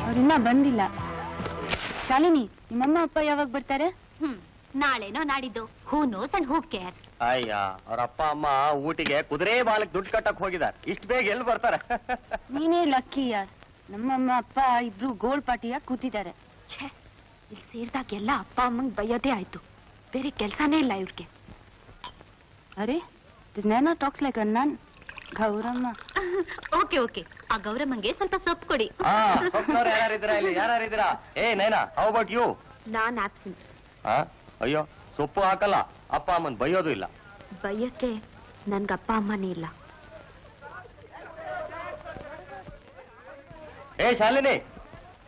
ಅವ್ರಿನ್ನ ಬಂದಿಲ್ಲ. ಶಾಲಿನಿ, ನಿಮ್ಮಮ್ಮ ಅಪ್ಪ ಯಾವಾಗ ಬರ್ತಾರೆ? ನಾಳೆನೋ ನಾಡಿದ್ದು. Who knows and who care. ಅಯ್ಯ, ಅವ್ರ ಅಪ್ಪ ಅಮ್ಮ ಊಟಿಗೆ ಕುದುರೆ ಬಾಲಕ್ ದುಡ್ಡು ಕಟ್ಟಕ್ ಹೋಗಿದ್ದಾರೆ. ಇಷ್ಟು ಬೇಗ ಎಲ್ಲಿ ಬರ್ತಾರೆ? ನೀನೇ ಲಕ್ಕಿ ಯಾರ್. ನಮ್ಮಮ್ಮ ಅಪ್ಪ ಇಬ್ರು ಗೋಲ್ಡ್ ಪಾರ್ಟಿಯಾಗಿ ಕೂತಿದ್ದಾರೆ. ಇಲ್ಲಿ ಸೇರಿದಾಗ ಎಲ್ಲ ಅಪ್ಪ ಅಮ್ಮಂಗ್ ಬೈಯೋದೇ ಆಯ್ತು. ಬೇರೆ ಕೆಲ್ಸಾನೇ ಇಲ್ಲ ಇವ್ರಿಗೆ. ಅರೆ, ಜ್ಞಾನ ಟಾಕ್ಸ್ ಲೈಕ್ ನನ್ ಗೌರಮ್ಮ. ಓಕೆ ಓಕೆ, ಆ ಗೌರಮ್ಮಂಗೆ ಸ್ವಲ್ಪ ಸೊಪ್ಪು ಕೊಡಿ. ಯಾರಿದ್ದೀರಾ ಇಲ್ಲಿ? ಯಾರಿದ್ದೀರಾ? ಏ ನೈನಾ, ಹೌ ಅಬೌಟ್ ಯು? ನಾನ್ ಆಬ್ಸೆಂಟ್. ಅಯ್ಯೋ, ಸೊಪ್ಪು ಹಾಕಲ್ಲ. ಅಪ್ಪ ಅಮ್ಮನ್ ಬೈಯೋದು ಇಲ್ಲ. ಬೈಯಕ್ಕೆ ನನ್ಗ ಅಪ್ಪ ಅಮ್ಮನೇ ಇಲ್ಲ. ಏ ಶಾಲಿನಿ,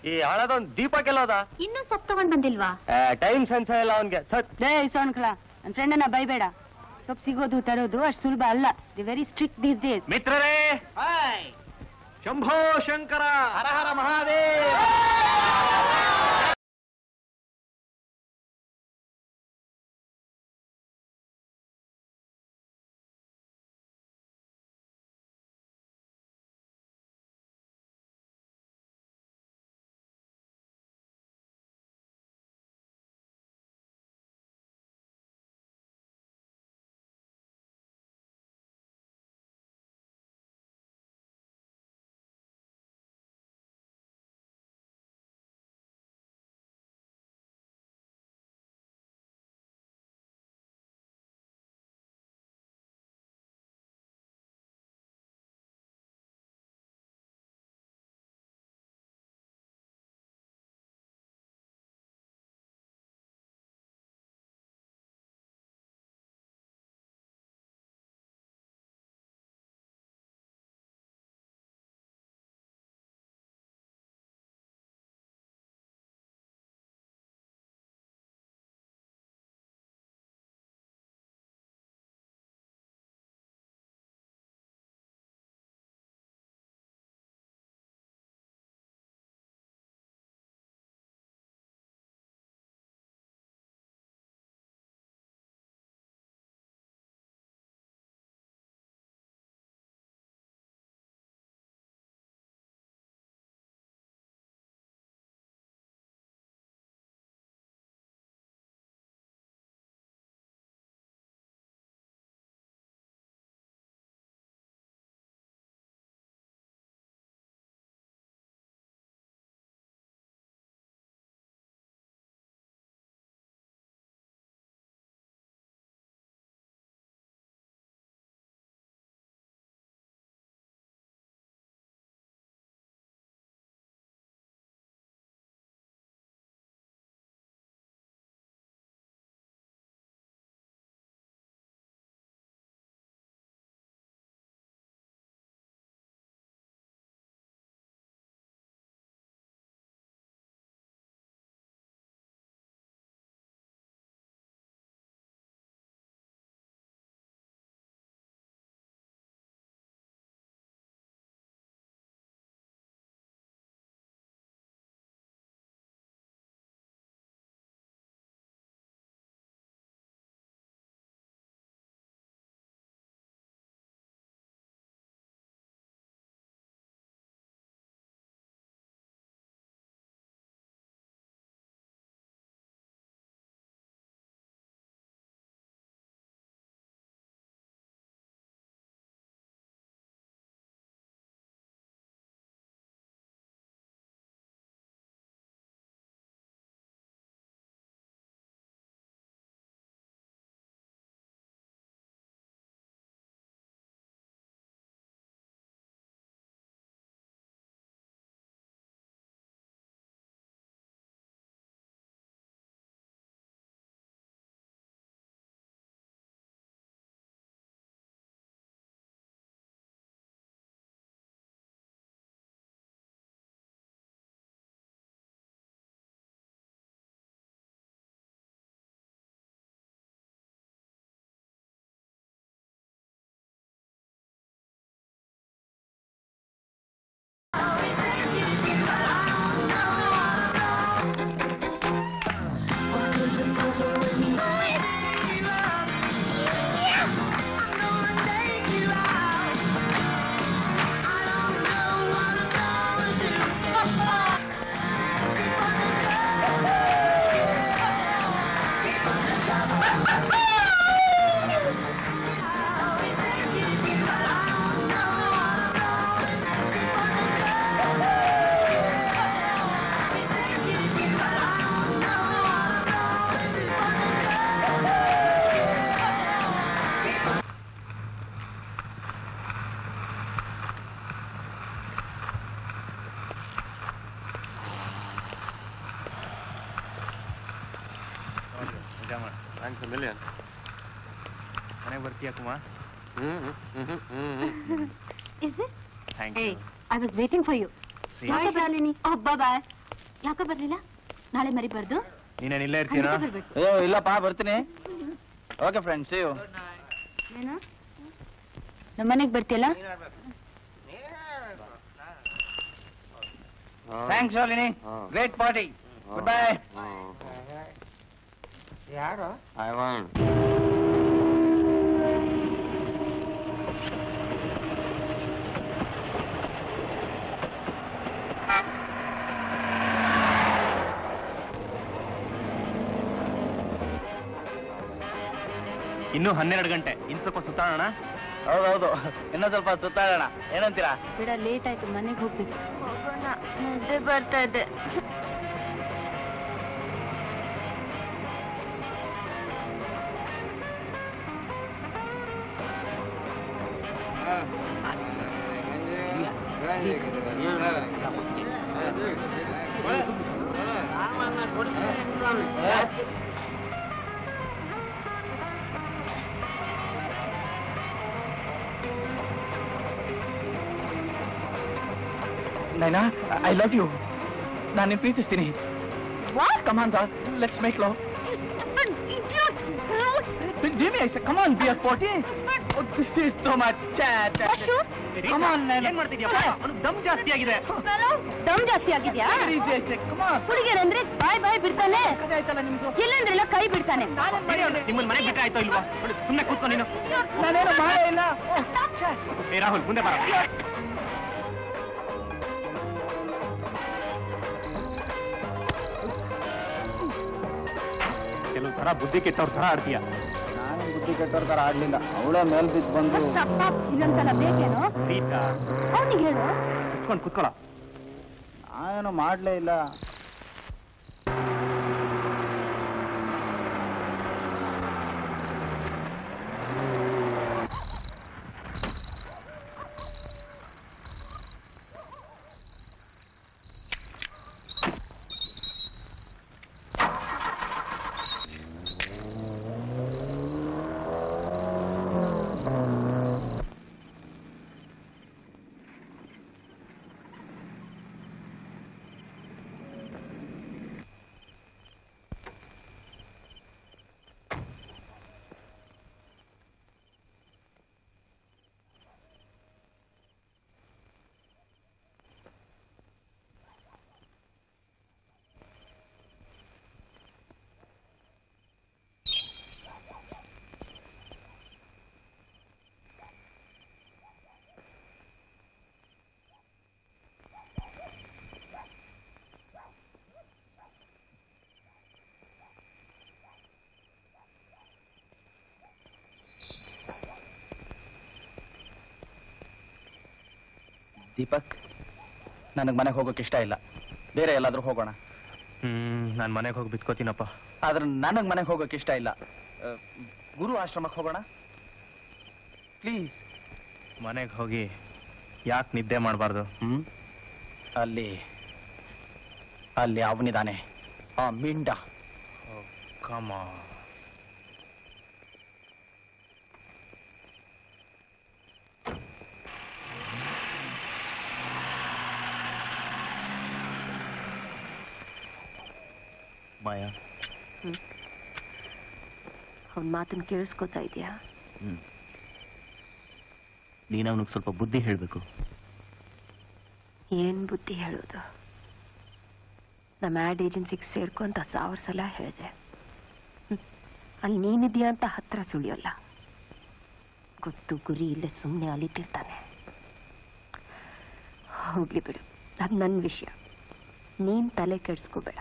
ಈ ಹಳದೊಂದು ದೀಪಕ್ಕೆಲ್ಲೋದ? ಇನ್ನೂ ಸೊಪ್ಪು ತಗೊಂಡ್ ಬಂದಿಲ್ವಾ? ಟೈಮ್ ಸೆನ್ಸ್ ಇಲ್ಲ ಅವನ್ಗೆ. ಸೋಣ್ಕಳ, ನನ್ ಫ್ರೆಂಡನ್ನ ಬೈಬೇಡ. ಸೊಪ್ಪು ಸಿಗೋದು ತರೋದು ಅಷ್ಟು ಸುಲಭ ಅಲ್ಲ. The very strict these days. ಮಿತ್ರರೇ, ಶಂಭೋ ಶಂಕರ, ಹರ ಹರ ಮಹಾದೇವ. Thanks million. ಮನೆಗೆ ಬರ್ತೀಯಾ Kumar? Thank you. I was waiting for you. ಯಾಕೆ ಬರಲಿನಿ? ಬಾಯ್. ಯಾಕೆ ಬರ್ಲಿಲ್ಲ? ನಾಳೆ ಮರಿಬಾರ್ದು. ನೀನೇನು ಇಲ್ಲೇ ಇರ್ತೀನಾ? ಅಯ್ಯೋ ಇಲ್ಲಪ್ಪ, ಬರ್ತೀನಿ. Okay friends, see you. ಏನು ನಮ್ಮ ಮನೆಗೆ ಬರ್ತೀಯಲ್ಲ? Thanks Shalini, great party. Good bye. ಯಾರು? I want. ಇನ್ನು 12 ಗಂಟೆ, ಇನ್ನು ಸ್ವಲ್ಪ ಸುತ್ತಾಡೋಣ. ಹೌದೌದು, ಇನ್ನೊಂದ್ ಸ್ವಲ್ಪ ಸುತ್ತಾಡೋಣ, ಏನಂತೀರಾ? ಬಿಡ, ಲೇಟ್ ಆಯ್ತು, ಮನೆಗೆ ಹೋಗ್ಬೇಕು. ಹೋಗೋಣ, ನಿದ್ದೆ ಬರ್ತಾ ಇದೆ. Naina, I love you. ನಾನು ಪ್ರೀತಿಸ್ತೀನಿ. Come on, let's make love. Jimmy, I said, come on, be a sporty. Oh, this is so much chat. Come on, Naina. ಏನ್ ಮಾಡ್ತಿದ್ಯಪ್ಪ? ಅವ್ನಿಗೆ ದಮ್ ಜಾಸ್ತಿ ಆಗಿದೆ. ದಮ್ ಜಾಸ್ತಿ ಆಗಿದ್ಯಾ? Come on. ಹುಡುಗಿಯರಂದ್ರೆ ಬಾಯ್ ಬಿಡ್ತಾನೆ. ಆಯ್ತಲ್ಲ ನಿಮ್ದು. ಇಲ್ಲಂದ್ರೆಲ್ಲ ಕೈ ಬಿಡ್ತಾನೆ. ನಿಮ್ಮನ್ನ ಮನೆಗೆ ಬಿಟ್ರೆ ಆಯ್ತೋ ಇಲ್ವಾ? ಸುಮ್ಮನೆ ಕೂತ್ಕೊ ನೀನು. ನಾನೇನು ಮಾಡೇ ಇಲ್ಲ. ಏ ರಾಹುಲ್, ಮುಂದೆ ಬರ. ಕೆಲವು ತರ ಬುದ್ಧಿ ಕೆಟ್ಟವ್ರ ತರ ಆಡ್ತೀಯ. ನಾನು ಬುದ್ಧಿ ಕೆಟ್ಟವ್ರ ತರ ಆಡ್ಲಿಲ್ಲ, ಅವಳೇ ಮೇಲ್ ಬಿದ್ದು ಬಂದು. ಇನ್ನೊಂದ್ಸಲ ಬೇಕೇನೋ? ಅವನಿಗೆ ಹೇಳು. ಕುತ್ಕೊಂಡು ಕುತ್ಕೊಳ್ಳ. ನಾನೇನು ಮಾಡ್ಲೇ ಇಲ್ಲ. ದೀಪಕ್, ನನಗೆ ಮನೆಗೆ ಹೋಗೋಕೆ ಇಷ್ಟ ಇಲ್ಲ. ಬೇರೆ ಎಲ್ಲಾದ್ರೂ ಹೋಗೋಣ. ನಾನು ಮನೆಗೆ ಹೋಗಿ ಬಿತ್ಕೋತೀನಪ್ಪ. ಆದ್ರೆ ನನಗೆ ಮನೆಗೆ ಹೋಗೋಕೆ ಇಷ್ಟ ಇಲ್ಲ. ಗುರು ಆಶ್ರಮಕ್ಕೆ ಹೋಗೋಣ ಪ್ಲೀಸ್. ಮನೆಗೆ ಹೋಗಿ ಯಾಕೆ ನಿದ್ದೆ ಮಾಡಬಾರ್ದು? ಅಲ್ಲಿ ಅಲ್ಲಿ ಅವನಿದಾನೆ, ಆ ಮಿಂಡ. ಕಮ ಮಾಯಾ, ಅವನ ಮಾತನ್ನು ಕೇಳಿಸ್ಕೊತಾ ಇದೆಯಾ? ನೀನು ಅವನಿಗೆ ಸ್ವಲ್ಪ ಬುದ್ಧಿ ಹೇಳಬೇಕು. ಏನ್ ಬುದ್ಧಿ ಹೇಳೋದು? ನಮ್ಮ ಆ್ಯಡ್ ಏಜೆನ್ಸಿಗೆ ಸೇರ್ಕೊ ಅಂತ 1000 ಸಲ ಹೇಳಿದೆ. ಅಲ್ಲಿ ನೀನಿದ್ಯಾ ಅಂತ ಹತ್ರ ಸುಳಿಯೋಲ್ಲ. ಗೊತ್ತು ಗುರಿ ಇಲ್ಲೇ ಸುಮ್ಮನೆ ಅಲಿತಿರ್ತಾನೆ. ಹೋಗ್ಲಿ ಬಿಡು, ಅದು ನನ್ನ ವಿಷಯ. ನೀನ್ ತಲೆ ಕೆಡಿಸ್ಕೋಬೇಡ.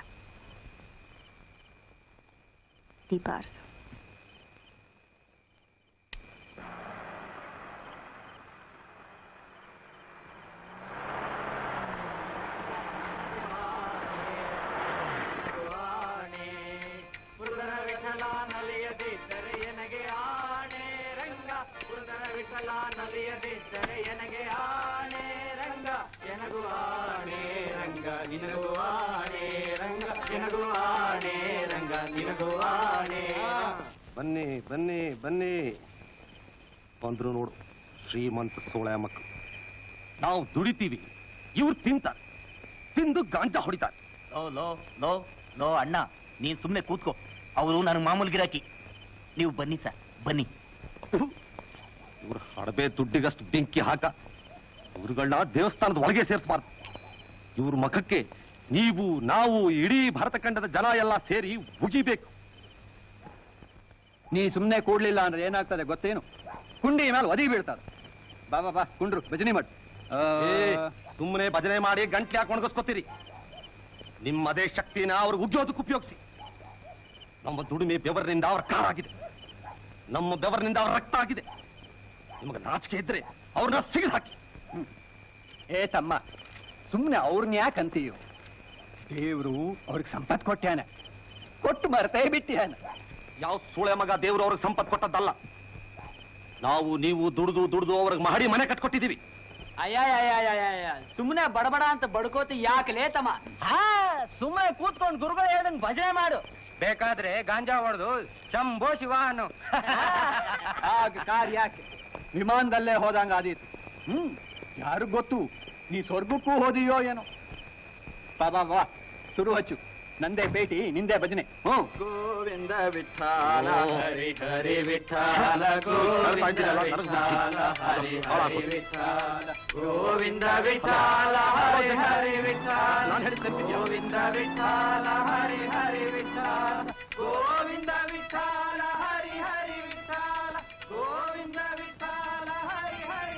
ದೀಪ ಆರ್ಸು. ಬನ್ನಿ ಬನ್ನಿ ಬನ್ನಿ ಬಂದ್ರು ನೋಡು ಶ್ರೀಮಂತ ಸೋಳೆ ಮಕ್ಕಳು. ನಾವು ದುಡಿತೀವಿ, ಇವ್ರು ತಿಂತಾರೆ, ತಿಂದು ಗಾಂಜಾ ಹೊಡಿತಾರೆ. ಲೋ ಲೋ ಲೋ ಲೋ ಅಣ್ಣ, ನೀನ್ ಸುಮ್ನೆ ಕೂತ್ಕೋ. ಅವರು ನನಗೆ ಮಾಮೂಲು ಗಿರಾಕಿ. ನೀವು ಬನ್ನಿ ಸರ್, ಬನ್ನಿ. ಇವ್ರ ಹಡಬೆ ದುಡ್ಡಿಗಷ್ಟು ಬೆಂಕಿ ಹಾಕ. ಇವ್ರುಗಳನ್ನ ದೇವಸ್ಥಾನದ ಒಳಗೆ ಸೇರಿಸಬಾರ್ದು. ಇವ್ರ ಮುಖಕ್ಕೆ ನೀವು ನಾವು ಇಡೀ ಭಾರತ ಖಂಡದ ಜನ ಎಲ್ಲ ಸೇರಿ ಉಗಿಬೇಕು. ನೀ ಸುಮ್ಮನೆ ಕೂಡ್ಲಿಲ್ಲ ಅಂದ್ರೆ ಏನಾಗ್ತದೆ ಗೊತ್ತೇನು? ಕುಂಡಿ ಮೇಲೆ ಒದಿ ಬೀಳ್ತಾರೆ. ಬಾ ಬಾ ಬಾ ಕುಂಡ್ರು ಭಜನೆ ಮಾಡಿ. ಸುಮ್ಮನೆ ಭಜನೆ ಮಾಡಿ ಗಂಟ್ಲೆ ಹಾಕಿ ಒಣಗಿಸ್ಕೊತೀರಿ. ನಿಮ್ಮದೇ ಶಕ್ತಿನ ಅವ್ರಿಗೆ ಉಗ್ಯೋದಕ್ಕೆ ಉಪಯೋಗಿಸಿ. ನಮ್ಮ ದುಡಿಮೆ ಬೆವರಿನಿಂದ ಅವ್ರ ಕಾರಾಗಿದೆ, ನಮ್ಮ ಬೆವರಿನಿಂದ ಅವ್ರ ರಕ್ತ ಆಗಿದೆ. ನಿಮಗೆ ನಾಚಿಕೆ ಇದ್ರೆ ಅವ್ರನ್ನ ಸಿಗದ್ ಹಾಕಿ. ಏ ತಮ್ಮ, ಸುಮ್ಮನೆ ಅವ್ರನ್ನ ಯಾಕೆ ಅಂತೀಯೋ? ದೇವ್ರು ಅವ್ರಿಗೆ ಸಂಪತ್ತು ಕೊಟ್ಟ್ಯಾನ, ಕೊಟ್ಟು ಮರ್ತೇ ಬಿಟ್ಟ್ಯಾನ. ಯಾವ ಸೂಳೆ ಮಗ ದೇವ್ರು ಅವ್ರಿಗೆ ಸಂಪತ್ತು ಕೊಟ್ಟದ್ದಲ್ಲ. ನಾವು ನೀವು ದುಡ್ದು ದುಡ್ದು ಅವ್ರಿಗೆ ಮಹಡಿ ಮನೆ ಕಟ್ಕೊಟ್ಟಿದ್ದೀವಿ. ಅಯ್ಯ ಸುಮ್ಮನೆ ಬಡಬಡ ಅಂತ ಬಡ್ಕೋತಿ ಯಾಕೆ ತಮ್ಮ? ಸುಮ್ಮನೆ ಕೂತ್ಕೊಂಡು ಗುರುಗಳು ಹೇಳ್ದಂಗ್ ಭಜನೆ ಮಾಡು. ಬೇಕಾದ್ರೆ ಗಾಂಜಾ ಹೊಡೆದು ಶಂಭೋ ಶಿವ ಅನ್ನು. ಆಗ ಕಾರ್ ಯಾಕೆ ವಿಮಾನದಲ್ಲೇ ಹೋದಂಗ ಆದೀತು. ಯಾರು ಗೊತ್ತು, ನೀ ಸ್ವರ್ಗಕ್ಕೂ ಹೋದಿಯೋ ಏನೋ. ಬಾ ಬಾ ಬಾ, ಶುರು ಹಚ್ಚು. ನಂದೇ ಭೇಟಿ, ನಿಂದೇ ಭಜನೆ. ಗೋವಿಂದ ವಿಠಲ ಹರಿ ಹರಿ ವಿಠಲ ಗೋವಿಂದ ವಿಠಲ ಹರಿ ಹರಿ ವಿಠಲ ಗೋವಿಂದ ವಿಠಲ ಹರಿ ಹರಿ ವಿಠಲ ಗೋವಿಂದ ವಿಠಲ ಹರಿ ಹರಿ ವಿಠಲ ಗೋವಿಂದ ವಿಠಲ ಹರಿ ಹರಿ ವಿಠಲ ಗೋವಿಂದ ವಿಠಲ ಹರಿ ಹರಿ.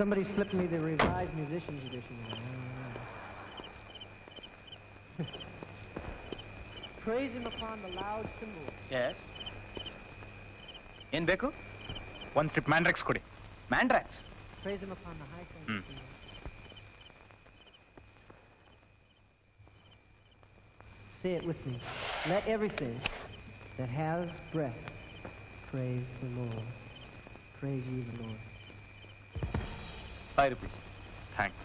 Somebody slipped me the revised musicians edition. Praise him upon the loud cymbals. Yes. ಏನ್ ಬೇಕು? ಒಂದ್ ಸ್ಟ್ರಿಪ್ ಮ್ಯಾಂಡ್ರಾಕ್ಸ್ ಕೊಡಿ. ಮ್ಯಾಂಡ್ರಾಕ್ಸ್? Praise him upon the high cymbals. Say it with me. Let everything that has breath praise the Lord. Praise ye the Lord. 5 rupees. Thanks.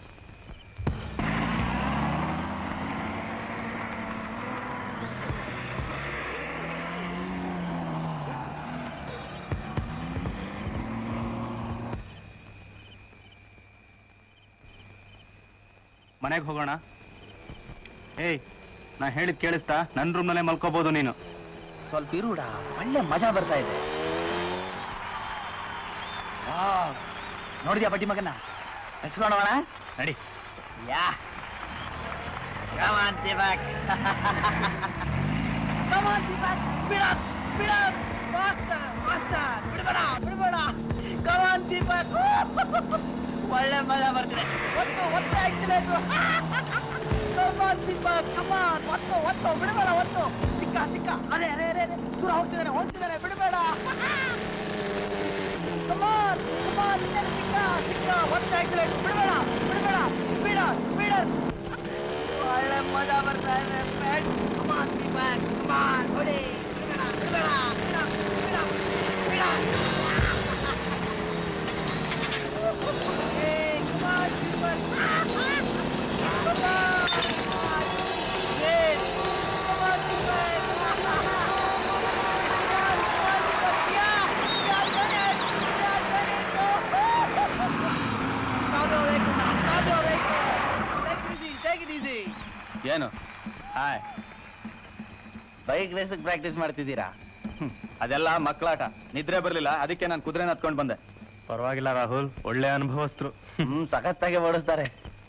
ಮನೆಗೆ ಹೋಗೋಣ. ಏಯ್, ನಾ ಹೇಳಿದ್ ಕೇಳಿಸ್ತಾ? ನನ್ನ ರೂಮ್ನಲ್ಲೇ ಮಲ್ಕೋಬಹುದು ನೀನು. ಸ್ವಲ್ಪ ಇರುಡ, ಒಳ್ಳೆ ಮಜಾ ಬರ್ತಾ ಇದೆ. ನೋಡಿದ್ಯಾ ಬಡ್ಡಿ ಮಗನ? ಹೆಸರೋಣ ನಡಿ. ಯಾ Come on, Deepak. Come on, Deepak. Speed up, speed up. Faster, faster. ಬಿಡಬೇಡ, ಬಿಡಬೇಡ. Come on, Deepak. ಒಳ್ಳೆ ಮಜಾ ಬರ್ತಿದೆ. ಒತ್ತು accelerator. Come on, Deepak. Come on. ಒತ್ತು ಬಿಡಬೇಡ, ಒತ್ತು. ಸಿಕ್ಕ. ಅರೆ ದೂರ ಹೋಗ್ತಿದ್ದಾನೆ, ಬಿಡಬೇಡ. Come on, ಸಿಕ್ಕ. ಒತ್ತು ಆಕ್ಸಿಲೇಟರ್. ಬಿಡಬೇಡ. ಸ್ಪೀಡ್. ಒಳ್ಳೆ ಮಜಾ ಬರ್ತಾ ಇದೆ. Come on, Deepak. Come on, ಹೊಡಿ. ಬಿಡಬೇಡ. Hey, come on, Deepak. Come on. Hey, come on, Deepak. Take it easy. ಏನು? ಹಾಯ್. ಬೈಕ್ ರೇಸಿಗೆ ಪ್ರಾಕ್ಟೀಸ್ ಮಾಡ್ತಿದ್ದೀರಾ? ಅದೆಲ್ಲ ಮಕ್ಕಳಾಟ. ನಿದ್ರೆ ಬರ್ಲಿಲ್ಲ, ಅದಕ್ಕೆ ನಾನು ಕುದುರೆನ ಹತ್ಕೊಂಡು ಬಂದೆ. ಪರವಾಗಿಲ್ಲ ರಾಹುಲ್, ಒಳ್ಳೆ ಅನುಭವಸ್ಥರು. ಸಖತ್ತಾಗಿ ಓಡಿಸ್ತಾರೆ.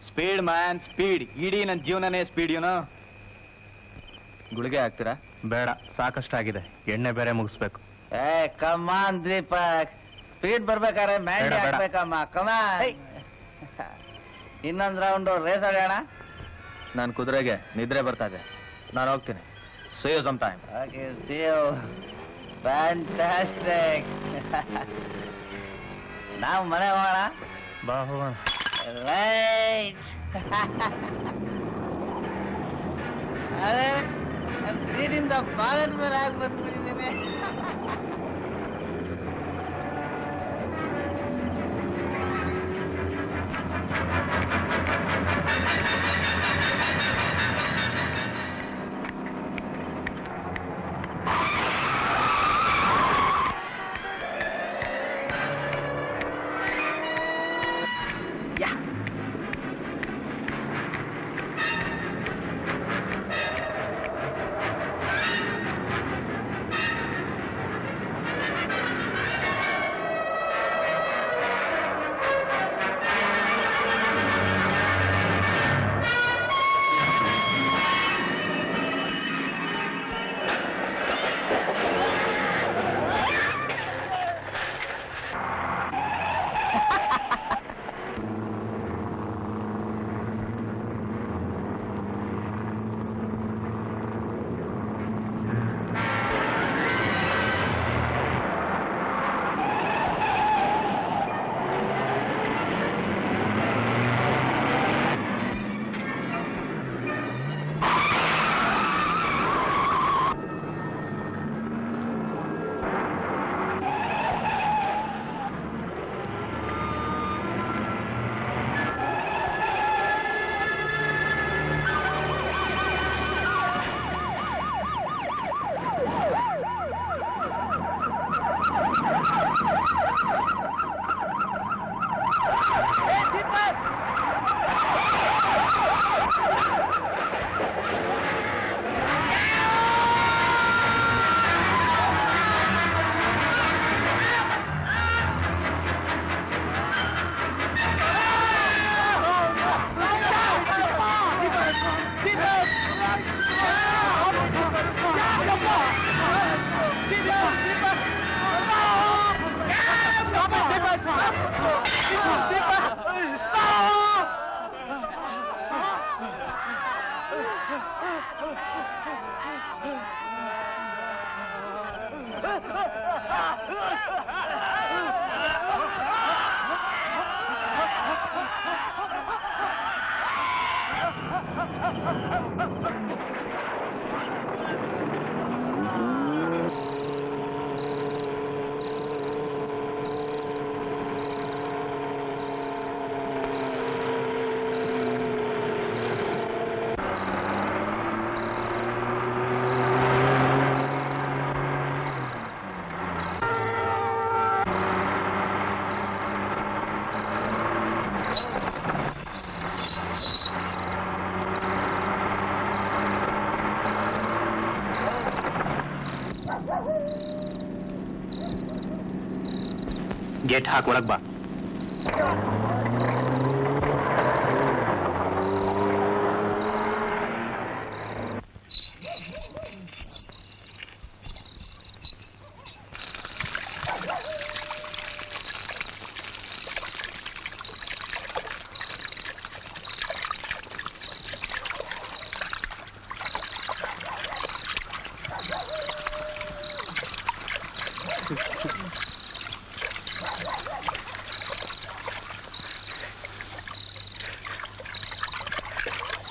Speed man, speed. ಇಡೀ ನನ್ನ ಜೀವನನೇ ಸ್ಪೀಡ್. ಗುಳಿಗೆ ಹಾಕ್ತೀರಾ? ಬೇಡ, ಸಾಕಷ್ಟಾಗಿದೆ. ಎಣ್ಣೆ ಬೇರೆ ಮುಗಿಸ್ಬೇಕು. ಕಮಾನ್ ದೀಪಕ್, ಸ್ಪೀಡ್ ಬರ್ಬೇಕಾದ್ರೆ ಮ್ಯಾಂಡಿ ಬೇಡ. ಹಾಕ್ಬೇಕಮ್ಮ. ಕಮಾನ್. ಇನ್ನೊಂದು ರೌಂಡ್ ರೇಸ್ ಆಡೋಣ. ನಾನು ಕುದುರೆಗೆ ನಿದ್ರೆ ಬರ್ತಾ ಇದೆ, ನಾನು ಹೋಗ್ತೀನಿ. See you sometime. Okay, see you. Fantastic. ನಾವು ಮನೆ ಹೋಗೋಣ. ಬಾ ಹೋಗೋಣ. Right. ಅದೇ ನೀರಿಂದ ಬಾಲದ ಮೇಲೆ ಆಗಿ ಬಂದ್ಬಿಟ್ಟಿದ್ದೀನಿ. ಗೇಟ್ ಹಾಕಿ ಒಳಗ್ ಬಾ.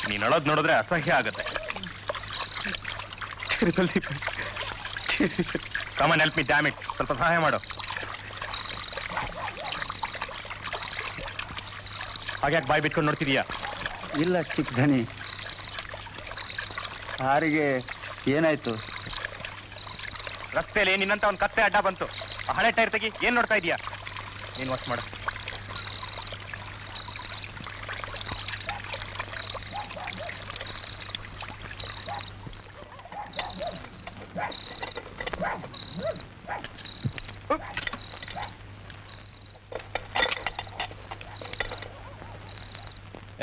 ನೀನ್ ಅಳೋದ್ ನೋಡಿದ್ರೆ ಅಸಹ್ಯ ಆಗತ್ತೆ. Come on help me damn it, ಸ್ವಲ್ಪ ಸಹಾಯ ಮಾಡು. ಹಾಗ್ಯಾಕೆ ಬಾಯಿ ಬಿಟ್ಕೊಂಡು ನೋಡ್ತಿದೀಯಾ? ಇಲ್ಲ ಚಿಕ್ಕ ಧನಿ, ಯಾರಿಗೆ ಏನಾಯ್ತು? ರಸ್ತೆಯಲ್ಲಿ ನಿನ್ನಂತ ಒಂದು ಕತ್ತೆ ಅಡ್ಡ ಬಂತು. ಆ ಹಳೆ ಟೈರ್ ತೆಗಿ. ಏನ್ ನೋಡ್ತಾ ಇದೀಯಾ? ನೀನ್ ವಾಶ್ ಮಾಡು.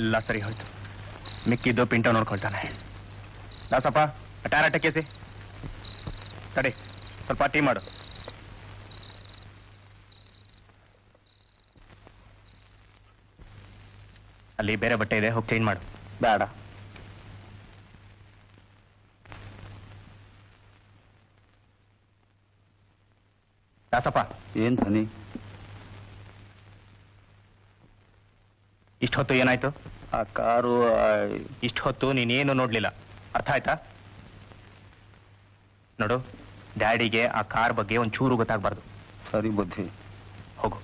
ಎಲ್ಲ ಸರಿ ಹೋಯ್ತು. ಮಿಕ್ಕಿದ್ದು ಪಿಂಟೋ ನೋಡ್ಕೊಳ್ತಾನೆ. ದಾಸಪ್ಪ ಟೈರ್ ಅಟಕ್ಕೇಸಿ. ತಡಿ, ಸ್ವಲ್ಪ ಟೀ ಮಾಡು. ಅಲ್ಲಿ ಬೇರೆ ಬಟ್ಟೆ ಇದೆ, ಹೋಗಿ ಚೇಂಜ್ ಮಾಡು. ಬೇಡ. ದಾಸಪ್ಪ, ಏನ್ ಧ್ವನಿ? ಇಷ್ಟು ಹೊತ್ತು ಏನಾಯ್ತು? ಆ ಕಾರು ಇಷ್ಟು ಹೊತ್ತು ನೀನೇನು ನೋಡ್ಲಿಲ್ಲ. ಅರ್ಥ ಆಯ್ತಾ? ನೋಡು, ಡ್ಯಾಡಿಗೆ ಆ ಕಾರ್ ಬಗ್ಗೆ ಒಂಚೂರು ಗೊತ್ತಾಗಬಾರ್ದು. ಸರಿ ಬುದ್ಧಿ. ಹೋಗು.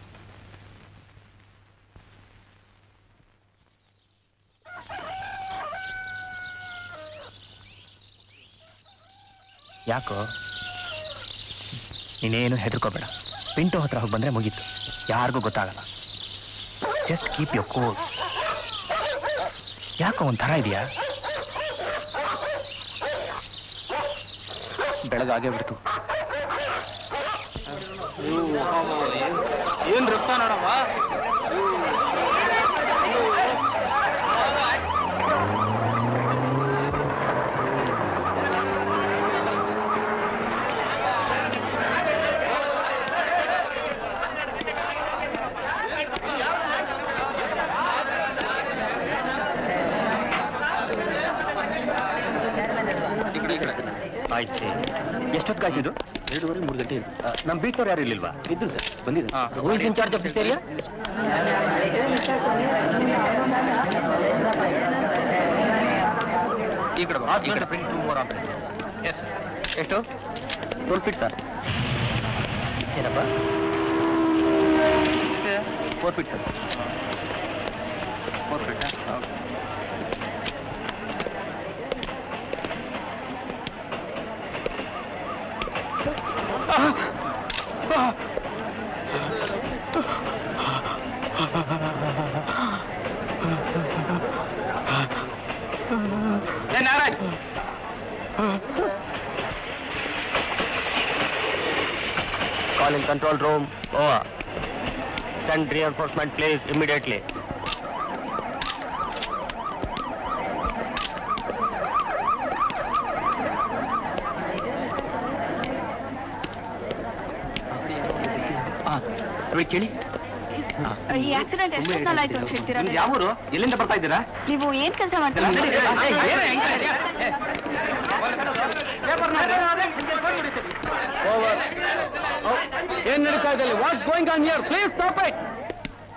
ಯಾಕೋ ನೀನೇನು ಹೆದರ್ಕೋಬೇಡ. ಪಿಂಟು ಹತ್ರ ಹೋಗಿ ಬಂದ್ರೆ ಮುಗೀತು, ಯಾರಿಗೂ ಗೊತ್ತಾಗಲ್ಲ. Just keep your cool. ಯಾಕೋ ಒಂಥರ ಇದೆಯಾ? ಬೆಳಗಾಗೇ ಬಿಡ್ತು. ಏನ್ ರಕ್ತ ನೋಡಮ್ಮ. ಆಯ್ತು. ಎಷ್ಟೊತ್ತಿಗಾಯ್ತಿದ್ದು? 2:30-3 ಗಂಟೆ. ನಮ್ಮ ಬೀಟರ್ ಯಾರು ಇರ್ಲಿಲ್ವಾ? ಇದ್ದು ಸರ್, ಬಂದಿದೆ. Who is in charge of this area? ಈ ಕಡೆ ಎಷ್ಟು? 12 ಫೀಟ್ ಸರ್. ಏನಪ್ಪ? 4 feet sir. 4 feet. Calling control room. Over. Send reinforcement, please, immediately. ಕೇಳಿ. ಈ ಆಕ್ಸಿಡೆಂಟ್ ಎಷ್ಟೊತ್ತಲ್ಲ ಆಯ್ತು ಅಂತ ಹೇಳ್ತೀರಾ? ಯಾವ ಊರು? ಎಲ್ಲಿಂದ ಬರ್ತಾ ಇದ್ದೀರಾ? ನೀವು ಏನ್ ಕೆಲಸ ಮಾಡ್ತೀರಾ? ಏನ್ ನಡೀತಾ ಇದೆ? What's going on here? Please stop it.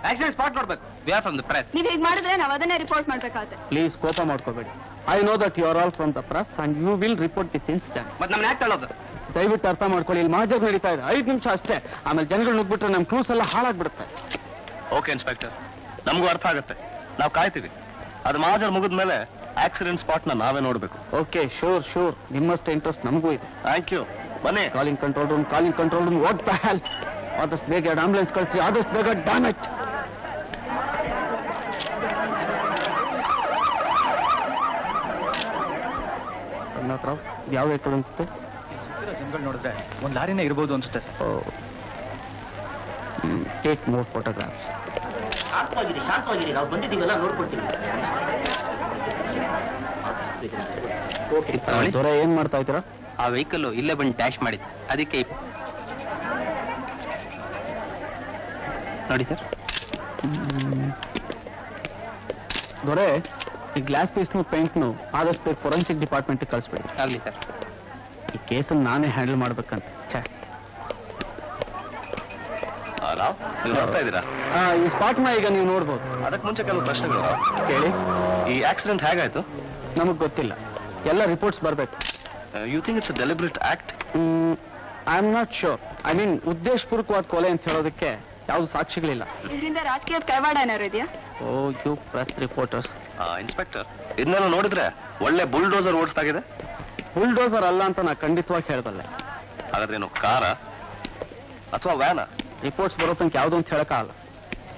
Accident spot ನೋಡ್ಬೇಕು. We are from the press. ನೀವ್ ಹೇಗ್ ಮಾಡಿದ್ರೆ ನಾವು ಅದನ್ನೇ ರಿಪೋರ್ಟ್ ಮಾಡ್ಬೇಕಾಗುತ್ತೆ. ಪ್ಲೀಸ್ ಕೋಪ ಮಾಡ್ಕೋಬೇಡಿ. I know that you are all from the press and you will report this incident. ಮತ್ತೆ ನಮ್ಮನ್ನ ಯಾಕೆ ತಳ್ಳೋದು? ದಯವಿಟ್ಟು ಅರ್ಥ ಮಾಡ್ಕೊಳ್ಳಿ, ಇಲ್ಲಿ ಮಾಜರ್ ನಡೀತಾ ಇದೆ. 5 ನಿಮಿಷ ಅಷ್ಟೇ, ಆಮೇಲೆ ಜನಗಳು ನುಗ್ಬಿಟ್ರೆ ನಮ್ಮ ಕ್ರೂಸ್ ಎಲ್ಲ ಹಾಳಾಗ್ಬಿಡುತ್ತೆ. ಓಕೆ ಇನ್ಸ್ಪೆಕ್ಟರ್, ನಮಗೂ ಅರ್ಥ ಆಗುತ್ತೆ. ನಾವು ಕಾಯ್ತೀವಿ. ಅದು ಮಾಜರ್ ಮುಗಿದ ಮೇಲೆ ಆಕ್ಸಿಡೆಂಟ್ ಸ್ಪಾಟ್ ನ ನಾವೇ ನೋಡ್ಬೇಕು. Okay, sure sure. ನಿಮ್ಮಷ್ಟೇ ಇಂಟ್ರೆಸ್ಟ್ ನಮಗೂ ಇದೆ. Thank you. ಬನ್ನಿ. Calling control room, calling control room. What the hell? ಆದಷ್ಟು ಬೇಗ ಆಂಬುಲೆನ್ಸ್ ಕಳಿಸಿ, ಆದಷ್ಟು ಬೇಗ. Dam it. ರಾವ್, ಯಾವ ವೆಹಿಕಲ್ ಅನ್ಸುತ್ತೆ? ಜನಗಳು ನೋಡಿದ್ರೆ ಒಂದು ಲಾರಿನೇ ಇರ್ಬೋದು ಅನ್ಸುತ್ತೆ. Take more photographs. ಶಾಂತವಾಗಿರಿ, ನಾವು ಬಂದಿದ್ದೀವಲ್ಲ, ನೋಡ್ಕೊಡ್ತೀವಿ. ದೊರೆ, ಏನ್ ಮಾಡ್ತಾ ಇದ್ದೀರಾ? ಆ ವೆಹಿಕಲ್ ಇಲ್ಲೇ ಬಂದು ಡ್ಯಾಶ್ ಮಾಡಿದ್ದು, ಅದಕ್ಕೆ ನೋಡಿ ಸರ್. ದೊರೆ, ಈ ಗ್ಲಾಸ್ ಪೀಸ್ನು ಪೇಂಟ್ನು ಆದಷ್ಟು ಬೇಗ ಫೊರೆನ್ಸಿಕ್ ಡಿಪಾರ್ಟ್ಮೆಂಟ್ಗೆ ಕಳಿಸ್ಬೇಡಿ. ಆಗ್ಲಿ ಸರ್. ಈ ಕೇಸನ್ನು ನಾನೇ ಹ್ಯಾಂಡಲ್ ಮಾಡ್ಬೇಕಂತ. ನೀವು ನೋಡ್ತಾ ಇದ್ದೀರಾ? ಈ ಸ್ಪಾಟ್ನ ಈಗ ನೀವು ನೋಡ್ಬೋದು. ಅದಕ್ಕೆ ಮುಂಚೆ ಕೆಲವು ಪ್ರಶ್ನೆಗಳು ಕೇಳಿ. ಈ ಆಕ್ಸಿಡೆಂಟ್ ಹೇಗಾಯ್ತು? ನಮಗ್ ಗೊತ್ತಿಲ್ಲ, ಎಲ್ಲ ರಿಪೋರ್ಟ್ಸ್ ಬರ್ಬೇಕು. You think it's a deliberate act? I am not sure. I mean, ಉದ್ದೇಶಪೂರ್ವಕವಾದ ಕೊಲೆ ಅಂತ ಹೇಳೋದಕ್ಕೆ ಯಾವ್ದು ಸಾಕ್ಷಿಗಳಿಲ್ಲ. ಇದರಿಂದ ರಾಜಕೀಯದ ಕೈವಾಡ ಏನಾರು ಇದೆಯಾ? ಓ ಯು ಪ್ರೆಸ್ ರಿಪೋರ್ಟರ್ಸ್. ಇನ್ಸ್ಪೆಕ್ಟರ್, ಇದನ್ನೆಲ್ಲ ನೋಡಿದ್ರೆ ಒಳ್ಳೆ ಬುಲ್ಡೋಸರ್ ಓಡಿಸ್ತಾಗಿದೆ. ಬುಲ್ಡೋಸರ್ ಅಲ್ಲ ಅಂತ ನಾ ಖಂಡಿತವಾಗಿ ಹೇಳ್ಬಲ್ಲೆ. ಹಾಗಾದ್ರೇನು ಕಾರ ಅಥವಾ ವ್ಯಾನ? ರಿಪೋರ್ಟ್ಸ್ ಬರೋ ತನಕ ಯಾವ್ದು ಅಂತ ಹೇಳಕ್ಕಾಗಲ್ಲ.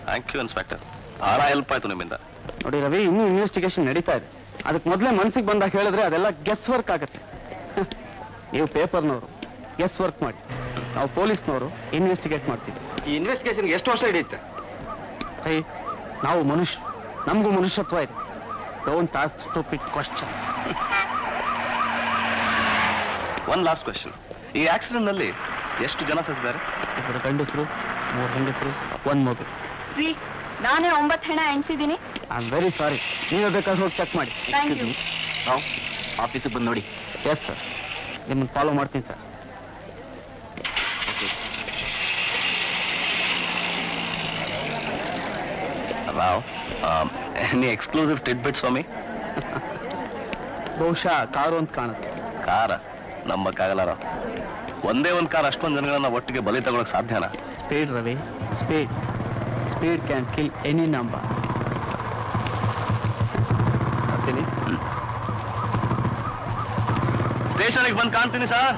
ಥ್ಯಾಂಕ್ ಯು ಇನ್ಸ್ಪೆಕ್ಟರ್, ಬಹಳ ಹೆಲ್ಪ್ ಆಯ್ತು ನಿಮ್ಮಿಂದ. ನೋಡಿ ರವಿ, ಇನ್ನೂ ಇನ್ವೆಸ್ಟಿಗೇಷನ್ ನಡೀತಾ ಇದೆ. ಅದಕ್ಕೆ ಮೊದಲೇ ಮನ್ಸಿಗೆ ಬಂದಾಗ ಹೇಳಿದ್ರೆ ಅದೆಲ್ಲ ಗೆಸ್ ವರ್ಕ್ ಆಗುತ್ತೆ. ನೀವು ಪೇಪರ್ನವರು ಗೆಸ್ ವರ್ಕ್ ಮಾಡಿ, ನಾವು ಪೊಲೀಸ್ನವರು ಇನ್ವೆಸ್ಟಿಗೇಟ್ ಮಾಡ್ತೀವಿ. ಈ ಇನ್ವೆಸ್ಟಿಗೇಷನ್ಗೆ ಎಷ್ಟು ವರ್ಷ ಹಿಡಿಯುತ್ತೆ? ನಾವು ಮನುಷ್ಯ, ನಮಗೂ ಮನುಷ್ಯತ್ವ ಇದೆ. Don't ask stupid question. One last question. ಈ ಆಕ್ಸಿಡೆಂಟ್ ನಲ್ಲಿ ಎಷ್ಟು ಜನ ಸತ್ತಿದ್ದಾರೆ? 2 ಗಂಡಸರು, 3 ಹೆಂಗಸರು, 1 ಮಗು. ನಾನೇ 9 ಹೆಣ ಎಣಿಸಿದ್ದೀನಿ. I am very sorry. ನೀವು ಬೇಕಾದ್ರೆ ಹೋಗಿ ಚೆಕ್ ಮಾಡಿ. Thank you. ನಾವು ಆಫೀಸಿಗೆ ಬಂದು ನೋಡಿ. ಎಸ್ ಸರ್, ನಿಮ್ಮನ್ನು ಫಾಲೋ ಮಾಡ್ತೀನಿ sir. Rao, any exclusive tidbits for me? ಬಹುಶಃ ಕಾರು ಅಂತ ಕಾಣುತ್ತೆ. ಕಾರ ನಂಬಕ್ಕಾಗಲಾರ. ಒಂದೇ ಒಂದು ಕಾರ್ ಅಷ್ಟೊಂದು ಜನಗಳನ್ನ ಒಟ್ಟಿಗೆ ಬಲಿ ತಗೊಳಕ್ ಸಾಧ್ಯನಾ? Speed Ravi, speed. Speed can kill any number. ಸ್ಟೇಷನ್ಗೆ ಬಂದು ಕಾಣ್ತೀನಿ ಸರ್.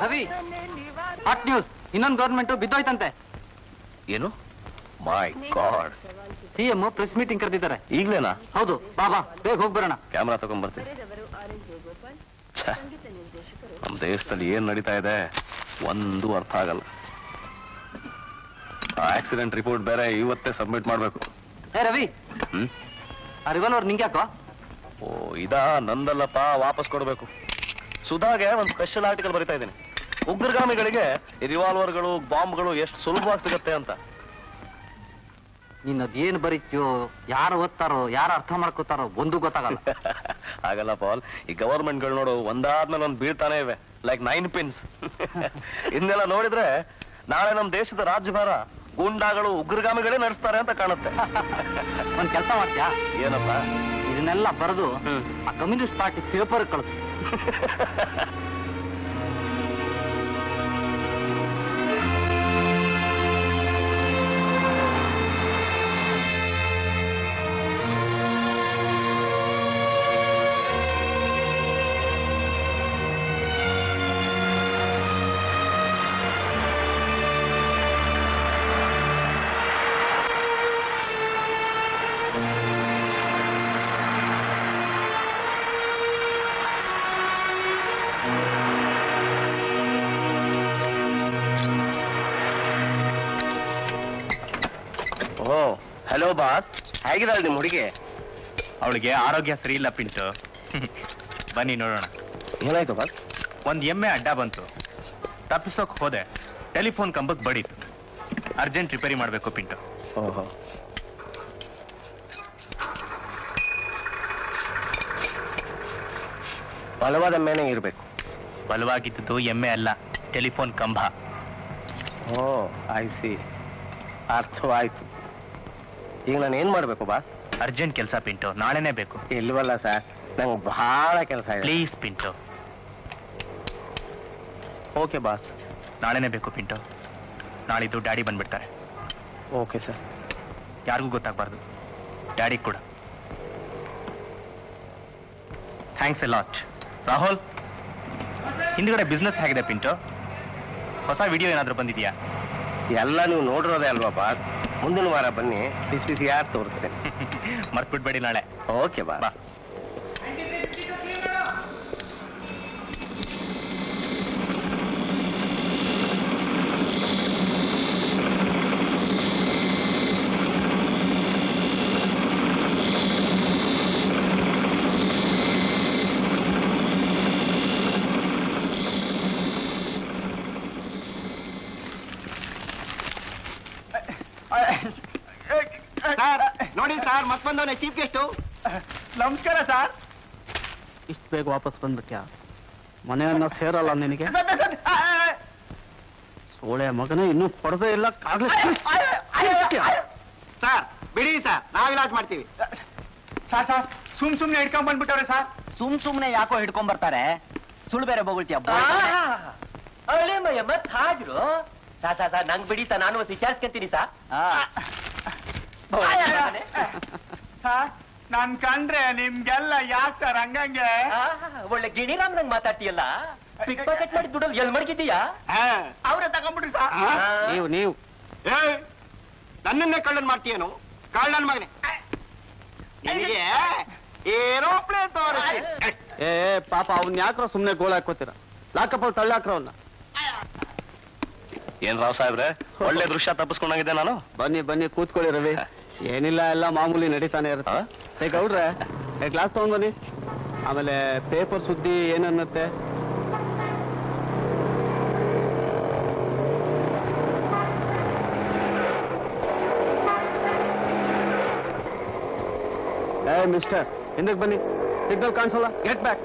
ರವಿ, ಹಾಟ್ ನ್ಯೂಸ್, ಇನ್ನೊಂದು ಗೌರ್ಮೆಂಟ್ ಬಿದ್ದೋಯ್ತಂತೆ. ಏನು? ಮೈ ಗಾಡ್. ಸಿಎಂ ಪ್ರೆಸ್ ಮೀಟಿಂಗ್ ಕರೆದಿದ್ದಾರೆ. ಈಗ್ಲೇನಾ? ಹೌದು, ಬಾಬಾ ಬೇಗ ಹೋಗಿ ಬರೋಣ. ಕ್ಯಾಮ್ರಾ ತಗೊಂಡ್ಬರ್ತೀನಿ. ನಮ್ಮ ದೇಶದಲ್ಲಿ ಏನ್ ನಡೀತಾ ಇದೆ ಒಂದು ಅರ್ಥ ಆಗಲ್ಲ. ಆಕ್ಸಿಡೆಂಟ್ ರಿಪೋರ್ಟ್ ಬೇರೆ ಇವತ್ತೇ ಸಬ್ಮಿಟ್ ಮಾಡ್ಬೇಕು. ಏ ರವಿ, ಆ ರಿವಾಲ್ವರ್ ನಿಂಗ್ಯಾಕೋ? ಓ ಇದಾ? ನಂದಲ್ಲಪ್ಪ, ವಾಪಸ್ ಕೊಡ್ಬೇಕು. ಸುಧಾಗೆ ಒಂದು ಸ್ಪೆಷಲ್ ಆರ್ಟಿಕಲ್ ಬರಿತಾ ಇದ್ದೀನಿ. ಉಗ್ರಗಾಮಿಗಳಿಗೆ ಈ ರಿವಾಲ್ವರ್ಗಳು ಬಾಂಬ್ಗಳು ಎಷ್ಟು ಸುಲಭವಾಗಿ ಸಿಗುತ್ತೆ ಅಂತ. ನೀನದೇನು ಬರೀತೀಯೋ, ಯಾರು ಓದ್ತಾರೋ, ಯಾರು ಅರ್ಥ ಮಾಡ್ಕೋತಾರೋ ಒಂದು ಗೊತ್ತಾಗಲ್ಲ. ಆಗಲ್ಲ ಪಾಲ್, ಈ ಗವರ್ಮೆಂಟ್ಗಳು ನೋಡು ಒಂದಾದ್ಮೇಲೆ ಒಂದು ಬೀಳ್ತಾನೆ ಇವೆ, ಲೈಕ್ 9 pins. ಇದನ್ನೆಲ್ಲ ನೋಡಿದ್ರೆ ನಾಳೆ ನಮ್ಮ ದೇಶದ ರಾಜ್ಯಭಾರ ಗೂಂಡಾಗಳು ಉಗ್ರಗಾಮಿಗಳೇ ನಡೆಸ್ತಾರೆ ಅಂತ ಕಾಣುತ್ತೆ. ಒಂದ್ ಕೆಲಸ ಮಾಡ್ತೀಯಾ? ಏನಪ್ಪ? ಇದನ್ನೆಲ್ಲ ಬರೆದು ಆ ಕಮ್ಯುನಿಸ್ಟ್ ಪಾರ್ಟಿ ಪೇಪರ್ ಕಳಿಸು. ಹಲೋ ಬಾಸ್, ಹೇಗಿದ್ದಾಳೆ ನಿಮ್ಮ ಹುಡುಗಿ? ಅವಳಿಗೆ ಆರೋಗ್ಯ ಸರಿ ಇಲ್ಲ ಪಿಂಟು. ಬನ್ನಿ ನೋಡೋಣ. ಏನಾಯ್ತು ಬಾಸ್? ಒಂದ್ ಎಮ್ಮೆ ಅಡ್ಡ ಬಂತು, ತಪ್ಪಿಸೋಕ್ ಹೋದೆ, ಟೆಲಿಫೋನ್ ಕಂಬಕ್ಕೆ ಬಡೀತು. ಅರ್ಜೆಂಟ್ ರಿಪೇರಿ ಮಾಡ್ಬೇಕು ಪಿಂಟು. ಓಹೋ, ಬಲವಾದ ಎಮ್ಮೆನೇ ಇರ್ಬೇಕು. ಬಲವಾಗಿದ್ದು ಎಮ್ಮೆ ಅಲ್ಲ, ಟೆಲಿಫೋನ್ ಕಂಬ. ಓ ಐ ಸಿ, ಅರ್ಥವಾಯ್ತು. ಈಗ ನಾನು ಏನ್ ಮಾಡ್ಬೇಕು ಬಾಸ್? ಅರ್ಜೆಂಟ್ ಕೆಲಸ ಪಿಂಟು, ನಾಳೆನೇ ಬೇಕು. ಇಲ್ವಲ್ಲ ಸರ್, ನಂಗೆ ಬಹಳ ಕೆಲಸ ಇದೆ. ಪ್ಲೀಸ್ ಪಿಂಟು. ಓಕೆ ಬಾಸ್, ನಾಳೆನೇ ಬೇಕು ಪಿಂಟು. ನಾಳಿದ್ದು ಡ್ಯಾಡಿ ಬಂದ್ಬಿಡ್ತಾರೆ. Okay sir. ಯಾರಿಗೂ ಗೊತ್ತಾಗಬಾರ್ದು, ಡ್ಯಾಡಿ ಕೂಡ. Thanks a lot. ರಾಹುಲ್, ಹಿಂದ್ಗಡೆ ಬಿಸ್ನೆಸ್ ಹೇಗಿದೆ ಪಿಂಟು? ಹೊಸ ವಿಡಿಯೋ ಏನಾದರೂ ಬಂದಿದೆಯಾ? ಎಲ್ಲ ನೀವು ನೋಡಿರೋದೇ ಅಲ್ವಾ ಬಾಸ್? ಮುಂದಿನ ವಾರ ಬನ್ನಿ, ಬಿಸಿ ಯಾರು ತೋರಿಸ್ತೇನೆ. ಮರ್ತ್ಬಿಡ್ಬೇಡಿ ನಾಳೆ. ಓಕೆ ಬಾ. ನೋಡಿ ಸರ್, ಮತ್ತೊಂದವನೇ ಚೀಫ್ ಗೆಸ್ಟು. ನಮಸ್ಕಾರ ಸರ್. ಇಷ್ಟು ಬೇಗ ವಾಪಸ್ ಬಂದ್ಬಿಟ್ಯಾ? ಮನೆಯನ್ನ ಸೇರಲ್ಲ ನಿನಗೆ? ಸೋಳೆ ಮಗನೇ, ಇನ್ನೂ ಕೊಡದೇ ಇಲ್ಲ. ಸರ್ ಬಿಡಿ ಸರ್, ನಾವ್ ಇಲಾಜ್ ಮಾಡ್ತೀವಿ. ಸರ್ ಸರ್, ಸುಮ್ನೆ ಹಿಡ್ಕೊಂಡ್ ಬಂದ್ಬಿಟ್ಟವ್ರೆ ಸರ್. ಸುಮ್ನೆ ಯಾಕೋ ಹಿಡ್ಕೊಂಡ್ ಬರ್ತಾರೆ? ಸುಳ್ಳು ಬೇರೆ ಬೋಗುಳ್ತೀಯ. ಮತ್ ಹಾಜರು ಸರ್, ನಂಗ್ ಬಿಡಿ ಸರ್, ನಾನು ವಿಚಾರಿಸ್ಕೊಂತೀನಿ ಸರ್. ಸರ್, ನಾನ್ ಕಂಡ್ರೆ ನಿಮ್ಗೆಲ್ಲ ಯಾಕೆ ಸರ್ ಹಂಗಂಗೆ? ಒಳ್ಳೆ ಗಿಣಿರಾಮ್ ನಂಗ್ ಮಾತಾಡ್ತೀಯಲ್ಲ. ಪಿಕ್ ಪಾಕೆಟ್ ಮಾಡಿ ದುಡ್ಡಲ್ಲಿ ಎಲ್ ಮಡಗಿದ್ದೀಯಾ? ಅವ್ರೆ ತಗೊಂಡ್ಬಿಡ್ರಿ ಸರ್. ನೀವು ನನ್ನನ್ನೇ ಕಳ್ಳನ್ ಮಾಡ್ತೀಯೇನು? ಕಳ್ಳನ್ ಮಗನೇ, ನಿನಗೆ ಏರೋಪ್ಲೇನ್ ತೋರಿಸಿ. ಏ ಪಾಪ, ಅವ್ನ ಯಾಕ್ರೋ ಸುಮ್ನೆ ಗೋಳ ಹಾಕೋತೀರ? ಲಾಕಪ್ಪ ತಳ್ಳಾಕ್ರ ಅವನ್ನ. ಏನ್ ರಾವ್ ಸಾಹೇಬ್ರೆ, ಒಳ್ಳೆ ದೃಶ್ಯ ತಪ್ಪಿಸ್ಕೊಂಡಾಗಿದೆ ನಾನು. ಬನ್ನಿ ಕೂತ್ಕೊಳ್ಳಿ ರವಿ. ಏನಿಲ್ಲ, ಎಲ್ಲ ಮಾಮೂಲಿ ನಡೀತಾನೆ ಇರುತ್ತೆ. ಏ ಗೌಡ್ರೆ, ಗ್ಲಾಸ್ ತಗೊಂಡ್ ಬನ್ನಿ. ಆಮೇಲೆ ಪೇಪರ್ ಸುದ್ದಿ ಏನನ್ನತ್ತೆ? ಏ ಮಿಸ್ಟರ್, ಹಿಂದಕ್ಕೆ ಬನ್ನಿ. ಸಿಗ್ನಲ್ ಕಾಣಿಸಲ್ಲ, get back.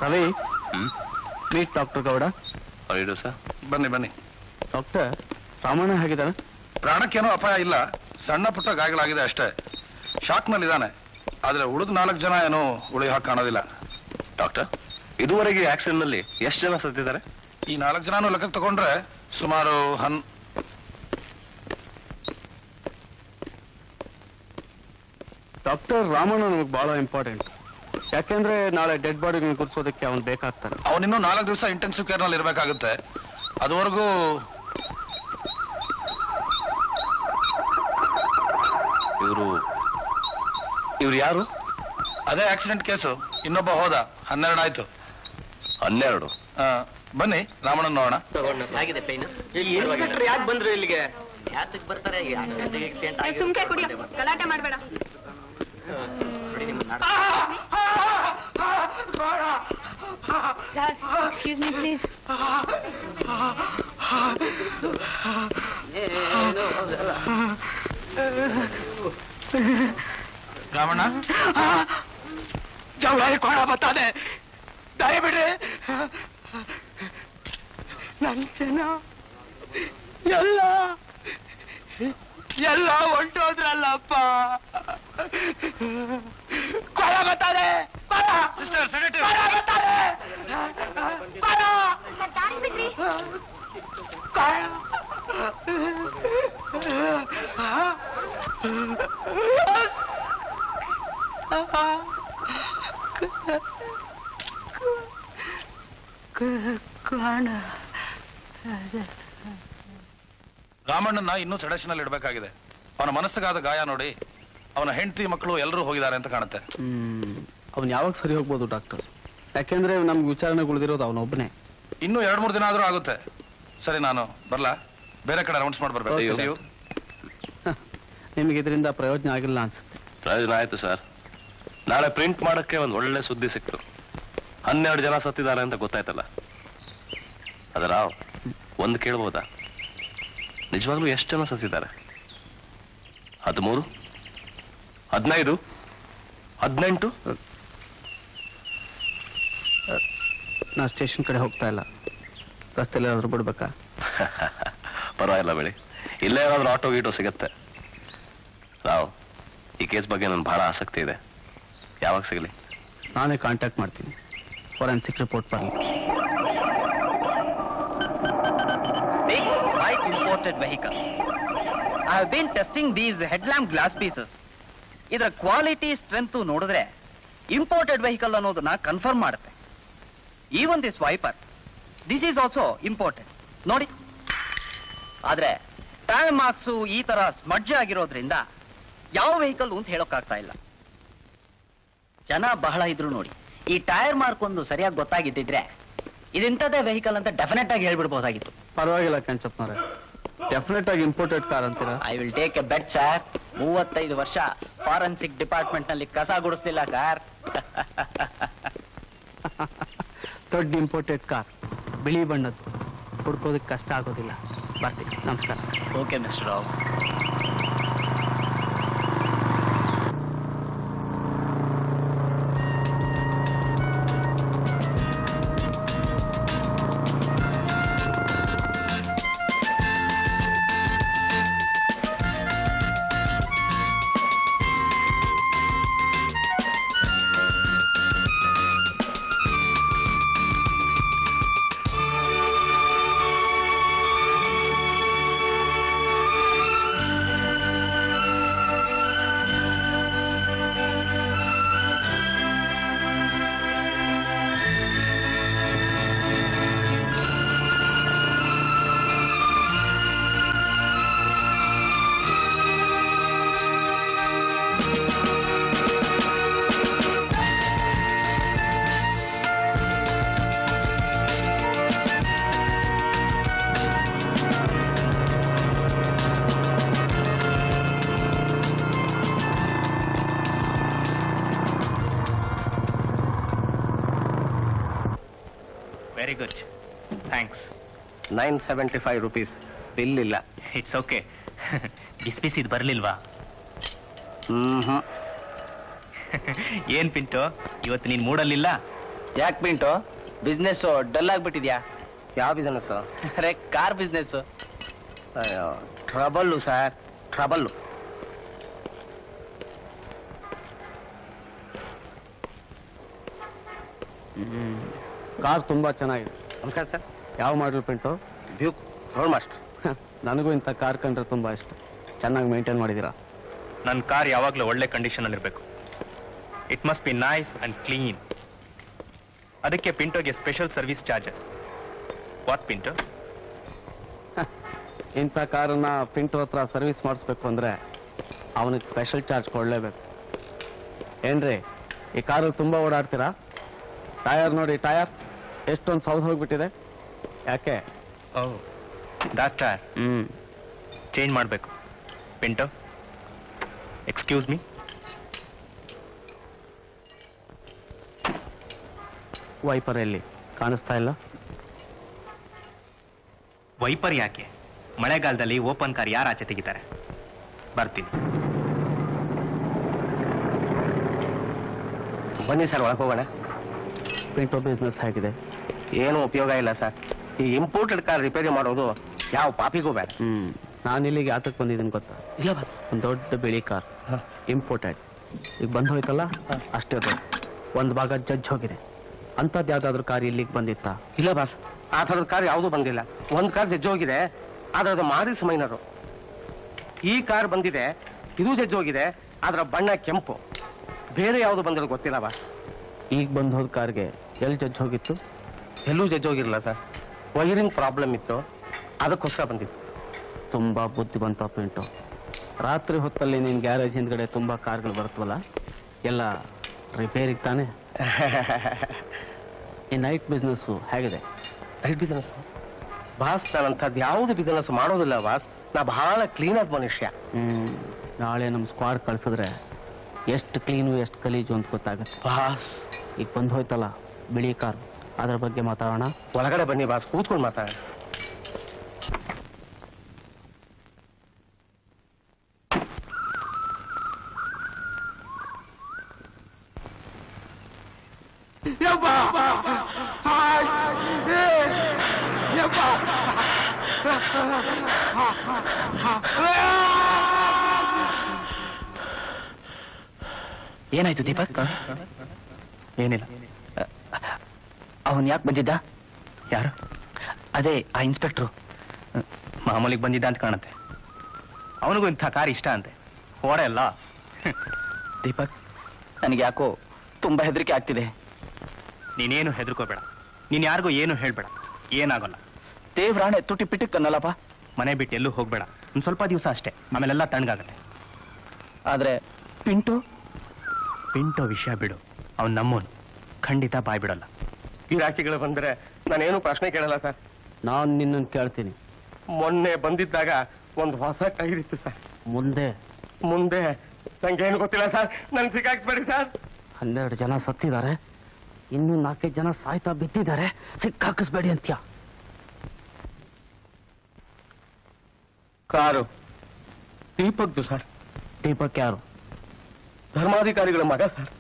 Ravi, meet doctor Gowda. Sir ಬನ್ನಿ ಬನ್ನಿ. ಡಾಕ್ಟರ್, ರಾಮಣ್ಣ ಹೇಗಿದ್ದಾರೆ? ಪ್ರಾಣಕ್ಕೇನೋ ಅಪಾಯ ಇಲ್ಲ, ಸಣ್ಣ ಪುಟ್ಟ ಗಾಯಗಳಾಗಿದೆ ಅಷ್ಟೇ. ಶಾಕ್ನಲ್ಲಿದ್ದಾನೆ. ಆದ್ರೆ ಉಳಿದ 4 ಜನ ಏನೋ ಉಳಿ ಹಾಕಿ ಕಾಣೋದಿಲ್ಲ. ಡಾಕ್ಟರ್, ಇದುವರೆಗೆ ಆಕ್ಸಿಡೆಂಟ್ ನಲ್ಲಿ ಎಷ್ಟು ಜನ ಸತ್ತಿದ್ದಾರೆ? ಈ 4 ಜನನೂ ಲೆಕ್ಕಕ್ಕೆ ತಗೊಂಡ್ರೆ ಸುಮಾರು ಡಾಕ್ಟರ್, ರಾಮಣ್ಣ ನಮಗೆ ಬಹಳ ಇಂಪಾರ್ಟೆಂಟ್. ಯಾಕೆಂದ್ರೆ ನಾಳೆ ಡೆಡ್ ಬಾಡಿ ಗುರ್ಸೋದಕ್ಕೆ ಅವನು ಬೇಕಾಗ್ತಾನೆ. ಅವನಿನ್ನೂ 4 ದಿವಸ ಇಂಟೆನ್ಸಿವ್ ಕೇರ್ ನಲ್ಲಿ ಇರಬೇಕಾಗುತ್ತೆ. ಅದುವರೆಗೂ ಇವ್ರು ಯಾರು? ಅದೇ ಆಕ್ಸಿಡೆಂಟ್ ಕೇಸು. ಇನ್ನೊಬ್ಬ ಹೋದ. 12 ಆಯ್ತು. 12? ಬನ್ನಿ ರಾಮಣ್ಣನ್ ನೋಡೋಣ. ಯಾಕೆ ಬಂದ್ರು ಇಲ್ಲಿಗೆ? ಯಾತಕ್ ಬರ್ತಾರೆ? ಸುಮ್ಕೆ ಕುಡಿಯೋ, ಗಲಾಟೆ ಮಾಡ್ಬೇಡ. Sir, excuse me please. Ramanna, ಜವಾರಿ ಕೋಣ ಬತ್ತಾನೆ, ದಯವಿಡ್ರಿ. ನನ್ನ ಜನ ಎಲ್ಲ ಹೊಂಟೋದ್ರಲ್ಲಪ್ಪ. ಕೊಳ ಬತ್ತಾನೆ, ರಾಮಣ್ಣನ ಇನ್ನೂ ಸೆಡಕ್ಷನ್ ಅಲ್ಲಿ ಇಡಬೇಕಾಗಿದೆ. ಅವನ ಮನಸ್ಸಿಗಾದ ಗಾಯ ನೋಡಿ ಅವನ ಹೆಂಡತಿ ಮಕ್ಕಳು ಎಲ್ಲರೂ ಹೋಗಿದ್ದಾರೆ ಅಂತ ಕಾಣುತ್ತೆ. ಅವನ್ ಯಾವಾಗ ಸರಿ ಹೋಗ್ಬೋದು ಡಾಕ್ಟರ್? ಯಾಕೆಂದ್ರೆ ನಮ್ಗೆ ವಿಚಾರಣೆ ಉಳಿದಿರೋದು ಅವನೊಬ್ಬನೇ. ಇನ್ನೂ 2-3 ದಿನ ಆದ್ರೂ ಆಗುತ್ತೆ. ಸರಿ, ನಾನು ಬರ್ಲಾ? ಬೇರೆ ಕಡೆ ರೌಂಡ್ಸ್ ಮಾಡಿ ಬರ್ಬೇಕು. ನಿಮ್ಗೆ ಇದರಿಂದ ಪ್ರಯೋಜನ ಆಗಿಲ್ಲ ಅನ್ಸುತ್ತೆ. ಪ್ರಯೋಜನ ಆಯ್ತು ಸರ್. ನಾಳೆ ಪ್ರಿಂಟ್ ಮಾಡಕ್ಕೆ ಒಂದು ಒಳ್ಳೆ ಸುದ್ದಿ ಸಿಕ್ತು. 12 ಜನ ಸತ್ತಿದ್ದಾರೆ ಅಂತ ಗೊತ್ತಾಯ್ತಲ್ಲ. ಅದರ ಒಂದು ಕೇಳ್ಬೋದಾ? ನಿಜವಾಗ್ಲೂ ಎಷ್ಟು ಜನ ಸತ್ತಿದ್ದಾರೆ? 13, 15, 18? ನಾ ಸ್ಟೇಷನ್ ಕಡೆ ಹೋಗ್ತಾ ಇಲ್ಲ. ರಸ್ತೆಯಲ್ಲಿ ಏನಾದ್ರು ಬಿಡ್ಬೇಕಾ? ಪರವಾಗಿಲ್ಲ ಬಿಡಿ, ಇಲ್ಲೇ ಏನಾದ್ರು ಆಟೋ ಗೀಟೋ ಸಿಗತ್ತೆ. ರಾವ್, ಈ ಕೇಸ್ ಬಗ್ಗೆ ನನ್ಗೆ ಬಹಳ ಆಸಕ್ತಿ ಇದೆ. ಯಾವಾಗ ಸಿಗಲಿ? ನಾನೇ ಕಾಂಟ್ಯಾಕ್ಟ್ ಮಾಡ್ತೀನಿ. ಫೋರೆನ್ಸಿಕ್ ರಿಪೋರ್ಟ್ ಬರಲಿ. White imported vehicle. I have been testing these headlamp glass pieces. ಇದರ ಕ್ವಾಲಿಟಿ ಸ್ಟ್ರೆಂತ್ ನೋಡಿದ್ರೆ ಇಂಪೋರ್ಟೆಡ್ ವೆಹಿಕಲ್ ಅನ್ನೋದನ್ನ ಕನ್ಫರ್ಮ್ ಮಾಡುತ್ತೆ. Even this wiper, this is also imported ನೋಡಿ. ಆದ್ರೆ ಟೈರ್ ಮಾರ್ಕ್ಸ್ ಈ ತರ ಸ್ಮಡ್ಜ್ ಆಗಿರೋದ್ರಿಂದ ಯಾವ ವೆಹಿಕಲ್ ಅಂತ ಹೇಳೋಕ್ಕಾಗ್ತಾ ಇಲ್ಲ. ಜನ ಬಹಳ ಇದ್ರು ನೋಡಿ, ಈ ಟೈರ್ ಮಾರ್ಕ್ ಒಂದು ಸರಿಯಾಗಿ ಗೊತ್ತಾಗಿದ್ದಿದ್ರೆ ಇದೆಂತದೇ ವೆಹಿಕಲ್ ಅಂತ ಡೆಫಿನೆಟ್ ಆಗಿ ಹೇಳ್ಬಿಡ್ಬೋದಾಗಿತ್ತು. ಪರವಾಗಿಲ್ಲ ಕೆಂಚಪ್ಪನವ್ರೆ, ಡೆಫಿನೆಟ್ ಆಗಿ ಇಂಪೋರ್ಟೆಡ್ ಕಾರ್ ಅಂತೀರಾ? I will take a bet sir. 35 ವರ್ಷ ಫಾರೆನ್ಸಿಕ್ ಡಿಪಾರ್ಟ್ಮೆಂಟ್ ನಲ್ಲಿ ಕಸ ಗುಡಿಸ್ಲಿಲ್ಲ ಕಾರ್. ದೊಡ್ಡ ಇಂಪೋರ್ಟೆಡ್ ಕಾರ್, ಬಿಳಿ ಬಣ್ಣದ್ದು, ಹುಡ್ಕೋದಕ್ಕೆ ಕಷ್ಟ ಆಗೋದಿಲ್ಲ. ಬರ್ತೀನಿ, ನಮಸ್ಕಾರ. Okay mister Rao. Very good, thanks. 975 rupees bill ಇಲ್ಲ. It's okay. ಡಿಸ್ಪಿಸ್ ಇದು ಬರಲಿಲ್ವಾ? ಹ್ಮ್. ಏನ್ ಪಿಂಟು, ಇವತ್ತು ನೀನ್ ಮೂಡಲ್ಲಿಲ್ಲ? ಯಾಕೆ ಪಿಂಟು ಬಿಸ್ನೆಸ್ ಡಲ್ ಆಗ್ಬಿಟ್ಟಿದ್ಯಾ? ಯಾವ ಬಿಸ್ನೆಸ್? ಅರೆ ಕಾರ್ ಬಿಸ್ನೆಸ್. ಅಯ್ಯೋ ಟ್ರಬಲ್ಲು ಸರ್, ಟ್ರಬಲ್ಲು. ಕಾರ್ ತುಂಬಾ ಚೆನ್ನಾಗಿದೆ. ನಮಸ್ಕಾರ ಸರ್. ಯಾವ model Pintu? Duke road master. ನನಗೂ ಇಂಥ ಕಾರ್ ಕಂಡ್ರೆ ತುಂಬಾ ಇಷ್ಟ. ಚೆನ್ನಾಗಿ ಮೇಂಟೈನ್ ಮಾಡಿದ್ದೀರಾ. ನನ್ನ ಕಾರ್ ಯಾವಾಗಲೂ ಒಳ್ಳೆ ಕಂಡೀಷನ್ ಅಲ್ಲಿ ಇರಬೇಕು. It must be nice and clean. ಅದಕ್ಕೆ ಪಿಂಟೋಗೆ special service charges. What Pinto? ಇಂಥ ಕಾರನ್ನ ಪಿಂಟು ಹತ್ರ ಸರ್ವಿಸ್ ಮಾಡಿಸ್ಬೇಕು ಅಂದ್ರೆ ಅವನಿಗೆ ಸ್ಪೆಷಲ್ ಚಾರ್ಜ್ ಕೊಡಲೇಬೇಕು. ಏನ್ರಿ, ಈ ಕಾರು ತುಂಬಾ ಓಡಾಡ್ತೀರಾ? ಟಯರ್ ನೋಡಿ, ಟಯರ್ ಎಷ್ಟೊಂದು ಸೌದ್ ಹೋಗ್ಬಿಟ್ಟಿದೆ. ಯಾಕೆ? ಡಾಕ್ಟರ್ ಚೇಂಜ್ ಮಾಡಬೇಕು. Pinto, excuse me. ವೈಪರ್ ಎಲ್ಲಿ ಕಾಣಿಸ್ತಾ ಇಲ್ಲ? ವೈಪರ್ ಯಾಕೆ? ಮಳೆಗಾಲದಲ್ಲಿ ಓಪನ್ ಕಾರ್ ಯಾರು ಆಚೆ ತೆಗಿತಾರೆ? ಬರ್ತೀನಿ. ಬನ್ನಿ ಸರ್, ಒಳಗೆ ಹೋಗೋಣ. ಪಿಂಟೋ ಬಿಸ್ನೆಸ್ ಹೇಗಿದೆ? ಏನು ಉಪಯೋಗ ಇಲ್ಲ ಸರ್. ಈ ಇಂಪೋರ್ಟೆಡ್ ಕಾರ್ ರಿಪೇರಿ ಮಾಡೋದು ಯಾವ ಪಾಪಿಗೂ ಬೇಡ. ನಾನು ಇಲ್ಲಿಗೆ ಆತಕ್ಕೆ ಬಂದಿದ್ದೀನಿ ಗೊತ್ತಾ? ಇಲ್ಲ ಒಂದು ದೊಡ್ಡ ಬಿಳಿ ಕಾರ್ ಇಂಪೋರ್ಟೆಡ್ ಈಗ ಬಂದು ಹೋಯ್ತಲ್ಲ, ಅಷ್ಟೇ ದೊಡ್ಡ. ಒಂದು ಭಾಗ ಜಡ್ಜ್ ಹೋಗಿದೆ. ಅಂಥದ್ದು ಯಾವ್ದಾದ್ರು ಕಾರ್ ಇಲ್ಲಿಗೆ ಬಂದಿತ್ತಾ? ಇಲ್ಲ ಬಾಸ್, ಆ ಥರದ ಕಾರ್ ಯಾವುದೂ ಬಂದಿಲ್ಲ. ಒಂದು ಕಾರ್ ಜಜ್ಜಿ ಹೋಗಿದೆ, ಆದ್ರೆ ಅದು ಮಾರಿಸ್ ಮೈನರು. ಈ ಕಾರ್ ಬಂದಿದೆ, ಇದು ಜಜ್ಜಿ ಹೋಗಿದೆ, ಅದರ ಬಣ್ಣ ಕೆಂಪು. ಬೇರೆ ಯಾವುದು ಬಂದಿರೋ ಗೊತ್ತಿಲ್ಲ ಬಾಸ್. ಈಗ ಬಂದು ಹೋದ ಕಾರ್ಗೆ ಎಲ್ಲಿ ಜಡ್ಜ್ ಹೋಗಿತ್ತು? ಎಲ್ಲೂ ಜಜ್ಜಿ ಹೋಗಿರಲಿಲ್ಲ ಸರ್. ವೈರಿಂಗ್ ಪ್ರಾಬ್ಲಮ್ ಇತ್ತು, ಅದಕ್ಕೋಸ್ಕರ ಬಂದಿತ್ತು. ತುಂಬಾ ಬುದ್ಧಿವಂತ ಪಿಂಟು. ರಾತ್ರಿ ಹೊತ್ತಲ್ಲಿ ನಿನ್ ಗ್ಯಾರೇಜ್ ಹಿಂದ್ಗಡೆ ತುಂಬಾ ಕಾರ್ಗಳು ಬರ್ತವಲ್ಲ, ಎಲ್ಲ ರಿಪೇರಿಗೆ ತಾನೆ? ಈ ನೈಟ್ ಬಿಸ್ನೆಸ್ ಹೇಗಿದೆ? ನೈಟ್ ಬಿಸ್ನೆಸ್ ಬಾಸ್, ನಾನಂಥದ್ದು ಯಾವುದು ಬಿಸ್ನೆಸ್ ಮಾಡೋದಿಲ್ಲ ಬಾಸ್. ನಾ ಬಹಳ ಕ್ಲೀನ್ ಆದ ಮನುಷ್ಯ. ನಾಳೆ ನಮ್ಮ ಸ್ಕ್ವಾಡ್ ಕಳ್ಸಿದ್ರೆ ಎಷ್ಟು ಕ್ಲೀನು ಎಷ್ಟು ಗಲೀಜು ಅಂತ ಗೊತ್ತಾಗುತ್ತೆ ಬಾಸ್. ಈಗ ಬಂದು ಹೋಯ್ತಲ್ಲ ಬಿಳಿ ಕಾರ್, ಅದ್ರ ಬಗ್ಗೆ ಮಾತಾಡೋಣ. ಒಳಗಡೆ ಬನ್ನಿ ಬಾಸ್, ಕೂತ್ಕೊಂಡು ಮಾತಾಡ. ಏನಾಯ್ತು ದೀಪಕ್? ಏನಿಲ್ಲ. ಅವನ್ ಯಾಕೆ ಬಂದಿದ್ದ? ಯಾರು? ಅದೇ ಆ ಇನ್ಸ್ಪೆಕ್ಟ್ರು. ಮಾಮೂಲಿಗೆ ಬಂದಿದ್ದ ಅಂತ ಕಾಣುತ್ತೆ. ಅವನಿಗೂ ಇಂಥ ಕಾರ್ ಇಷ್ಟ ಅಂತೆ. ಓಡ ಎಲ್ಲ. ದೀಪಕ್, ನನಗೆ ಯಾಕೋ ತುಂಬಾ ಹೆದರಿಕೆ ಆಗ್ತಿದೆ. ನೀನೇನು ಹೆದರ್ಕೋಬೇಡ. ನೀನ್ ಯಾರಿಗೂ ಏನು ಹೇಳ್ಬೇಡ, ಏನಾಗಲ್ಲ. ದೇವ್ರಾಣೆ ತುಟಿ ಪಿಟಿಕ್ ಅನ್ನಲ್ಲಪ್ಪ. ಮನೆ ಬಿಟ್ಟು ಎಲ್ಲೂ ಹೋಗ್ಬೇಡ. ಒಂದು ಸ್ವಲ್ಪ ದಿವಸ ಅಷ್ಟೇ, ಆಮೇಲೆಲ್ಲ ತಣ್ಣಗಾಗತ್ತೆ. ಆದ್ರೆ ಪಿಂಟು ಪಿಂಟೋ ವಿಷಯ ಬಿಡು. ಅವ್ನು ನಮ್ಮೋನು, ಖಂಡಿತ ಬಾಯ್ ಬಿಡಲ್ಲ. ಗಿರಾಕಿಗಳು ಬಂದ್ರೆ ನಾನೇನು ಪ್ರಶ್ನೆ ಕೇಳಲ್ಲ ಸರ್. ನಾನು ನಿನ್ನನ್ನು ಕೇಳ್ತೀನಿ. ಮೊನ್ನೆ ಬಂದಿದ್ದಾಗ ಒಂದು ಹೊಸ ಟೈರ್ ಇತ್ತು ಸರ್. ಮುಂದೆ ನಂಗೇನು ಗೊತ್ತಿಲ್ಲ ಸರ್. ನನ್ ಸಿಕ್ಕಾಕ್ಬೇಡಿ ಸರ್. 12 ಜನ ಸತ್ತಿದ್ದಾರೆ, ಇನ್ನೂ 4 ಜನ ಸಾಯ್ತಾ ಬಿದ್ದಿದ್ದಾರೆ. ಸಿಕ್ಕಾಕಿಸ್ಬೇಡಿ ಅಂತ್ಯ. Car ದೀಪಕ್ದು sir. ದೀಪಕ್ ಯಾರು? ಧರ್ಮಾಧಿಕಾರಿಗಳ ಮಗ sir.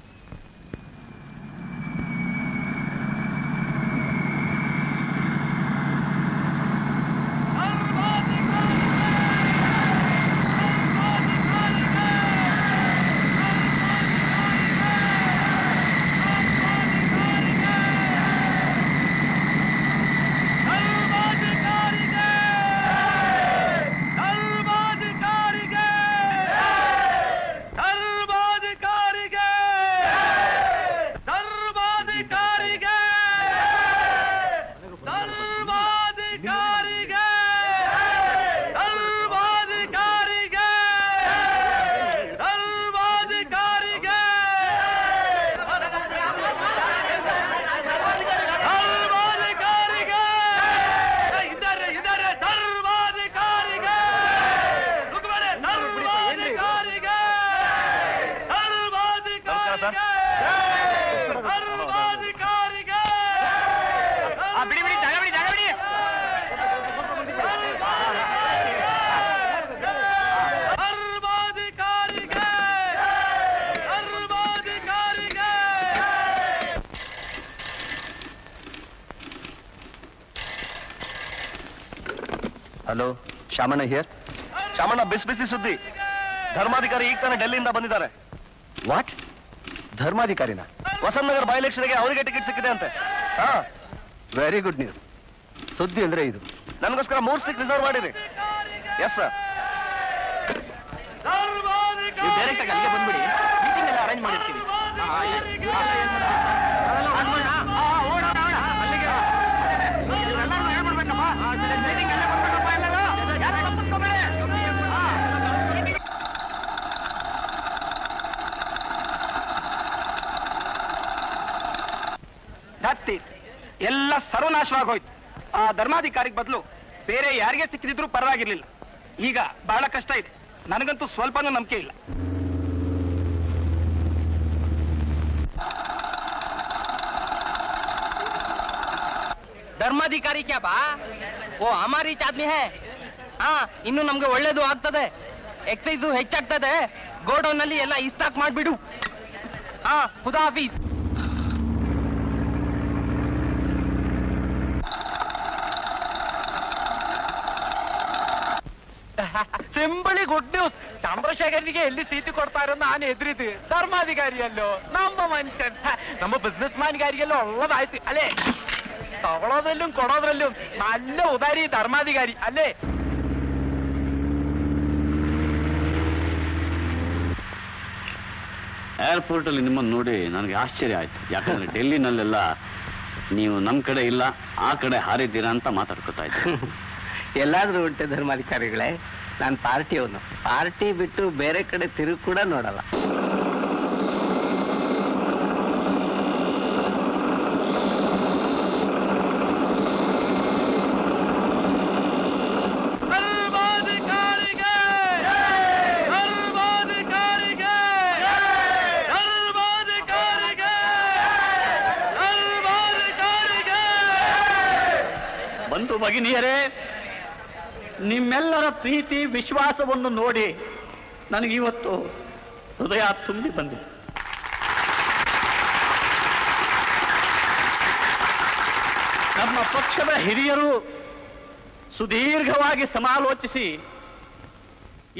Hello, Shamanna here. Shamanna, ಬಿಸಿ ಬಿಸಿ ಸುದ್ದಿ. ಧರ್ಮಾಧಿಕಾರಿ ಈಗ ತಾನೇ ಡೆಲ್ಲಿಯಿಂದ ಬಂದಿದ್ದಾರೆ. ವಾಟ್? ಧರ್ಮಾಧಿಕಾರಿನ? ವಸಂತ್ ನಗರ್ ಬೈ ಎಲೆಕ್ಷನ್ಗೆ ಅವರಿಗೆ ಟಿಕೆಟ್ ಸಿಕ್ಕಿದೆ ಅಂತೆ. ಹಾ, ವೆರಿ ಗುಡ್ ನ್ಯೂಸ್. ಸುದ್ದಿ ಅಂದ್ರೆ ಇದು. ನನಗೋಸ್ಕರ 3 ಸೀಟ್ ರಿಸರ್ವ್ ಮಾಡಿರಿ. Yes sir. ನೀವು ಡೈರೆಕ್ಟ್ ಆಗಿ ಅಲ್ಲಿಗೆ ಬಂದ್ಬಿಡಿ, ಮೀಟಿಂಗ್ ಎಲ್ಲ ಅರೇಂಜ್ ಮಾಡಿರ್ತೀವಿ. ಎಲ್ಲ ಸರ್ವನಾಶವಾಗೋಯ್ತು. ಆ ಧರ್ಮಾಧಿಕಾರಿಗೆ ಬದಲು ಬೇರೆ ಯಾರಿಗೆ ಸಿಕ್ಕಿದ್ರು ಪರವಾಗಿರ್ಲಿಲ್ಲ. ಈಗ ಬಹಳ ಕಷ್ಟ ಇದೆ. ನನಗಂತೂ ಸ್ವಲ್ಪನೂ ನಂಬಿಕೆ ಇಲ್ಲ. ಧರ್ಮಾಧಿಕಾರಿ ಕ್ಯಾ ಬಾ? ಓ ಹಮಾರಿ ಆದ್ಮಿ ಹೇ. ಹಾ, ಇನ್ನು ನಮ್ಗೆ ಒಳ್ಳೇದು ಆಗ್ತದೆ. ಎಕ್ಸೈಸು ಹೆಚ್ಚಾಗ್ತದೆ. ಗೋಡೌನ್ ನಲ್ಲಿ ಎಲ್ಲ ಇಸ್ತಾಕ್ ಮಾಡ್ಬಿಡು. ಹಾ, ಖುದಾ ಹಾಫೀಸ್. ಸಿಂಬಳಿ ಗುಡ್ ನ್ಯೂಸ್. ಚಂದ್ರಶೇಖರ್ಗೆ ಎಲ್ಲಿ ಸೀಟು ಕೊಡ್ತಾರೋ ನಾನು ಎದುರಿದ್ದು. ಧರ್ಮಾಧಿಕಾರಿಯಲ್ಲೋ ನಮ್ಮ ಮನುಷ್ಯನ್, ನಮ್ಮ ಬಿಸ್ನೆಸ್ ಮ್ಯಾನ್ಗಾರಿಗೆಲ್ಲೋ ಒಳ್ಳೇದಾಯ್ತು. ಅಲ್ಲೇ ತಗೊಳೋದ್ರಲ್ಲೂ ಕೊಡೋದ್ರಲ್ಲೂ നല്ല ಉದಾರಿ ಧರ್ಮಾಧಿಕಾರಿ ಅಲ್ಲೇ. ಏರ್ಪೋರ್ಟ್ ಅಲ್ಲಿ ನಿಮ್ಮನ್ನು ನೋಡಿ ನನಗೆ ಆಶ್ಚರ್ಯ ಆಯ್ತು. ಯಾಕಂದ್ರೆ ಡೆಲ್ಲಿನಲ್ಲೆಲ್ಲ ನೀವು ನಮ್ಮ ಕಡೆ ಇಲ್ಲ, ಆ ಕಡೆ ಹಾರಿದ್ದೀರಾ ಅಂತ ಮಾತಾಡ್ಕೊತಾ ಇದ್ದೆ. ಎಲ್ಲಾದ್ರೂ ಉಂಟೆ ಧರ್ಮಾಧಿಕಾರಿಗಳೇ, ನಾನು ಪಾರ್ಟಿಯವನು. ಪಾರ್ಟಿ ಬಿಟ್ಟು ಬೇರೆ ಕಡೆ ತಿರುಗಿ ಕೂಡ ನೋಡಲ್ಲ. ಬಂಧು ಭಗಿನಿಯರೇ, ನಿಮ್ಮೆಲ್ಲರ ಪ್ರೀತಿ ವಿಶ್ವಾಸವನ್ನು ನೋಡಿ ನನಗಿವತ್ತು ಹೃದಯ ತುಂಬಿ ಬಂದಿದೆ. ನಮ್ಮ ಪಕ್ಷದ ಹಿರಿಯರು ಸುದೀರ್ಘವಾಗಿ ಸಮಾಲೋಚಿಸಿ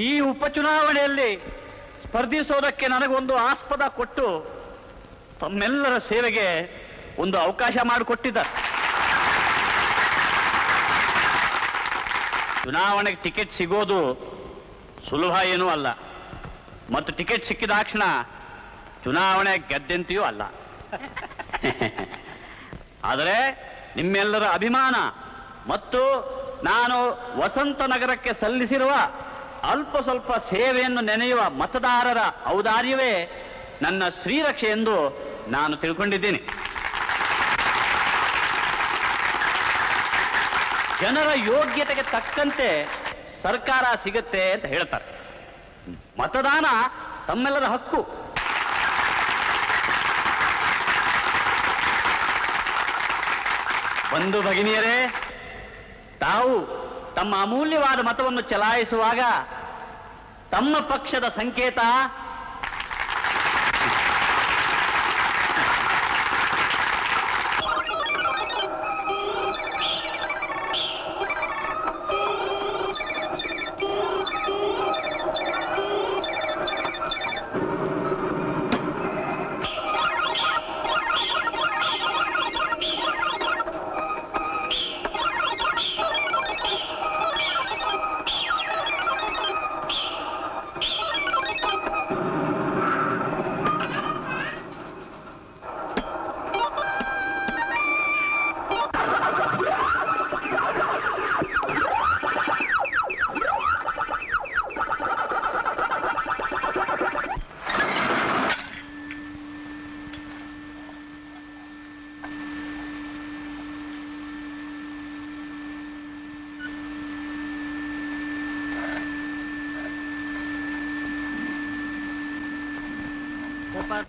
ಈ ಉಪಚುನಾವಣೆಯಲ್ಲಿ ಸ್ಪರ್ಧಿಸೋದಕ್ಕೆ ನನಗೊಂದು ಆಸ್ಪದ ಕೊಟ್ಟು ತಮ್ಮೆಲ್ಲರ ಸೇವೆಗೆ ಒಂದು ಅವಕಾಶ ಮಾಡಿಕೊಟ್ಟಿದ್ದಾರೆ. ಚುನಾವಣೆಗೆ ಟಿಕೆಟ್ ಸಿಗೋದು ಸುಲಭ ಏನೂ ಅಲ್ಲ, ಮತ್ತು ಟಿಕೆಟ್ ಸಿಕ್ಕಿದಾಕ್ಷಣ ಚುನಾವಣೆ ಗೆದ್ದಂತೆಯೂ ಅಲ್ಲ. ಆದರೆ ನಿಮ್ಮೆಲ್ಲರ ಅಭಿಮಾನ ಮತ್ತು ನಾನು ವಸಂತ ನಗರಕ್ಕೆ ಸಲ್ಲಿಸಿರುವ ಅಲ್ಪ ಸ್ವಲ್ಪ ಸೇವೆಯನ್ನು ನೆನೆಯುವ ಮತದಾರರ ಔದಾರ್ಯವೇ ನನ್ನ ಶ್ರೀರಕ್ಷೆ ಎಂದು ನಾನು ತಿಳ್ಕೊಂಡಿದ್ದೀನಿ. ಜನರ ಯೋಗ್ಯತೆಗೆ ತಕ್ಕಂತೆ ಸರ್ಕಾರ ಸಿಗುತ್ತೆ ಅಂತ ಹೇಳ್ತಾರೆ. ಮತದಾನ ತಮ್ಮೆಲ್ಲರ ಹಕ್ಕು. ಬಂಧು ಭಗಿನಿಯರೇ, ತಾವು ತಮ್ಮ ಅಮೂಲ್ಯವಾದ ಮತವನ್ನು ಚಲಾಯಿಸುವಾಗ ತಮ್ಮ ಪಕ್ಷದ ಸಂಕೇತ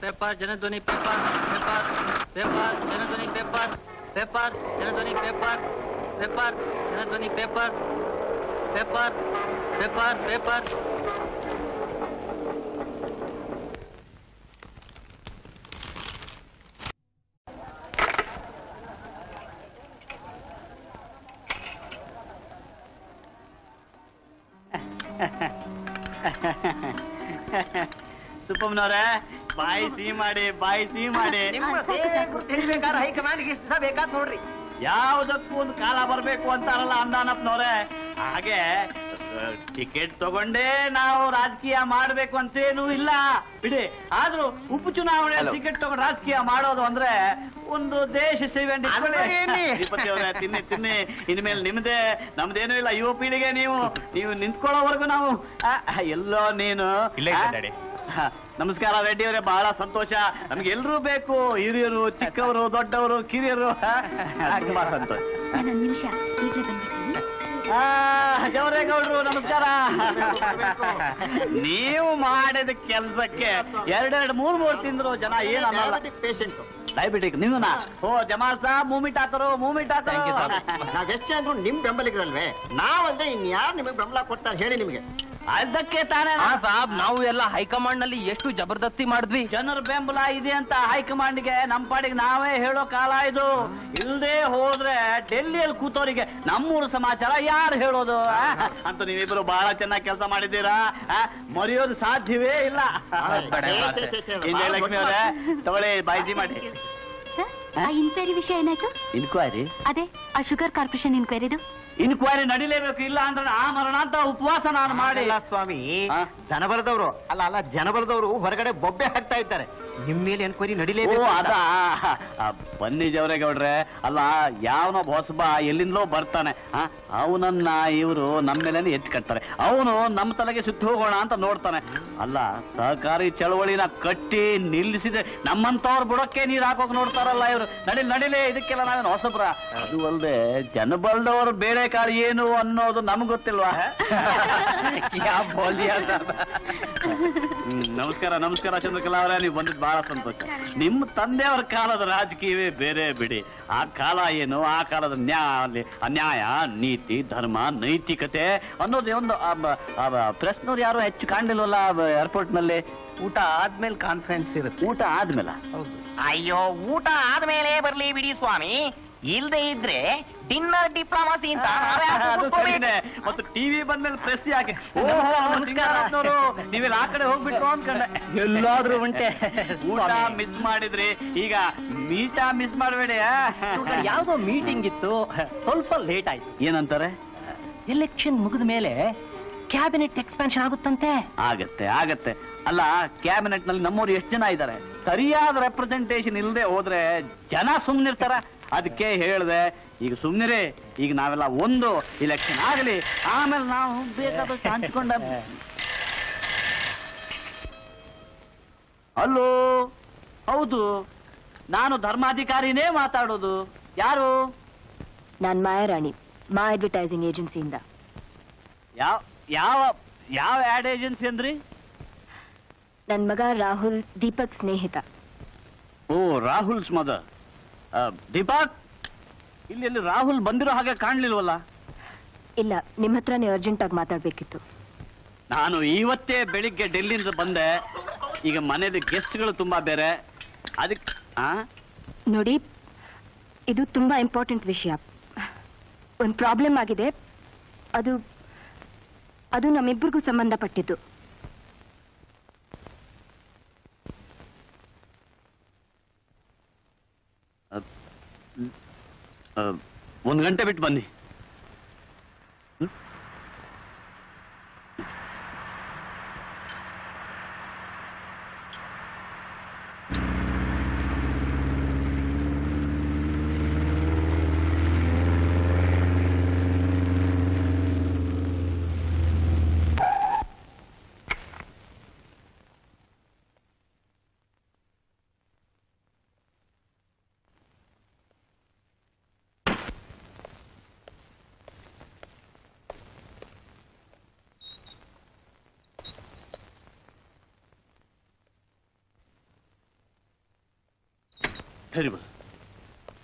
paper Janadhwani paper paper paper Janadhwani paper paper Janadhwani paper paper Janadhwani paper paper paper paper ಸುಪ್ಪಮ್ಮನವ್ರೆ ಬಾಯಿ ಸಿಹಿ ಮಾಡಿ ತಿಳಿಬೇಕಾದ್ರೆ ಹೈಕಮಾಂಡ್ಗೆ ಇಷ್ಟ ಬೇಕಾದ್ ನೋಡ್ರಿ. ಯಾವುದಕ್ಕೂ ಒಂದು ಕಾಲ ಬರ್ಬೇಕು ಅಂತಾರಲ್ಲ ಅಂದಾನಪ್ಪನವ್ರೆ, ಹಾಗೆ ಟಿಕೆಟ್ ತಗೊಂಡೇ ನಾವು ರಾಜಕೀಯ ಮಾಡ್ಬೇಕು ಅಂತೇನು ಇಲ್ಲ ಬಿಡಿ. ಆದ್ರೂ ಉಪಚುನಾವಣೆ ಟಿಕೆಟ್ ತಗೊಂಡು ರಾಜಕೀಯ ಮಾಡೋದು ಅಂದ್ರೆ ಒಂದು ದೇಶ ಸೇವೆ ಅವರೇ. ತಿನ್ನಿ ಇನ್ಮೇಲೆ ನಿಮ್ದೇ ನಮ್ದೇನು ಇಲ್ಲ. ಯುವ ಪೀಳಿಗೆ ನೀವು ನಿಂತ್ಕೊಳ್ಳೋವರೆಗೂ ನಾವು ಎಲ್ಲೋ ನೀನು. ನಮಸ್ಕಾರ ರೆಡ್ಡಿ ಅವರೇ, ಬಹಳ ಸಂತೋಷ. ನಮ್ಗೆ ಎಲ್ರೂ ಬೇಕು, ಹಿರಿಯರು, ಚಿಕ್ಕವರು, ದೊಡ್ಡವರು, ಕಿರಿಯರು. ತುಂಬಾ ಸಂತೋಷ. ನಿಮಿಷ ಜವರೇಗೌಡ್ರು ನಮಸ್ಕಾರ. ನೀವು ಮಾಡಿದ ಕೆಲ್ಸಕ್ಕೆ 2-3 ತಿಂದ್ರು ಜನ ಏನಲ್ಲ. ಪೇಷಂಟ್ ಡಯಾಬಿಟಿಕ್ ನಿಮ್ನ. ಓ ಜಮಾಲ್ ಸಾಬ್ ಮೂಮಿಟ್ ಹಾಕರು. ನಾವೆಷ್ಟೇ ಅಂದ್ರು ನಿಮ್ ಬೆಂಬಲಿಗರಲ್ವೇ? ನಾವಂದ್ರೆ ಇನ್ಯಾರು ನಿಮಗೆ ಬೆಂಬಲ ಕೊಡ್ತಾರೆ ಹೇಳಿ ನಿಮಗೆ? ಅದಕ್ಕೆ ತಾನೇ ಸಾಬ್ ನಾವು ಎಲ್ಲ ಹೈಕಮಾಂಡ್ ನಲ್ಲಿ ಎಷ್ಟು ಜಬರ್ದಸ್ತಿ ಮಾಡಿದ್ವಿ. ಜನರ ಬೆಂಬಲ ಇದೆ ಅಂತ ಹೈಕಮಾಂಡ್ಗೆ ನಮ್ಮ ಪಾಡಿಗೆ ನಾವೇ ಹೇಳೋ ಕಾಲ ಇದು. ಇಲ್ಲದೆ ಹೋದ್ರೆ ಡೆಲ್ಲಿಯಲ್ಲಿ ಕೂತವರಿಗೆ ನಮ್ಮೂರು ಸಮಾಚಾರ ಯಾರು ಹೇಳೋದು ಅಂತ. ನೀವಿಬ್ರು ಬಹಳ ಚೆನ್ನಾಗಿ ಕೆಲಸ ಮಾಡಿದ್ದೀರಾ, ಮರೆಯೋದು ಸಾಧ್ಯವೇ ಇಲ್ಲ. ಲಕ್ಷ್ಮಿ ಅವರೇ ತಗೊಳ್ಳಿ, ಬಾಯ್ಜಿ ಮಾಡಿ. ಇನ್ಕ್ವೈರಿ ವಿಷಯ ಏನಾಯ್ತು? ಇನ್ಕ್ವೈರಿ? ಅದೇ ಆ ಶುಗರ್ ಕಾರ್ಪೊರೇಷನ್ ಇನ್ಕ್ವೈರಿದು. ಇನ್ಕ್ವೈರಿ ನಡಿಲೇಬೇಕು, ಇಲ್ಲ ಅಂದ್ರೆ ಆ ಮರಣ ಅಂತ ಉಪವಾಸ ನಾನು ಮಾಡಿ. ಸ್ವಾಮಿ, ಜನಬಲದವರು ಜನಬಲದವರು ಹೊರಗಡೆ ಬೊಬ್ಬೆ ಹಾಕ್ತಾ ಇದ್ದಾರೆ. ನಿಮ್ಮ ಮೇಲೆ ಎನ್ಕ್ವೈರಿ ನಡಿಲೇಬೇಕು. ಬನ್ನಿ ಜವರೇಗೌಡ್ರೆ. ಅಲ್ಲ, ಯಾವನೊಬ್ಬ ಹೊಸಬ ಎಲ್ಲಿಂದಲೋ ಬರ್ತಾನೆ, ಅವನನ್ನ ಇವರು ನಮ್ಮ ಮೇಲೆ ಎತ್ತಿ ಕಟ್ತಾರೆ. ಅವನು ನಮ್ಮ ತಲೆಗೆ ಸುತ್ತು ಹೋಗೋಣ ಅಂತ ನೋಡ್ತಾನೆ. ಅಲ್ಲ, ಸಹಕಾರಿ ಚಳವಳಿನ ಕಟ್ಟಿ ನಿಲ್ಲಿಸಿದ್ರೆ ನಮ್ಮಂತವ್ರು ಬುಡಕ್ಕೆ ನೀರು ಹಾಕೋಕ್ ನೋಡ್ತಾರಲ್ಲ ಇವರು. ನಡಿಲೇ, ಇದಕ್ಕೆಲ್ಲ ನಾವೇನು ಹೊಸಬ್ರ? ಅದು ಅಲ್ಲದೆ ಜನಬಲದವರು ಬೇರೆ ಕಾಲ ಏನು ಅನ್ನೋದು ನಮ್ಗೆ ಗೊತ್ತಿಲ್ವಾ? ನಮಸ್ಕಾರ ಚಂದ್ರಕಲಾ ಅವರೇ, ನೀವು ಬಂದಿದ್ದು ಬಹಳ ಸಂತೋಷ. ನಿಮ್ಮ ತಂದೆಯವರ ಕಾಲದ ರಾಜಕೀಯವೇ ಬೇರೆ ಬಿಡಿ. ಆ ಕಾಲ ಏನು, ಆ ಕಾಲದ ಅನ್ಯಾಯ, ನೀತಿ, ಧರ್ಮ, ನೈತಿಕತೆ ಅನ್ನೋದೇ ಒಂದು. ಪ್ರೆಸ್ನವ್ರು ಯಾರು ಹೆಚ್ಚು ಕಾಣಲಿಲ್ವಲ್ಲ ಏರ್ಪೋರ್ಟ್ ನಲ್ಲಿ? ಊಟ ಆದ್ಮೇಲೆ ಕಾನ್ಫರೆನ್ಸ್ ಇರುತ್ತೆ. ಊಟ ಆದ್ಮೇಲೆ? ಅಯ್ಯೋ, ಊಟ ಆದ್ಮೇಲೆ ಬರ್ಲಿ ಬಿಡಿ ಸ್ವಾಮಿ. ಇಲ್ದೇ ಇದ್ರೆ ಡಿನ್ನರ್ ಡಿಪ್ಲೊಮಸಿ ಅಂತ. ಮತ್ತು ಟಿವಿ ಬಂದ್ಮೇಲೆ ಪ್ರೆಸ್ ಯಾಕೆ? ನೀವೆಲ್ಲ ಆ ಕಡೆ ಹೋಗ್ಬಿಟ್ಟು ಅನ್ಕೊಂಡೆ. ಎಲ್ಲಾದ್ರೂ ಉಂಟೆ. ಊಟ ಮಿಸ್ ಮಾಡಿದ್ರಿ, ಈಗ ಮೀಟ ಮಿಸ್ ಮಾಡಬೇಡಿ. ಯಾವ್ದೋ ಮೀಟಿಂಗ್ ಇತ್ತು, ಸ್ವಲ್ಪ ಲೇಟ್ ಆಯ್ತು. ಏನಂತಾರೆ? ಎಲೆಕ್ಷನ್ ಮುಗಿದ ಮೇಲೆ ಕ್ಯಾಬಿನೆಟ್ ಎಕ್ಸ್ಪಾನ್ಷನ್ ಆಗುತ್ತಂತೆ. ಆಗತ್ತೆ. ಅಲ್ಲ, ಕ್ಯಾಬಿನೆಟ್ ನಲ್ಲಿ ನಮ್ಮವ್ರು ಎಷ್ಟು ಜನ ಇದ್ದಾರೆ? ಸರಿಯಾದ ರೆಪ್ರೆಸೆಂಟೇಷನ್ ಇಲ್ಲದೆ ಹೋದ್ರೆ ಜನ ಸುಮ್ನಿರ್ತಾರ. ಅದಕ್ಕೆ ಹೇಳಿದೆ, ಈಗ ಸುಮ್ನಿರೇ. ಈಗ ನಾವೆಲ್ಲ ಒಂದು ಇಲೆಕ್ಷನ್ ಆಗಲಿ, ಆಮೇಲೆ ನಾವು ಬೇಕಾದಷ್ಟು ಹಂಚ್ಕೊಂಡ. ಅಲ್ಲೋ, ಹೌದು, ನಾನು ಧರ್ಮಾಧಿಕಾರಿನೇ ಮಾತಾಡೋದು. ಯಾರು? ನಾನ್ ಮಾಯಾರಾಣಿ, ಮಾ ಅಡ್ವರ್ಟೈಸಿಂಗ್ ಏಜೆನ್ಸಿಯಿಂದ. ಯಾವ ಆಡ್ ಏಜೆನ್ಸಿ ಅಂದ್ರಿ? ನನ್ ಮಗ ರಾಹುಲ್ ದೀಪಕ್ ಸ್ನೇಹಿತ. ಓ, ರಾಹುಲ್ಸ್ ಮದರ್. ದೀಪಕ್, ಇಲ್ಲಿ ರಾಹುಲ್ ಬಂದಿರೋ ಹಾಗೆ ಕಾಣ್ಲಿಲ್ವಲ್ಲ? ಇಲ್ಲ, ನಿಮ್ಮ ಹತ್ರನೇ ಅರ್ಜೆಂಟ್ ಆಗಿ ಮಾತಾಡ್ಬೇಕಿತ್ತು. ನಾನು ಇವತ್ತೇ ಬೆಳಿಗ್ಗೆ ಡೆಲ್ಲಿಯಿಂದ ಬಂದೆ. ಈಗ ಮನೇಲಿ ಗೆಸ್ಟ್ಗಳು ತುಂಬಾ ಬೇರೆ. ಅದಕ್ಕೆ ನೋಡಿ, ಇದು ತುಂಬಾ ಇಂಪಾರ್ಟೆಂಟ್ ವಿಷಯ. ಒಂದು ಪ್ರಾಬ್ಲಮ್ ಆಗಿದೆ. ಅದು ನಮ್ಮಿಬ್ಬರಿಗೂ ಸಂಬಂಧಪಟ್ಟಿದ್ದು. ಒಂದು ಗಂಟೆ ಬಿಟ್ಟು ಬನ್ನಿ.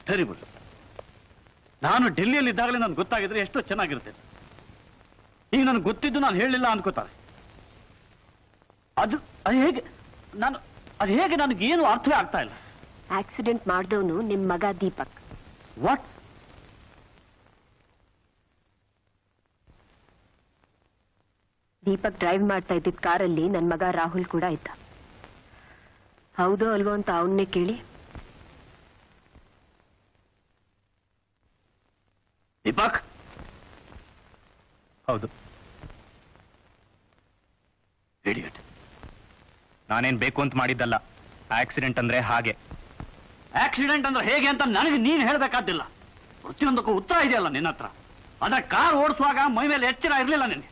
ಟೆರಿಬಲ್. ನಾನು ಡೆಲ್ಲಿಯಲ್ಲಿ ಇದ್ದಾಗಲೇ ನನ್ಗೆ ಗೊತ್ತಾಗಿದ್ರೆ ಎಷ್ಟೋ ಚೆನ್ನಾಗಿರುತ್ತೆ. ಈಗ ನನಗೆ ಗೊತ್ತಿದ್ದು ನಾನು ಹೇಳಿಲ್ಲ ಅನ್ಕೋತಾರೆ. ಅದು ಹೇಗೆ ನನಗೇನು ಅರ್ಥವೇ ಆಗ್ತಾ ಇಲ್ಲ. ಆಕ್ಸಿಡೆಂಟ್ ಮಾಡಿದವನು ನಿಮ್ ಮಗ ದೀಪಕ್. ವಾಟ್? ದೀಪಕ್ ಡ್ರೈವ್ ಮಾಡ್ತಾ ಇದ್ದಿದ್ದ ಕಾರಲ್ಲಿ ನನ್ನ ಮಗ ರಾಹುಲ್ ಕೂಡ ಇದ್ದ. ಹೌದೋ ಅಲ್ವೋ ಅಂತ ಅವನ್ನೇ ಕೇಳಿ. ದೀಪಕ್? ಹೌದು. ಇಡಿಯಟ್. ನಾನೇನ್ ಬೇಕು ಅಂತ ಮಾಡಿದ್ದಲ್ಲ. ಆಕ್ಸಿಡೆಂಟ್ ಅಂದ್ರೆ ಹಾಗೆ. ಆಕ್ಸಿಡೆಂಟ್ ಅಂದ್ರೆ ಹೇಗೆ ಅಂತ ನನಗೆ ನೀನು ಹೇಳಬೇಕಾದಿಲ್ಲ. ಪ್ರತಿಯೊಂದಕ್ಕೂ ಉತ್ತರ ಇದೆಯಲ್ಲ ನಿನ್ನ ಹತ್ರ. ಆದ್ರೆ ಕಾರ್ ಓಡಿಸುವಾಗ ಮೈ ಮೇಲೆ ಎಚ್ಚರ ಇರಲಿಲ್ಲ ನಿನ್ಗೆ.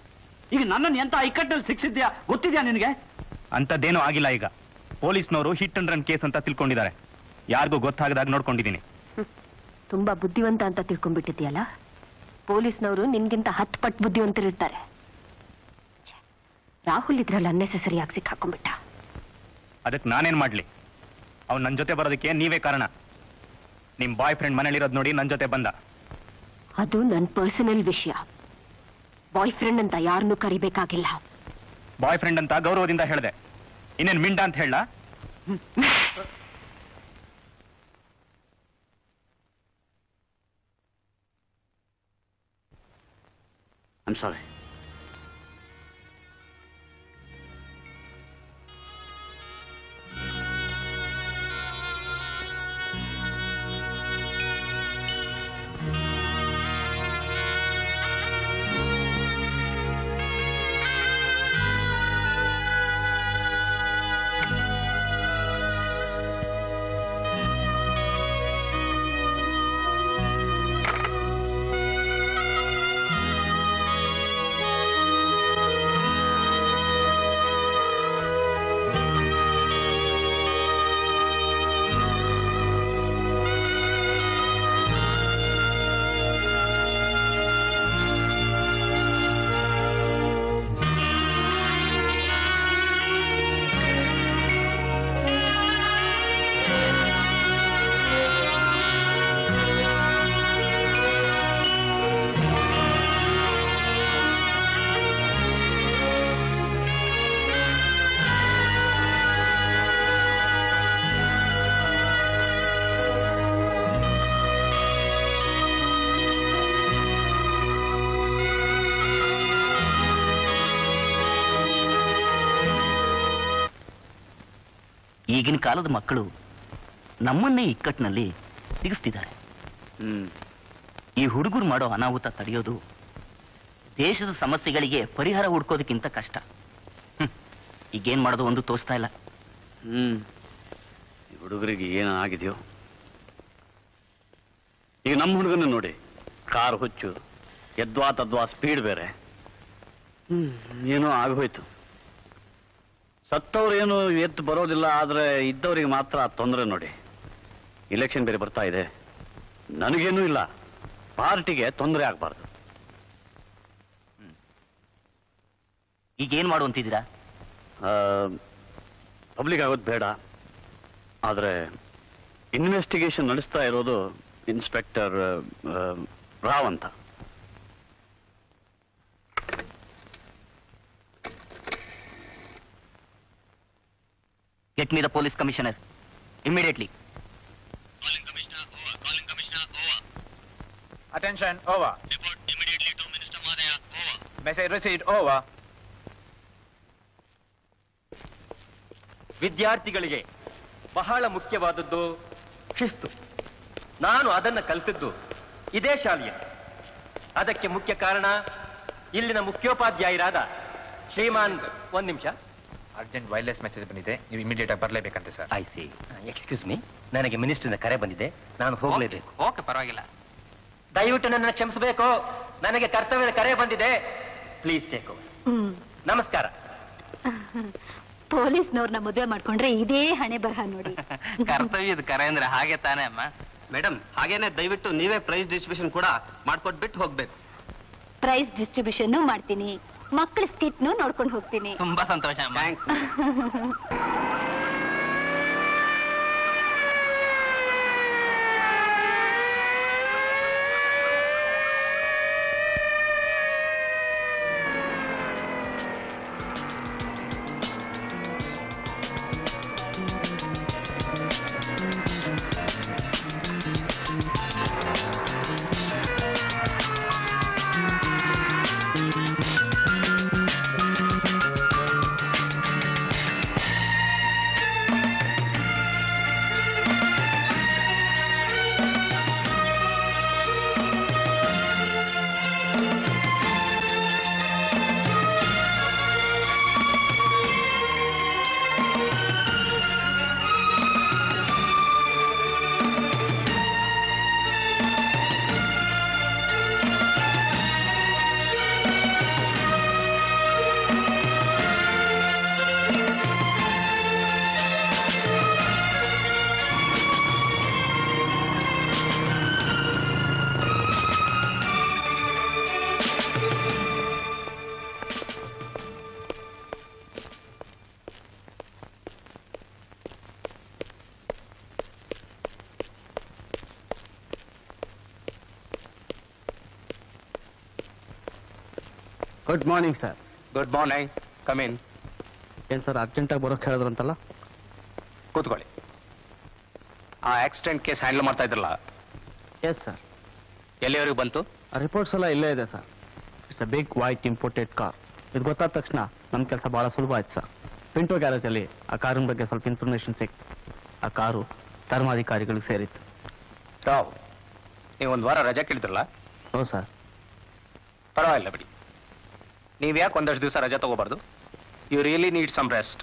ಈಗ ನನ್ನನ್ನು ಎಂತ ಇಕ್ಕಟ್ಟಲ್ಲಿ ಶಿಕ್ಷಿದ್ಯಾ ಗೊತ್ತಿದ್ಯಾ ನಿನಗೆ? ಅಂತದ್ದೇನೂ ಆಗಿಲ್ಲ. ಈಗ ಪೊಲೀಸ್ನವರು ಹಿಟ್ ಅಂಡ್ ರನ್ ಕೇಸ್ ಅಂತ ತಿಳ್ಕೊಂಡಿದ್ದಾರೆ. ಯಾರಿಗೂ ಗೊತ್ತಾಗದಾಗ ನೋಡ್ಕೊಂಡಿದ್ದೀನಿ. ತುಂಬಾ ಬುದ್ಧಿವಂತ ಅಂತ ತಿಳ್ಕೊಂಡ್ಬಿಟ್ಟಿದ್ಯಲ್ಲ. ಪೊಲೀಸ್ನವರು ನಿನ್ಗಿಂತ 10 ಪಟ್ಟು ಬುದ್ಧಿವಂತರಿರ್ತಾರೆ. ರಾಹುಲ್ ಇದ್ರಲ್ಲಿ ಅನ್ನೆಸೆಸರಿ ಆಗಿ ಸಿಕ್ಕಾಕೊಂಡ್ಬಿಟ್ಟ. ಅದಕ್ಕೆ ನಾನೇನ್ ಮಾಡ್ಲಿ? ಅವ್ನು ನನ್ನ ಜೊತೆ ಬರೋದಕ್ಕೆ ನೀವೇ ಕಾರಣ. ನಿಮ್ ಬಾಯ್ ಫ್ರೆಂಡ್ ಮನೇಲಿರೋದು ನೋಡಿ ನನ್ನ ಜೊತೆ ಬಂದ. ಅದು ನನ್ನ ಪರ್ಸನಲ್ ವಿಷಯ. ಬಾಯ್ ಫ್ರೆಂಡ್ ಅಂತ ಯಾರನ್ನೂ ಕರಿಬೇಕಾಗಿಲ್ಲ. ಬಾಯ್ ಫ್ರೆಂಡ್ ಅಂತ ಗೌರವದಿಂದ ಹೇಳ್ದೆ. ಇನ್ನೇನ್ ಮಿಂಡ ಅಂತ ಹೇಳ? I'm sorry. ಈಗಿನ ಕಾಲದ ಮಕ್ಕಳು ನಮ್ಮನ್ನೇ ಇಕ್ಕಟ್ಟಿನಲ್ಲಿ ಸಿಗಿಸ್ತಿದ್ದಾರೆ. ಈ ಹುಡುಗರು ಮಾಡೋ ಅನಾಹುತ ತಡೆಯೋದು ದೇಶದ ಸಮಸ್ಯೆಗಳಿಗೆ ಪರಿಹಾರ ಹುಡ್ಕೋದಕ್ಕಿಂತ ಕಷ್ಟ. ಈಗೇನ್ ಮಾಡೋದು ಒಂದು ತೋಚ್ತಾ ಇಲ್ಲ. ಈ ಹುಡುಗರಿಗೆ ಏನೋ ಆಗಿದೆಯೋ. ಈಗ ನಮ್ಮ ಹುಡುಗನ ನೋಡಿ, ಕಾರ್ ಹುಚ್ಚು, ಎದ್ವಾ ತದ್ವಾ ಸ್ಪೀಡ್ ಬೇರೆ. ಏನೋ ಆಗೋಯ್ತು. ಸತ್ತವ್ರು ಏನು ಎದ್ದು ಬರೋದಿಲ್ಲ, ಆದ್ರೆ ಇದ್ದವರಿಗೆ ಮಾತ್ರ ತೊಂದರೆ ನೋಡಿ. ಇಲೆಕ್ಷನ್ ಬೇರೆ ಬರ್ತಾ ಇದೆ. ನನಗೇನೂ ಇಲ್ಲ, ಪಾರ್ಟಿಗೆ ತೊಂದರೆ ಆಗ್ಬಾರ್ದು. ಈಗೇನ್ ಮಾಡುವಂತಿದ್ದೀರಾ? ಪಬ್ಲಿಕ್ ಆಗೋದು ಬೇಡ, ಆದ್ರೆ ಇನ್ವೆಸ್ಟಿಗೇಷನ್ ನಡೆಸ್ತಾ ಇರೋದು ಇನ್ಸ್ಪೆಕ್ಟರ್ ರಾವ್ ಅಂತ. Get me the police commissioner immediately. Attention, over. Report immediately to Minister Madaya. Over. Message received, over. ವಿದ್ಯಾರ್ಥಿಗಳಿಗೆ ಬಹಳ ಮುಖ್ಯವಾದದ್ದು ಶಿಸ್ತು. ನಾನು ಅದನ್ನು ಕಲಿತದ್ದು ಇದೇ ಶಾಲೆಯಲ್ಲಿ. ಅದಕ್ಕೆ ಮುಖ್ಯ ಕಾರಣ ಇಲ್ಲಿನ ಮುಖ್ಯೋಪಾಧ್ಯಾಯರಾದ ಶ್ರೀಮಾನ್. ಒಂದು ನಿಮಿಷ, ಅರ್ಜೆಂಟ್ ವೈರ್ಲೆಸ್ ಮೆಸೇಜ್ ಬಂದಿದೆ, ನೀವು ಇಮಿಡಿಯೇಟ್ ಆಗಿ ಬರಲೇಬೇಕಂತೆ sir. I see. Excuse me, ನನಗೆ ಮಿನಿಸ್ಟರ್ನ ಕರೆ ಬಂದಿದೆ, ನಾನು ಹೋಗಲೇಬೇಕು. ಓಕೆ, ಪರವಾಗಿಲ್ಲ. ದಯವಿಟ್ಟು ನನ್ನ ಕ್ಷಮಿಸಬೇಕು, ನನಗೆ ಕರ್ತವ್ಯದ ಕರೆ ಬಂದಿದೆ. Please take over. ನಮಸ್ಕಾರ. ಪೊಲೀಸ್ನವ್ರನ್ನ ಮದುವೆ ಮಾಡ್ಕೊಂಡ್ರೆ ಇದೇ ಹಣೆ ಬರಹ ನೋಡಿ. ಕರ್ತವ್ಯದ ಕರೆ ಅಂದ್ರೆ ಹಾಗೆ ತಾನೇ ಅಮ್ಮ? ಮೇಡಮ್, ಹಾಗೇನೆ ದಯವಿಟ್ಟು ನೀವೇ ಪ್ರೈಸ್ ಡಿಸ್ಟ್ರಿಬ್ಯೂಷನ್ ಕೂಡ ಮಾಡ್ಕೊಟ್ಬಿಟ್ಟು ಹೋಗ್ಬೇಕು. ಪ್ರೈಸ್ ಡಿಸ್ಟ್ರಿಬ್ಯೂಷನ್ ಮಾಡ್ತೀನಿ, ಮಕ್ಕಳ ಸ್ಕಿಟ್ನು ನೋಡ್ಕೊಂಡು ಹೋಗ್ತೀನಿ. ತುಂಬಾ ಸಂತೋಷ ಅಮ್ಮ. Good morning sir. Good morning. Come in. ಏನ್ ಸರ್ ಅರ್ಜೆಂಟಾಗಿ ಬರೋಕ್ಕೆ ಹೇಳಿದ್ರಂತಲ್ಲ? ಕೂತ್ಕೊಳ್ಳಿ. ಆ ಆಕ್ಸಿಡೆಂಟ್ ಕೇಸ್ ಹ್ಯಾಂಡಲ್ ಮಾಡ್ತಾ ಇದ್ರಲ್ಲ? Yes sir. ಎಲ್ಲಿವರೆಗೂ ಬಂತು? ರಿಪೋರ್ಟ್ಸ್ ಎಲ್ಲ ಇಲ್ಲೇ ಇದೆ sir. It's a big white imported car. ಇದು ಗೊತ್ತಾದ ತಕ್ಷಣ ನಮ್ಮ ಕೆಲಸ ಬಹಳ ಸುಲಭ ಆಯ್ತು ಸರ್. ಪಿಂಟೋ ಗ್ಯಾರೇಜಲ್ಲಿ ಆ ಕಾರಿನ ಬಗ್ಗೆ ಸ್ವಲ್ಪ ಇನ್ಫಾರ್ಮೇಶನ್ ಸಿಕ್ತು. ಆ ಕಾರು ಧರ್ಮಾಧಿಕಾರಿಗಳಿಗೆ ಸೇರಿತ್ತು. ರಾವ್, ನೀವು ಒಂದು ವಾರ ರಜೆ ಕೇಳಿದ್ರಲ್ಲ? ಹೌದು ಸರ್. ಪರವಾಗಿಲ್ಲ ಬಿಡಿ. ನೀವು ಯಾಕೆ ಒಂದಷ್ಟು ದಿವಸ ರಜೆ ತಗೋಬಾರ್ದು? You really need some rest.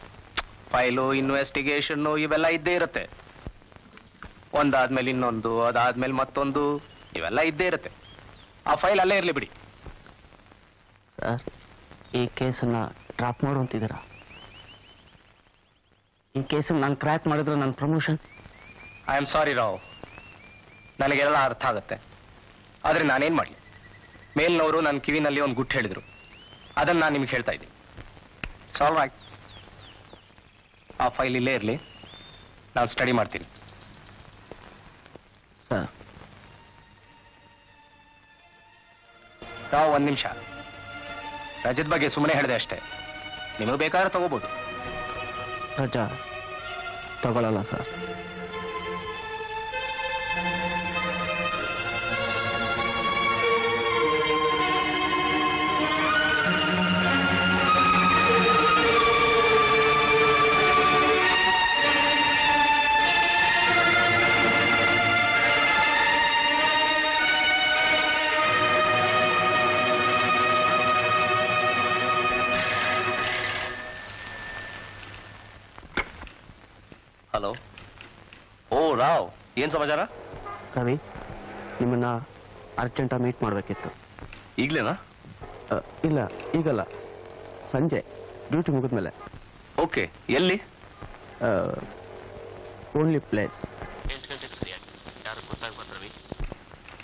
File, investigation ಇವೆಲ್ಲ ಇದ್ದೇ ಇರುತ್ತೆ. ಒಂದಾದ್ಮೇಲೆ ಇನ್ನೊಂದು, ಅದಾದ್ಮೇಲೆ ಮತ್ತೊಂದು, ಇವೆಲ್ಲ ಇದ್ದೇ ಇರುತ್ತೆ. ಆ ಫೈಲ್ ಅಲ್ಲೇ ಇರಲಿ ಬಿಡಿ. ಸರ್, ಈ ಕೇಸನ್ನ ಡ್ರಾಪ್ ಮಾಡು ಅಂತಿದ್ದೀರಾ? ಈ ಕೇಸನ್ನು ನಾನು ಕ್ರ್ಯಾಕ್ ಮಾಡಿದ್ರೆ ನನ್ನ ಪ್ರಮೋಷನ್? ಐ ಆಮ್ ಸಾರಿ ರಾವ್, ನನಗೆಲ್ಲ ಅರ್ಥ ಆಗುತ್ತೆ. ಆದರೆ ನಾನೇನು ಮಾಡಲಿ? ಮೇಲ್ನವರು ನನ್ನ ಕಿವಿನಲ್ಲಿ ಒಂದು ಗುಟ್ಟು ಹೇಳಿದರು, ಅದನ್ನು ನಾನು ನಿಮ್ಗೆ ಹೇಳ್ತಾ ಇದ್ದೀನಿ. ಸಾಲ್ ರೈಟ್. ಆ ಫೈಲ್ ಇಲ್ಲೇ ಇರಲಿ, ನಾನು ಸ್ಟಡಿ ಮಾಡ್ತೀನಿ. ಸರ್. ರಾವ್, ಒಂದು ನಿಮಿಷ. ರಜದ ಬಗ್ಗೆ ಸುಮ್ಮನೆ ಹೇಳಿದೆ ಅಷ್ಟೇ. ನಿಮಗೆ ಬೇಕಾದ್ರೆ ತಗೋಬಹುದು. ರಜಾ ತಗೊಳ್ಳಲ್ಲ ಸರ್. ಹಲೋ. ಓ ರಾವ್, ಏನ್ ಸಮಾಚಾರ? ರವಿ, ನಿಮ್ಮನ್ನ ಅರ್ಜೆಂಟಾಗಿ ಮೀಟ್ ಮಾಡಬೇಕಿತ್ತು. ಈಗ್ಲೇನಾ? ಇಲ್ಲ, ಈಗಲ್ಲ, ಸಂಜೆ ಡ್ಯೂಟಿ ಮುಗಿದ್ಮೇಲೆ. ಓಕೆ, ಎಲ್ಲಿ? Only place.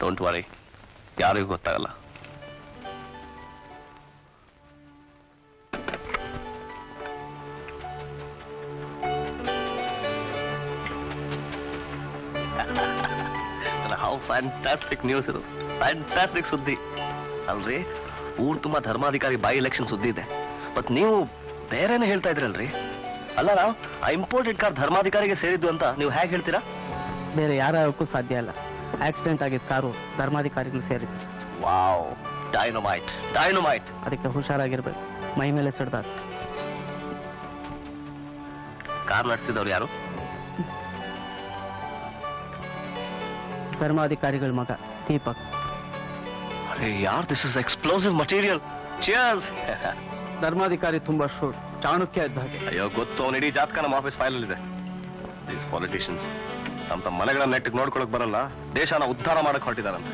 ಡೋಂಟ್ ವರಿ, ಯಾರಿಗೂ ಗೊತ್ತಾಗಲ್ಲ. ಹೌ ಫ್ಯಾಂಟಾಸ್ಟಿಕ್ ನ್ಯೂಸ್ ಇದು. ಫ್ಯಾಂಟಾಸ್ಟಿಕ್ ಸುದ್ದಿ ಅಲ್ರಿ. ಊರ್ ತುಂಬಾ ಧರ್ಮಾಧಿಕಾರಿ ಬೈ ಎಲೆಕ್ಷನ್ ಸುದ್ದಿ ಇದೆ. ಮತ್ ನೀವು ಬೇರೆನೇ ಹೇಳ್ತಾ ಇದ್ರಲ್ರಿ? ಅಲ್ಲ ನಾವು ಆ ಇಂಪೋರ್ಟೆಡ್ ಕಾರ್ ಧರ್ಮಾಧಿಕಾರಿಗೆ ಸೇರಿದ್ದು ಅಂತ ನೀವು ಹೇಗೆ ಹೇಳ್ತೀರಾ? ಬೇರೆ ಯಾರಕ್ಕೂ ಸಾಧ್ಯ ಇಲ್ಲ. ಆಕ್ಸಿಡೆಂಟ್ ಆಗಿದ್ದ ಕಾರು ಧರ್ಮಾಧಿಕಾರಿಗಳು ಸೇರಿದ್ದು. Wow, dynamite dynamite. ಅದಕ್ಕೆ ಹುಷಾರಾಗಿರ್ಬೇಕು. ಮೈ ಮೇಲೆ ಸಿಡ್ದಾಗ. ಕಾರ್ ನಡೆಸಿದವ್ರು ಯಾರು? ಧರ್ಮಾಧಿಕಾರಿಗಳ ಮಗ ದೀಪಕ್. ಅರೆ ಯಾರ್, this is explosive material. Cheers. ಧರ್ಮಾಧಿಕಾರಿ ತುಂಬಾ ಶೂರ್, ಚಾಣಕ್ಯ ಇದ್ದ ಹಾಗೆ. ಅಯ್ಯೋ ಗೊತ್ತು, ಅವ್ನ ಇಡೀ ಜಾತಕ ನಮ್ಮ ಆಫೀಸ್ ಫೈಲ್ ಇದೆ. ದೀಸ್ ಪಾಲಿಟಿಷಿಯನ್ಸ್ ತಮ್ಮ ಮನೆಗಳ ನೆಟ್ಟಿಗೆ ನೋಡ್ಕೊಳಕ್ ಬರಲ್ಲ, ದೇಶನ ಉದ್ಧಾರ ಮಾಡಕ್ ಹೊರಟಿದಾರಂತೆ.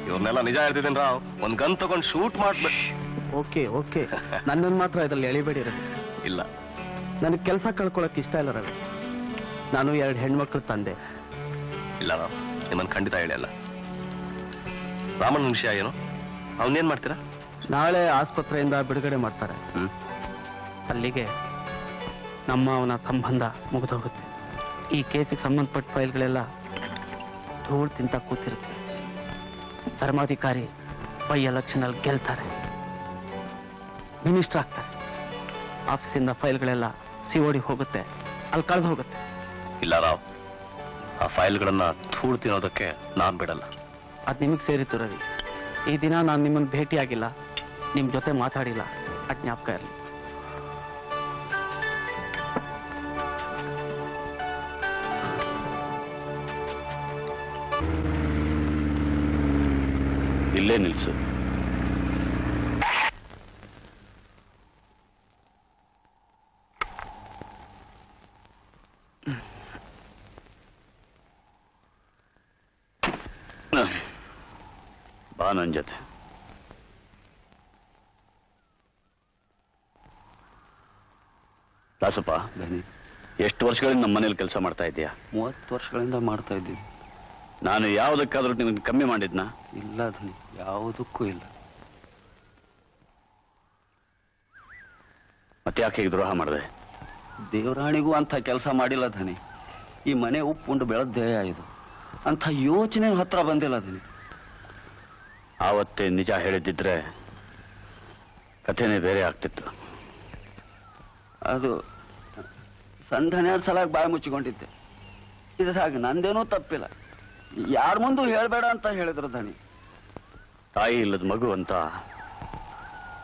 ಇವ್ರನ್ನೆಲ್ಲ ನಿಜ ಹೇಳ್ತಿದ್ದೀನಿ ರಾವ್, ಒಂದ್ ಗನ್ ತಗೊಂಡು ಶೂಟ್ ಮಾಡ್ಬೇಕು. ಓಕೆ ಓಕೆ, ನನ್ನನ್ನು ಮಾತ್ರ ಇದ್ರಲ್ಲಿ ಎಳಿಬೇಡಿ ರವಿ. ಇಲ್ಲ, ನನಗೆ ಕೆಲಸ ಕಳ್ಕೊಳಕ್ ಇಷ್ಟ ಇಲ್ಲ ರವಿ. ನಾನು 2 ಹೆಣ್ಮಕ್ಳು ತಂದೆ. ಇಲ್ಲ ರಾವ್, ನಿಮ್ಮನ್ನು ಖಂಡಿತ ಹೇಳಿಲ್ಲ. ರಾಮಣ್ಣನ ವಿಷಯ ಏನು? ಅವನೇನ್ ಮಾಡ್ತೀರಾ? ನಾಳೆ ಆಸ್ಪತ್ರೆಯಿಂದ ಬಿಡುಗಡೆ ಮಾಡ್ತಾರೆ. ಅಲ್ಲಿಗೆ ನಮ್ಮ ಅವನ ಸಂಬಂಧ ಮುಗಿದೋಗುತ್ತೆ. ಈ ಕೇಸಿಗೆ ಸಂಬಂಧಪಟ್ಟ ಫೈಲ್ಗಳೆಲ್ಲ ಧೂಳು ತಿಂತ ಕೂತಿರುತ್ತೆ. ಧರ್ಮಾಧಿಕಾರಿ ಬೈ ಎಲೆಕ್ಷನ್ ಅಲ್ಲಿ ಗೆಲ್ತಾರೆ, ಮಿನಿಸ್ಟರ್ ಆಗ್ತಾರೆ. ಆಫೀಸಿಂದ ಫೈಲ್ಗಳೆಲ್ಲ COD ಹೋಗುತ್ತೆ, ಅಲ್ಲಿ ಕಳೆದು ಹೋಗುತ್ತೆ. ಇಲ್ಲ ರಾವ್, ಆ ಫೈಲ್ಗಳನ್ನ ಧೂಳು ತಿನ್ನೋದಕ್ಕೆ ನಾನ್ ಬಿಡಲ್ಲ. ಅದು ನಿಮಗೆ ಸೇರಿತ್ತು ರವಿ. ಈ ದಿನ ನಾನು ನಿಮ್ಮನ್ನು ಭೇಟಿಯಾಗಿಲ್ಲ, ನಿಮ್ ಜೊತೆ ಮಾತಾಡಿಲ್ಲ, ಆ ಜ್ಞಾಪಕ ಇರಲಿ. ಇಲ್ಲೇ ನಿಲ್ಸು. ಬಾ ನನ್ ಜೊತೆ. ದಾಸಪ್ಪ, ಎಷ್ಟು ವರ್ಷಗಳಿಂದ ನಮ್ಮ ಮನೇಲಿ ಕೆಲಸ ಮಾಡ್ತಾ ಇದ್ದೀಯಾ? 30 ವರ್ಷಗಳಿಂದ ಮಾಡ್ತಾ ಇದ್ದೀವಿ. ನಾನು ಯಾವುದಕ್ಕಾದ್ರೂ ನಿನಗೆ ಕಮ್ಮಿ ಮಾಡಿದ್ನಾ? ಇಲ್ಲ ಧನಿ, ಯಾವುದಕ್ಕೂ ಇಲ್ಲ. ಮತ್ತೆ ಯಾಕೆ ಹೀಗೆ ದ್ರೋಹ ಮಾಡಿದೆ? ದೇವರಾಣಿಗೂ ಅಂಥ ಕೆಲಸ ಮಾಡಿಲ್ಲ ಧನಿ. ಈ ಮನೆ ಉಪ್ಪುಂಡು ಬೆಳೆದ್ದೇಯ ಇದು. ಅಂಥ ಯೋಚನೆ ಹತ್ರ ಬಂದಿಲ್ಲ ಧನಿ. ಆವತ್ತೇ ನಿಜ ಹೇಳಿದ್ದಿದ್ರೆ ಕಥೆನೇ ಬೇರೆ ಆಗ್ತಿತ್ತು. ಅದು ಸಂಧನೆಯ ಸಲ ಬಾಯಿ ಮುಚ್ಚಿಕೊಂಡಿದ್ದೆ. ಇದ್ರಾಗ ನಂದೇನೂ ತಪ್ಪಿಲ್ಲ. ಯಾರ ಮುಂದೂ ಹೇಳ್ಬೇಡ ಅಂತ ಹೇಳಿದ್ರು ಧನಿ. ತಾಯಿ ಇಲ್ಲದ ಮಗು ಅಂತ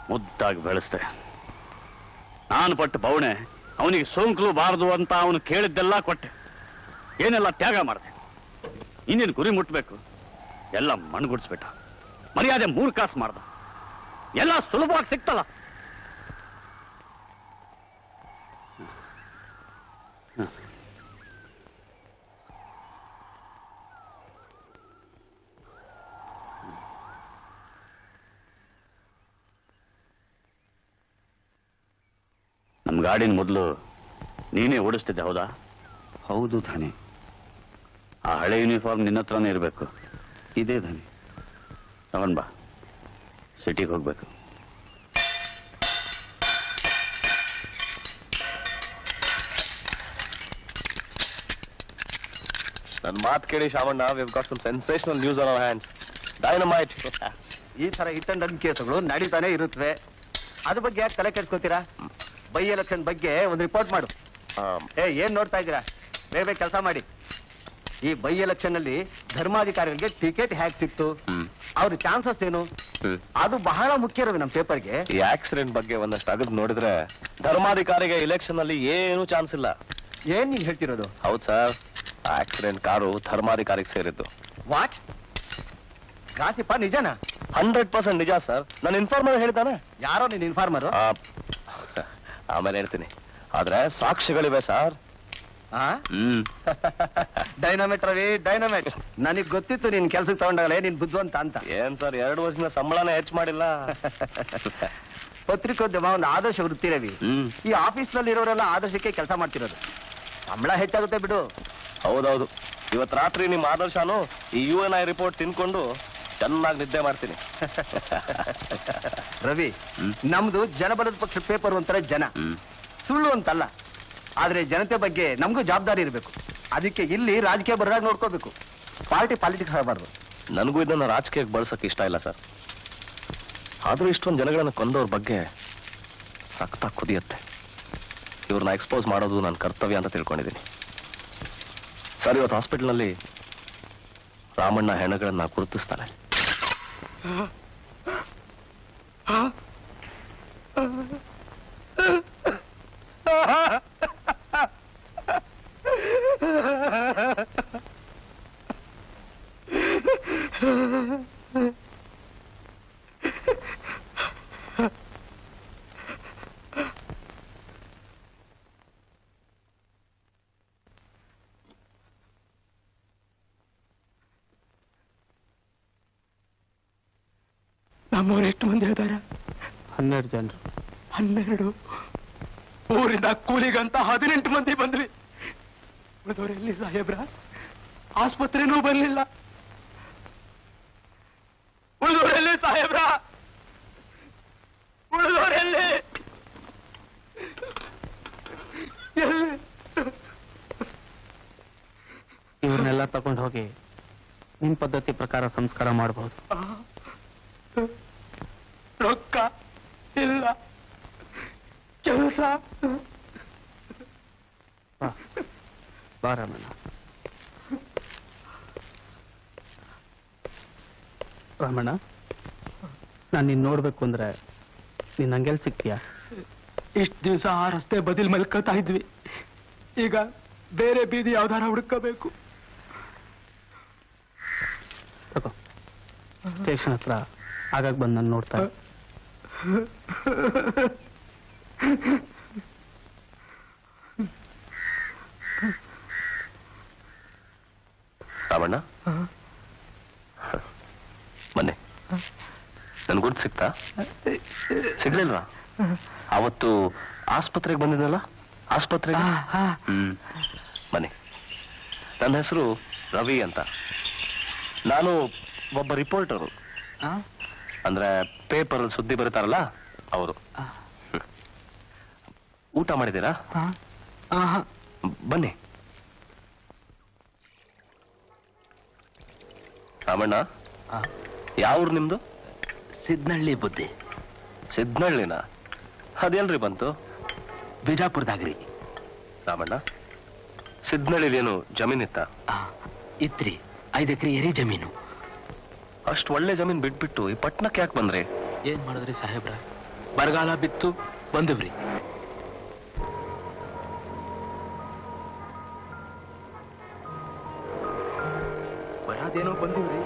ಮುದ್ದಾಗಿ ಬೆಳೆಸ್ದೆ. ನಾನು ಪಟ್ಟ ಬವಣೆ ಅವನಿಗೆ ಸೋಂಕಲು ಬಾರದು ಅಂತ ಅವನು ಕೇಳಿದ್ದೆಲ್ಲ ಕೊಟ್ಟೆ. ಏನೆಲ್ಲ ತ್ಯಾಗ ಮಾಡಿದೆ. ಇನ್ನೇನು ಗುರಿ ಮುಟ್ಬೇಕು ಎಲ್ಲ ಮಣ್ಣುಗುಡಿಸ್ಬಿಟ್ಟ. ಮರ್ಯಾದೆ 3 ಕಾಸು ಮಾಡ್ದ. ಎಲ್ಲ ಸುಲಭವಾಗಿ ಸಿಕ್ತಲ್ಲ. ನಮ್ಮ ಗಾಡಿನ ಮೊದಲು ನೀನೇ ಓಡಿಸ್ತಿದ್ದೆ, ಹೌದಾ? ಹೌದು ಧನಿ. ಆ ಹಳೆ ಯೂನಿಫಾರ್ಮ್ ನಿನ್ನ ಹತ್ರನೇ ಇರಬೇಕು. ಇದೇ ಧನಿ. ತಗೊಂಡ್ ಬಾ, ಸಿಟಿಗೆ ಹೋಗ್ಬೇಕು. ನನ್ನ ಮಾತು ಕೇಳಿ Shamanna, we've got some sensational news on our hands. Dynamite. ಈ ತರ ಹಿಟ್ ಅಂಡ್ ರನ್ ಕೇಸ್ಗಳು ನಡೀತಾನೆ ಇರುತ್ತವೆ. ಅದ್ರ ಬಗ್ಗೆ ಯಾಕೆ ತಲೆ ಕೆಡ್ಸ್ಕೊತೀರಾ? ಬೈ ಎಲೆಕ್ಷನ್ ಬಗ್ಗೆ ಒಂದು ರಿಪೋರ್ಟ್ ಮಾಡು. ಏನ್ ನೋಡ್ತಾ ಇದ್ದೀರಾ? ಬೇಗ ಕೆಲಸ ಮಾಡಿ. ಈ ಬೈ ಎಲೆಕ್ಷನ್ ಅಲ್ಲಿ ಧರ್ಮಾಧಿಕಾರಿಗಳಿಗೆ ಟಿಕೆಟ್ ಹೇಗೆ ಸಿಕ್ತು, ಅವ್ರ ಚಾನ್ಸಸ್ ಏನು, ಅದು ಬಹಳ ಮುಖ್ಯ ಇರೋದು ನಮ್ಮ ಪೇಪರ್ಗೆ. ಈ ಆಕ್ಸಿಡೆಂಟ್ ಬಗ್ಗೆ ಒಂದಷ್ಟು ಅಗದು ನೋಡಿದ್ರೆ ಧರ್ಮಾಧಿಕಾರಿಗೆ ಇಲೆಕ್ಷನ್ ಅಲ್ಲಿ ಏನು ಚಾನ್ಸ್ ಇಲ್ಲ. ಏನ್ ನೀನ್ ಹೇಳ್ತಿರೋದು? ಹೌದು ಸರ್, ಆಕ್ಸಿಡೆಂಟ್ ಕಾರು ಧರ್ಮಾಧಿಕಾರಿಗೆ ಸೇರಿದ್ದು. ವಾಟ್? ಗಾಸಿಪ್ಪ ನಿಜನಾ? 100% ನಿಜ ಸರ್. ನನ್ನ ಇನ್ಫಾರ್ಮರ್ ಹೇಳ್ತಾನೆ. ಯಾರೋ ನಿನ್ ಇನ್ಫಾರ್ಮರ್? ಆಮೇಲೆ ಹೇಳ್ತೀನಿ. ಆದ್ರೆ ಸಾಕ್ಷಿಗಳಿವೆ ಸರ್. Dynamite Ravi, dynamite. ನನಗ್ ಗೊತ್ತಿತ್ತು ನೀನ್ ಕೆಲ್ಸಕ್ಕೆ ತಗೊಂಡಾಗಲೇ ನೀನ್ ಬುದ್ಧಿವಂತ ಅಂತ. ಏನ್ ಸರ್ 2 ವರ್ಷದಿಂದ ಸಂಬಳನೇ ಹೆಚ್ಚು ಮಾಡಿಲ್ಲ. ಪತ್ರಿಕೋದ್ಯಮ ಒಂದು ಆದರ್ಶ ವೃತ್ತಿ ರವಿ. ಈ ಆಫೀಸ್ ನಲ್ಲಿ ಇರೋರೆಲ್ಲ ಆದರ್ಶಕ್ಕೆ ಕೆಲಸ ಮಾಡ್ತಿರೋದು. ಸಂಬಳ ಹೆಚ್ಚಾಗುತ್ತೆ ಬಿಡು. ಹೌದೌದು. ಇವತ್ ರಾತ್ರಿ ನಿಮ್ಮ ಆದರ್ಶನು ಈ UNI ರಿಪೋರ್ಟ್ ತಿನ್ಕೊಂಡು ಚೆನ್ನಾಗಿ ನಿದ್ದೆ ಮಾಡ್ತೀನಿ. ರವಿ, ನಮ್ದು ಜನಬಲದ ಪಕ್ಷ ಪೇಪರ್ ಒಂಥರ ಜನ, ಸುಳ್ಳು ಅಂತಲ್ಲ. ಆದ್ರೆ ಜನತೆ ಬಗ್ಗೆ ನಮಗೂ ಜವಾಬ್ದಾರಿ ಇರಬೇಕು. ಅದಕ್ಕೆ ಇಲ್ಲಿ ರಾಜಕೀಯ ಬರೋದಾಗ ನೋಡ್ಕೋಬೇಕು. ಪಾಲಿಟಿಕ್ಸ್ ಆಗಬಾರ್ದು. ನನಗೂ ಇದನ್ನ ರಾಜಕೀಯಕ್ಕೆ ಬಳಸಕ್ಕೆ ಇಷ್ಟ ಇಲ್ಲ ಸರ್. ಆದ್ರೂ ಇಷ್ಟೊಂದು ಜನಗಳನ್ನ ಕೊಂದವ್ರ ಬಗ್ಗೆ ಸಖತ್ತಾಗಿ ಕುದಿಯತ್ತೆ. ಇವ್ರನ್ನ ಎಕ್ಸ್ಪೋಸ್ ಮಾಡೋದು ನನ್ನ ಕರ್ತವ್ಯ ಅಂತ ತಿಳ್ಕೊಂಡಿದ್ದೀನಿ ಸರ್. ಇವತ್ತು ಹಾಸ್ಪಿಟಲ್ನಲ್ಲಿ ರಾಮಣ್ಣ ಹೆಣಗಳನ್ನ ಗುರುತಿಸ್ತಾನೆ. ನಮ್ಮವ್ರು ಎಷ್ಟು ಮಂದಿ ಇದ್ದಾರೆ? 12 ಜನರು. 12? ಊರಿಂದ ಕೂಲಿಗಂತ 18 ಮಂದಿ ಬಂದ್ವಿ. ಉಳಿದವರೆಲ್ಲಿ ಸಾಹೇಬ್ರ? ಆಸ್ಪತ್ರೆನೂ ಬರ್ಲಿಲ್ಲ. ಉಳಿದವರೆಲ್ಲಿ ಸಾಹೇಬ್ರ? ಉಳಿದವರೆಲ್ಲಿ? ಇವ್ರನ್ನೆಲ್ಲ ತಗೊಂಡು ಹೋಗಿ ನಿಮ್ ಪದ್ಧತಿ ಪ್ರಕಾರ ಸಂಸ್ಕಾರ ಮಾಡಬಹುದು. ರೊಕ್ಕ ಇಲ್ಲ, ಕೆಲಸ. ಬಾರಮಣ್ಣ. ರಾಮಣ್ಣ, ನಾನು ನಿನ್ ನೋಡ್ಬೇಕು ಅಂದ್ರೆ ನೀನ್ ಹಂಗೆಲ್ ಸಿಗ್ತೀಯ? ಇಷ್ಟ ದಿವಸ ಆ ರಸ್ತೆ ಬದಿಲ್ ಮಲ್ಕೋತಾ ಇದ್ವಿ. ಈಗ ಬೇರೆ ಬೀದಿ ಯಾವ್ದಾರ ಹುಡುಕಬೇಕು. ತಗೋ, ಸ್ಟೇಷನ್ ಹತ್ರ ಆಗಾಗ ಬಂದು ನಾನು ನೋಡ್ತಾ. ರಾಮಣ್ಣ, ಬನ್ನಿ. ನನ್ ಗುರ್ತು ಸಿಕ್ತಾ? ಸಿಗ್ಲಿಲ್ವಾ? ಅವತ್ತು ಆಸ್ಪತ್ರೆಗೆ ಬಂದಿದ್ದಲ್ಲ, ಆಸ್ಪತ್ರೆಗೆ. ಬನ್ನಿ. ನನ್ನ ಹೆಸರು ರವಿ ಅಂತ. ನಾನು ಒಬ್ಬ ರಿಪೋರ್ಟರು. ಅಂದ್ರೆ ಪೇಪರ್ ಸುದ್ದಿ ಬರೀತಾರಲ್ಲ ಅವರು. ಊಟ ಮಾಡಿದ್ದೀರಾ? ಬನ್ನಿ. ರಾಮಣ್ಣ, ಯಾವ ಊರು ನಿಮ್ದು? ಸಿದ್ನಳ್ಳಿ ಬುದ್ಧಿ. ಸಿದ್ನಳ್ಳಿನ ಅದೆಲ್ರಿ ಬಂತು? ಬಿಜಾಪುರದಾಗ್ರಿ. ರಾಮಣ್ಣ, ಸಿದ್ನಳ್ಳಿಲೇನು ಜಮೀನಿತ್ತ? ಇತ್ರಿ, 5 ಎಕರೆ ಎರಿ ಜಮೀನು. ಅಷ್ಟು ಒಳ್ಳೆ ಜಮೀನ್ ಬಿಟ್ಬಿಟ್ಟು ಈ ಪಟ್ಟಣಕ್ಕೆ ಯಾಕೆ ಬಂದ್ರಿ? ಏನ್ ಮಾಡಿದ್ರಿ ಸಾಹೇಬ್ರ, ಬರಗಾಲ ಬಿತ್ತು ಬಂದವ್ರಿ. ಬರೋದೇನೋ ಬಂದಿವ್ರಿ,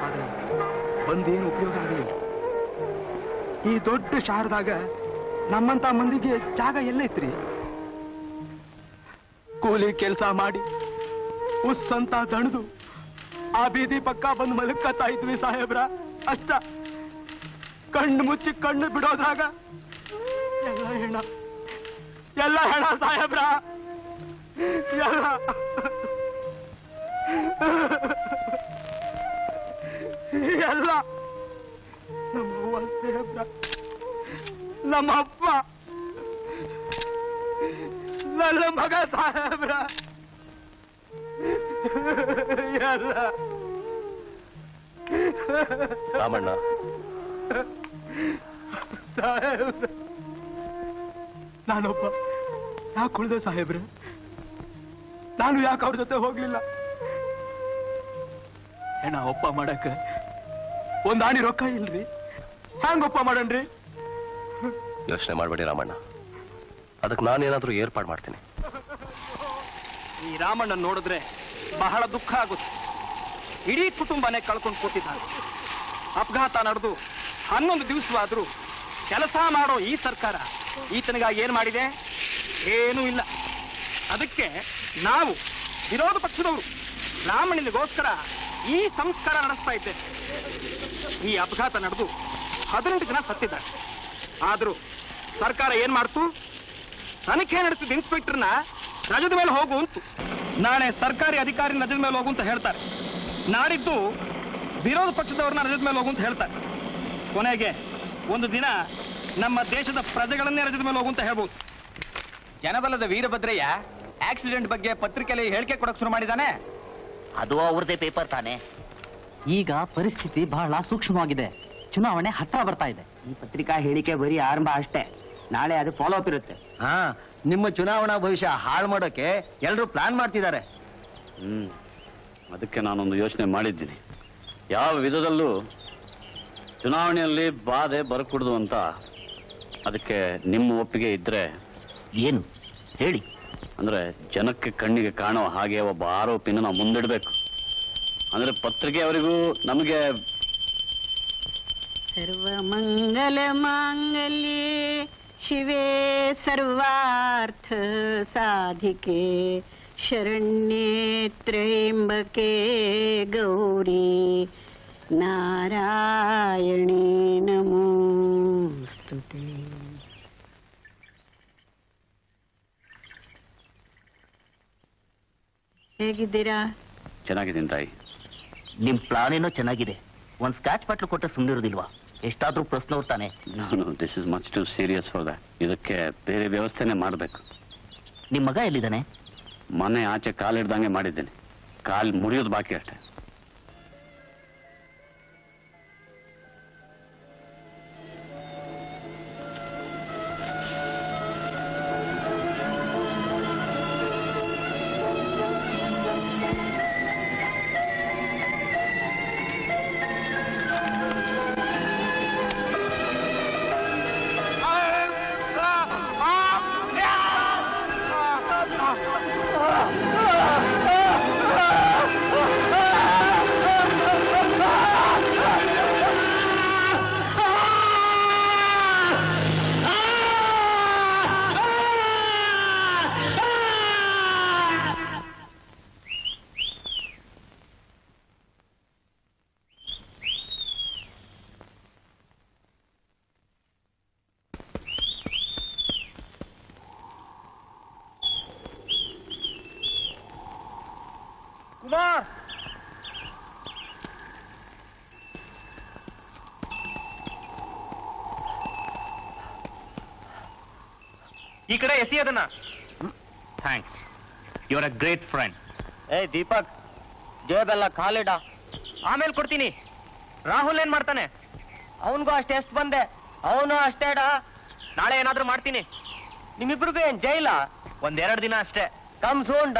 ಆದ್ರೆ ಬಂದೇನು ಉಪಯೋಗ ಆಗಲಿಲ್ಲ. ಈ ದೊಡ್ಡ ಶಹರದಾಗ ನಮ್ಮಂತ ಮಂದಿಗೆ ಜಾಗ ಎಲ್ಲೈತ್ರಿ? ಕೂಲಿ ಕೆಲಸ ಮಾಡಿ ಉಸ್ ಅಂತ ದಣದು ಆ ಬೀದಿ ಪಕ್ಕ ಬಂದು ಮಲಕ್ಕತ್ತಾ ಇದ್ವಿ ಸಾಹೇಬ್ರ. ಅಷ್ಟ ಕಣ್ಣು ಮುಚ್ಚಿ ಕಣ್ಣು ಬಿಡೋದ್ರಾಗ ಎಲ್ಲ ಹೆಣ ಸಾಹೇಬ್ರ, ಎಲ್ಲ ಎಲ್ಲ ನಮ್ಮವ್ವ ಸಾಹೇಬ್ರ, ನಮ್ಮ ಅಪ್ಪ, ನನ್ನ ಮಗ ಸಾಹೇಬ್ರ, ಎಲ್ಲ. ರಾಮಣ್ಣ, ಸಾಹೇಬ್ರ, ನಾನೊಬ್ಬ ಯಾಕೆ ಉಳಿದೆ ಸಾಹೇಬ್ರೆ? ನಾನು ಯಾಕೆ ಅವ್ರ ಜೊತೆ ಹೋಗ್ಲಿಲ್ಲ? ಹೆಣ ಒಪ್ಪ ಮಾಡಕ ಒಂದ್ ಆಣಿ ರೊಕ್ಕ ಇಲ್ರಿ, ಹ್ಯಾಂಗ ಒಪ್ಪ ಮಾಡನ್ರಿ? ಯೋಚನೆ ಮಾಡ್ಬೇಡಿ ರಾಮಣ್ಣ, ಅದಕ್ಕೆ ನಾನೇನಾದ್ರೂ ಏರ್ಪಾಡು ಮಾಡ್ತೀನಿ. ಈ ರಾಮಣ್ಣ ನೋಡಿದ್ರೆ ಬಹಳ ದುಃಖ ಆಗುತ್ತೆ. ಇಡೀ ಕುಟುಂಬನೇ ಕಳ್ಕೊಂಡು ಕೂತಿದ್ದಾರೆ. ಅಪಘಾತ ನಡೆದು 11 ದಿವಸವಾದ್ರೂ ಕೆಲಸ ಮಾಡೋ ಈ ಸರ್ಕಾರ ಈತನಿಗಾಗಿ ಏನ್ ಮಾಡಿದೆ? ಏನೂ ಇಲ್ಲ. ಅದಕ್ಕೆ ನಾವು ವಿರೋಧ ಪಕ್ಷದವರು ರಾಮಣ್ಣನಿಗೋಸ್ಕರ ಈ ಸಂಸ್ಕಾರ ನಡೆಸ್ತಾ ಇದ್ದೇವೆ. ಈ ಅಪಘಾತ ನಡೆದು 18 ಜನ ಸತ್ತಿದ್ದಾರೆ. ಆದ್ರೂ ಸರ್ಕಾರ ಏನ್ ಮಾಡ್ತು? ತನಿಖೆ ನಡೆಸಿದ ಇನ್ಸ್ಪೆಕ್ಟರ್ನ ರಜದ ಮೇಲೆ ಹೋಗು ಅಂತು. ನಾಳೆ ಸರ್ಕಾರಿ ಅಧಿಕಾರಿ ರಜದ ಮೇಲೆ ಹೋಗು ಅಂತ ಹೇಳ್ತಾರೆ. ನಾಡಿದ್ದು ವಿರೋಧ ಪಕ್ಷದವ್ರನ್ನ ರಜದ ಮೇಲೆ ಹೋಗು ಅಂತ ಹೇಳ್ತಾರೆ. ಕೊನೆಗೆ ಒಂದು ದಿನ ನಮ್ಮ ದೇಶದ ಪ್ರಜೆಗಳನ್ನೇ ರಜದ ಮೇಲೆ ಹೋಗು ಅಂತ ಹೇಳ್ಬೋದು. ಜನಬಲದ ವೀರಭದ್ರಯ್ಯ ಆಕ್ಸಿಡೆಂಟ್ ಬಗ್ಗೆ ಪತ್ರಿಕೆಯಲ್ಲಿ ಹೇಳಿಕೆ ಕೊಡಕ್ ಶುರು ಮಾಡಿದಾನೆ. ಅದು ಅವ್ರದೇ ಪೇಪರ್ ತಾನೆ. ಈಗ ಪರಿಸ್ಥಿತಿ ಬಹಳ ಸೂಕ್ಷ್ಮವಾಗಿದೆ. ಚುನಾವಣೆ ಹತ್ರ ಬರ್ತಾ ಇದೆ. ಈ ಪತ್ರಿಕಾ ಹೇಳಿಕೆ ಬರೀ ಆರಂಭ ಅಷ್ಟೇ. ನಾಳೆ ಅದು ಫಾಲೋ ಅಪ್ ಇರುತ್ತೆ. ನಿಮ್ಮ ಚುನಾವಣಾ ಭವಿಷ್ಯ ಹಾಳು ಮಾಡೋಕೆ ಎಲ್ಲರೂ ಪ್ಲಾನ್ ಮಾಡ್ತಿದ್ದಾರೆ. ಅದಕ್ಕೆ ನಾನೊಂದು ಯೋಚನೆ ಮಾಡಿದ್ದೀನಿ. ಯಾವ ವಿಧದಲ್ಲೂ ಚುನಾವಣೆಯಲ್ಲಿ ಬಾಧೆ ಬರಕೂಡದು ಅಂತ. ಅದಕ್ಕೆ ನಿಮ್ಮ ಒಪ್ಪಿಗೆ ಇದ್ರೆ. ಏನು ಹೇಳಿ? ಅಂದ್ರೆ ಜನಕ್ಕೆ ಕಣ್ಣಿಗೆ ಕಾಣೋ ಹಾಗೆ ಒಬ್ಬ ಆರೋಪಿನ ನಾವು ಮುಂದಿಡ್ಬೇಕು. ಅಂದ್ರೆ ಪತ್ರಿಕೆಯವರಿಗೂ ನಮಗೆ. ಸರ್ವಮಂಗಲ ಮಾಂಗಲ್ಯೆ ಶಿವೆ ಸರ್ವಾರ್ಥ ಸಾಧಿಕೆ ಶರಣ್ಯೇ ತ್ರ್ಯಂಬಕೆ ಗೌರಿ ನಾರಾಯಣಿ ನಮೋಸ್ತುತೆ. ಹೇಗಿದ್ದೀರಾ? ಚೆನ್ನಾಗಿದ್ದೀನಿ ತಾಯಿ. ನಿಮ್ ಪ್ಲಾನ್ ಏನೋ ಚೆನ್ನಾಗಿದೆ. ಒಂದ್ ಸ್ಕ್ರಾಚ್ ಬಾಟ್ಲು ಕೊಟ್ಟ ಸುಮ್ಮನಿರೋದಿಲ್ವಾ? ಎಷ್ಟಾದ್ರೂ ಪ್ರಶ್ನೆ ತಾನೆ. This is much too serious for that. ಇದಕ್ಕೆ ಬೇರೆ ವ್ಯವಸ್ಥೆನೆ ಮಾಡಬೇಕು. ನಿಮ್ ಮಗ ಎಲ್ಲಿದ್ದಾನೆ? ಮನೆ ಆಚೆ ಕಾಲಿಡ್ದಂಗೆ ಮಾಡಿದ್ದೇನೆ. ಕಾಲ್ ಮುರಿಯೋದು ಬಾಕಿ ಅಷ್ಟೇ. ಕುಮಾರ್, ಈ ಕಡೆ ಎಸಿ ಅದನ್ನ. Thanks, you are a great friend. Deepak, ಜೇಬೆಲ್ಲ ಕಾಲಿಡ, ಆಮೇಲೆ ಕೊಡ್ತೀನಿ. ರಾಹುಲ್ ಏನ್ ಮಾಡ್ತಾನೆ? ಅವನ್ಗೂ ಅಷ್ಟು ಎಷ್ಟು ಬಂದೆ. ಅವನು ಅಷ್ಟೇಡ. ನಾಳೆ ಏನಾದ್ರೂ ಮಾಡ್ತೀನಿ. ನಿಮ್ಮಿಬ್ರಿಗೂ ಏನ್ ಜೈಲ? 1-2 ದಿನ ಅಷ್ಟೇ. ಕಮ್ ಸೋಂಡ.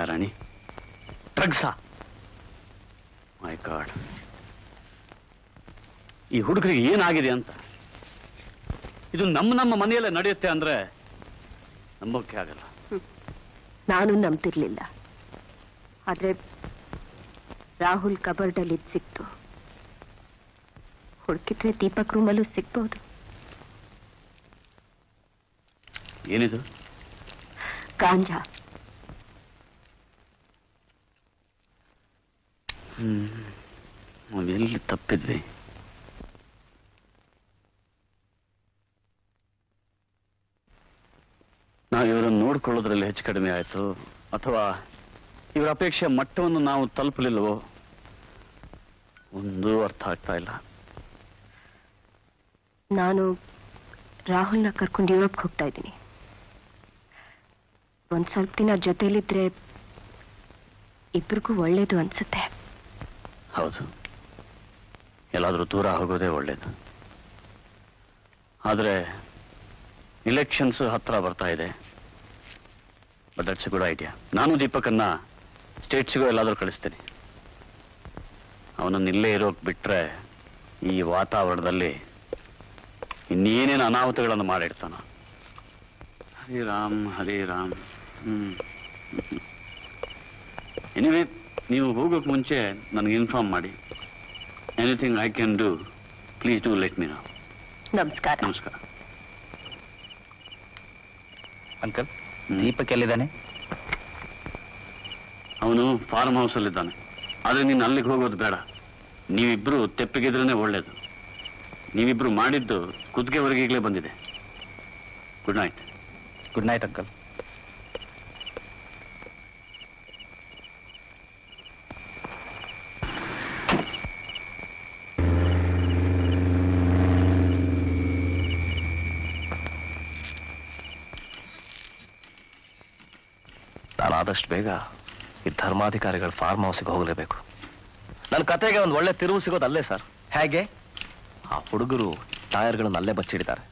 ರಾಣಿ, ಡ್ರಗ್ಸಾ? ಮೈ ಗಾಡ್, ಈ ಹುಡುಗರಿಗೆ ಏನಾಗಿದೆ ಅಂತ. ಇದು ನಮ್ಮ ಮನೆಯಲ್ಲೇ ನಡೆಯುತ್ತೆ ಅಂದ್ರೆ ನಂಬೋಕೆ ಆಗಲ್ಲ. ನಾನು ನಂಬ್ತಿರ್ಲಿಲ್ಲ, ಆದ್ರೆ ರಾಹುಲ್ ಕಬರ್ಡಲ್ಲಿ ಸಿಕ್ತು. ಹುಡುಕಿದ್ರೆ ದೀಪಕ್ ರೂಮಲ್ಲೂ ಸಿಗ್ಬಹುದು. ಏನಿದು? ಗಾಂಜಾ. ಎಲ್ಲಿ ತಪ್ಪಿದ್ವಿ? ನಾವು ಇವರನ್ನು ನೋಡ್ಕೊಳ್ಳೋದ್ರಲ್ಲಿ ಹೆಚ್ಚು ಕಡಿಮೆ ಆಯ್ತು, ಅಥವಾ ಇವರ ಅಪೇಕ್ಷೆಯ ಮಟ್ಟವನ್ನು ನಾವು ತಲುಪಲಿಲ್ವೋ ಒಂದೂ ಅರ್ಥ ಆಗ್ತಾ ಇಲ್ಲ. ನಾನು ರಾಹುಲ್ನ ಕರ್ಕೊಂಡು ಯುರೋಪ್ಗೆ ಹೋಗ್ತಾ ಇದ್ದೀನಿ. ಒಂದ್ ಸ್ವಲ್ಪ ದಿನ ಜೊತೆಲಿದ್ರೆ ಇಬ್ರಿಗೂ ಒಳ್ಳೇದು ಅನ್ಸುತ್ತೆ. ಹೌದು, ಎಲ್ಲಾದ್ರೂ ದೂರ ಹೋಗೋದೇ ಒಳ್ಳೇದು. ಆದ್ರೆ ಇಲೆಕ್ಷನ್ಸ್ ಹತ್ರ ಬರ್ತಾ ಇದೆ. But that's A good idea. ನಾನು ದೀಪಕನ್ನ ಸ್ಟೇಟ್ಸ್ಗೂ ಎಲ್ಲಾದ್ರೂ ಕಳಿಸ್ತೀನಿ. ಅವನನ್ನು ಇಲ್ಲೇ ಇರೋಕ್ ಬಿಟ್ರೆ ಈ ವಾತಾವರಣದಲ್ಲಿ ಇನ್ನೇನೇನು ಅನಾಹುತಗಳನ್ನು ಮಾಡಿರ್ತಾನ. ಹರಿರಾಮ್ ಹರಿರಾಮ್. ಎನಿವೇ, ನೀವು ಹೋಗೋಕ್ ಮುಂಚೆ ನನಗೆ ಇನ್ಫಾರ್ಮ್ ಮಾಡಿ. Anything I can do, please do let me know. ನಮಸ್ಕಾರ. ನಮಸ್ಕಾರ. ಅಂಕಲ್, ದೀಪಕ್ ಎಲ್ಲಿದ್ದಾನೆ? ಅವನು ಫಾರ್ಮ್ ಹೌಸ್ ಅಲ್ಲಿದ್ದಾನೆ. ಆದ್ರೆ ನೀನು ಅಲ್ಲಿಗೆ ಹೋಗೋದು ಬೇಡ. ನೀವಿಬ್ರು ತೆಪ್ಪಿಗಿದ್ರೇನೆ ಒಳ್ಳೇದು. ನೀವಿಬ್ರು ಮಾಡಿದ್ದು ಕುದ್ಗೆವರೆಗೆ ಈಗಲೇ ಬಂದಿದೆ. Good night. Good night uncle. ನಾನಾದಷ್ಟು ಬೇಗ ಈ ಧರ್ಮಾಧಿಕಾರಿಗಳ ಫಾರ್ಮ್ ಹೌಸ್ಗೆ ಹೋಗಲೇಬೇಕು. ನನ್ನ ಕತೆಗೆ ಒಂದು ಒಳ್ಳೆ ತಿರುವು ಸಿಗೋದು ಅಲ್ಲೇ ಸರ್. ಹೇಗೆ? ಆ ಹುಡುಗರು ಟೈರ್ಗಳನ್ನು ಅಲ್ಲೇ ಬಚ್ಚಿಡಿದ್ದಾರೆ.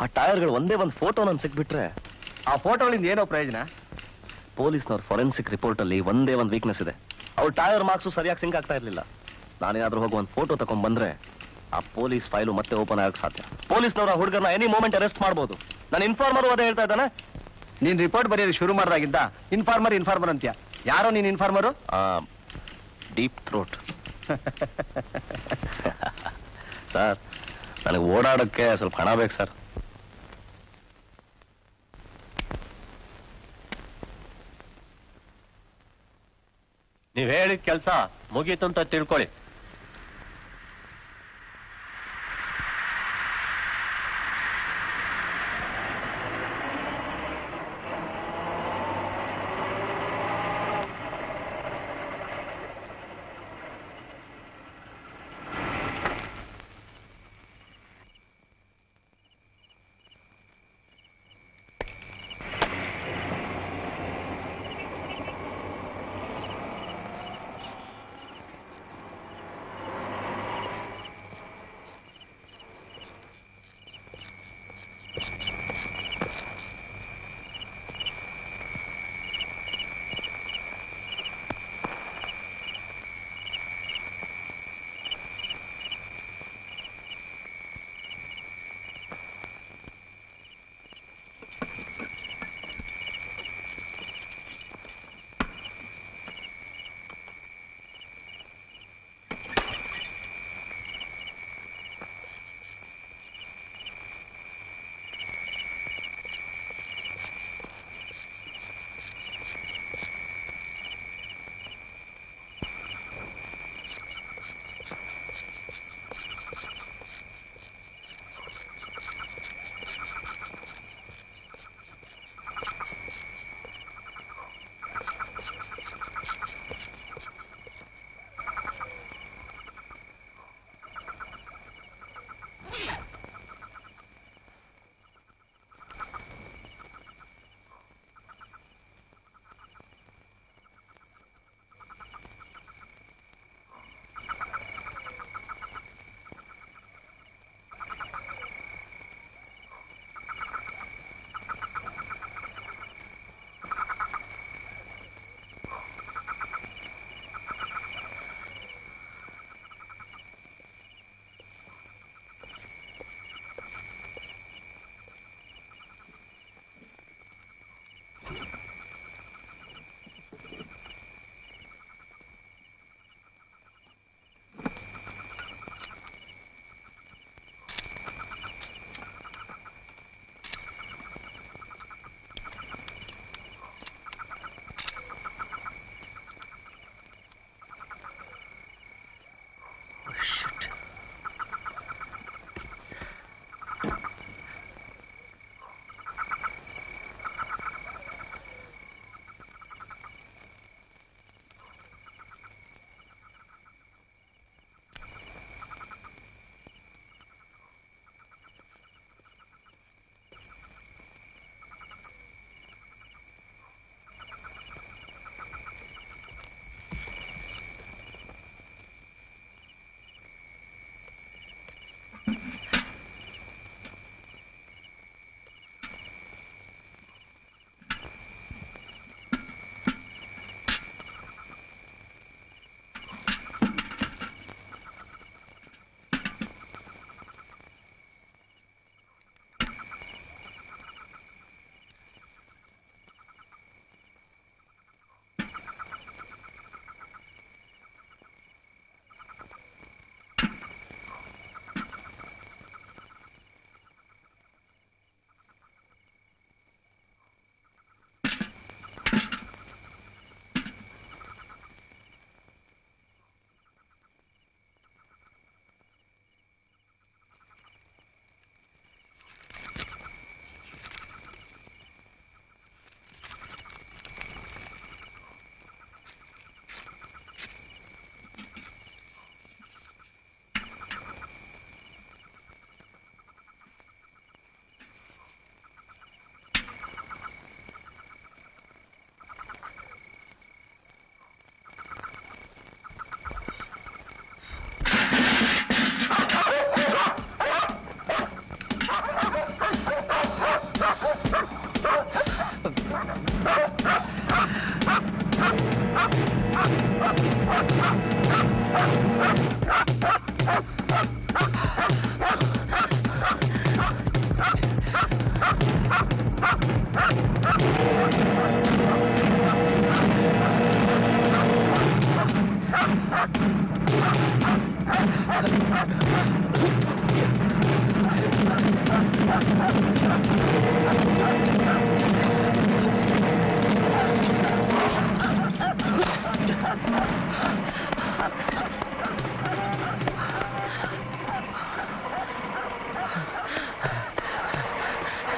ಆ ಟೈರ್ಗಳು ಒಂದೇ ಒಂದು ಫೋಟೋ ನನ್ ಸಿಕ್ಬಿಟ್ರೆ ಆ ಫೋಟೋಗಳಿಂದ ಏನೋ ಪ್ರಯೋಜನ? ಪೊಲೀಸ್ನವ್ರ ಫೊರೆನ್ಸಿಕ್ ರಿಪೋರ್ಟ್ ಅಲ್ಲಿ ಒಂದೇ ಒಂದು ವೀಕ್ನೆಸ್ ಇದೆ. ಅವ್ರ ಟೈರ್ ಮಾರ್ಕ್ಸು ಸರಿಯಾಗಿ ಸಿಂಕ್ ಆಗ್ತಾ ಇರ್ಲಿಲ್ಲ. ನಾನೇನಾದ್ರೂ ಹೋಗಿ ಒಂದು ಫೋಟೋ ತಗೊಂಡ್ ಬಂದ್ರೆ ಆ ಪೊಲೀಸ್ ಫೈಲು ಮತ್ತೆ ಓಪನ್ ಆಗಕ್ಕೆ ಸಾಧ್ಯ. ಪೊಲೀಸ್ನವ್ರ ಆ ಹುಡುಗರನ್ನ ಎನಿ ಮೂಮೆಂಟ್ ಅರೆಸ್ಟ್ ಮಾಡಬಹುದು. ನನ್ನ ಇನ್ಫಾರ್ಮರು ಅದೇ ಹೇಳ್ತಾ ಇದ್ದಾನೆ. ನೀನ್ ರಿಪೋರ್ಟ್ ಬರೆಯೋದು ಶುರು ಮಾಡಿದಾಗಿದ್ದ ಇನ್ಫಾರ್ಮರ್ ಅಂತ್ಯ. ಯಾರೋ ನೀನ್ ಇನ್ಫಾರ್ಮರು? Deep throat. ಸರ್, ನನಗೆ ಓಡಾಡಕ್ಕೆ ಸ್ವಲ್ಪ ಹಣ ಬೇಕು ಸರ್. ನೀವ್ ಹೇಳಿದ ಕೆಲಸ ಮುಗೀತು ಅಂತ ತಿಳ್ಕೊಳ್ಳಿ.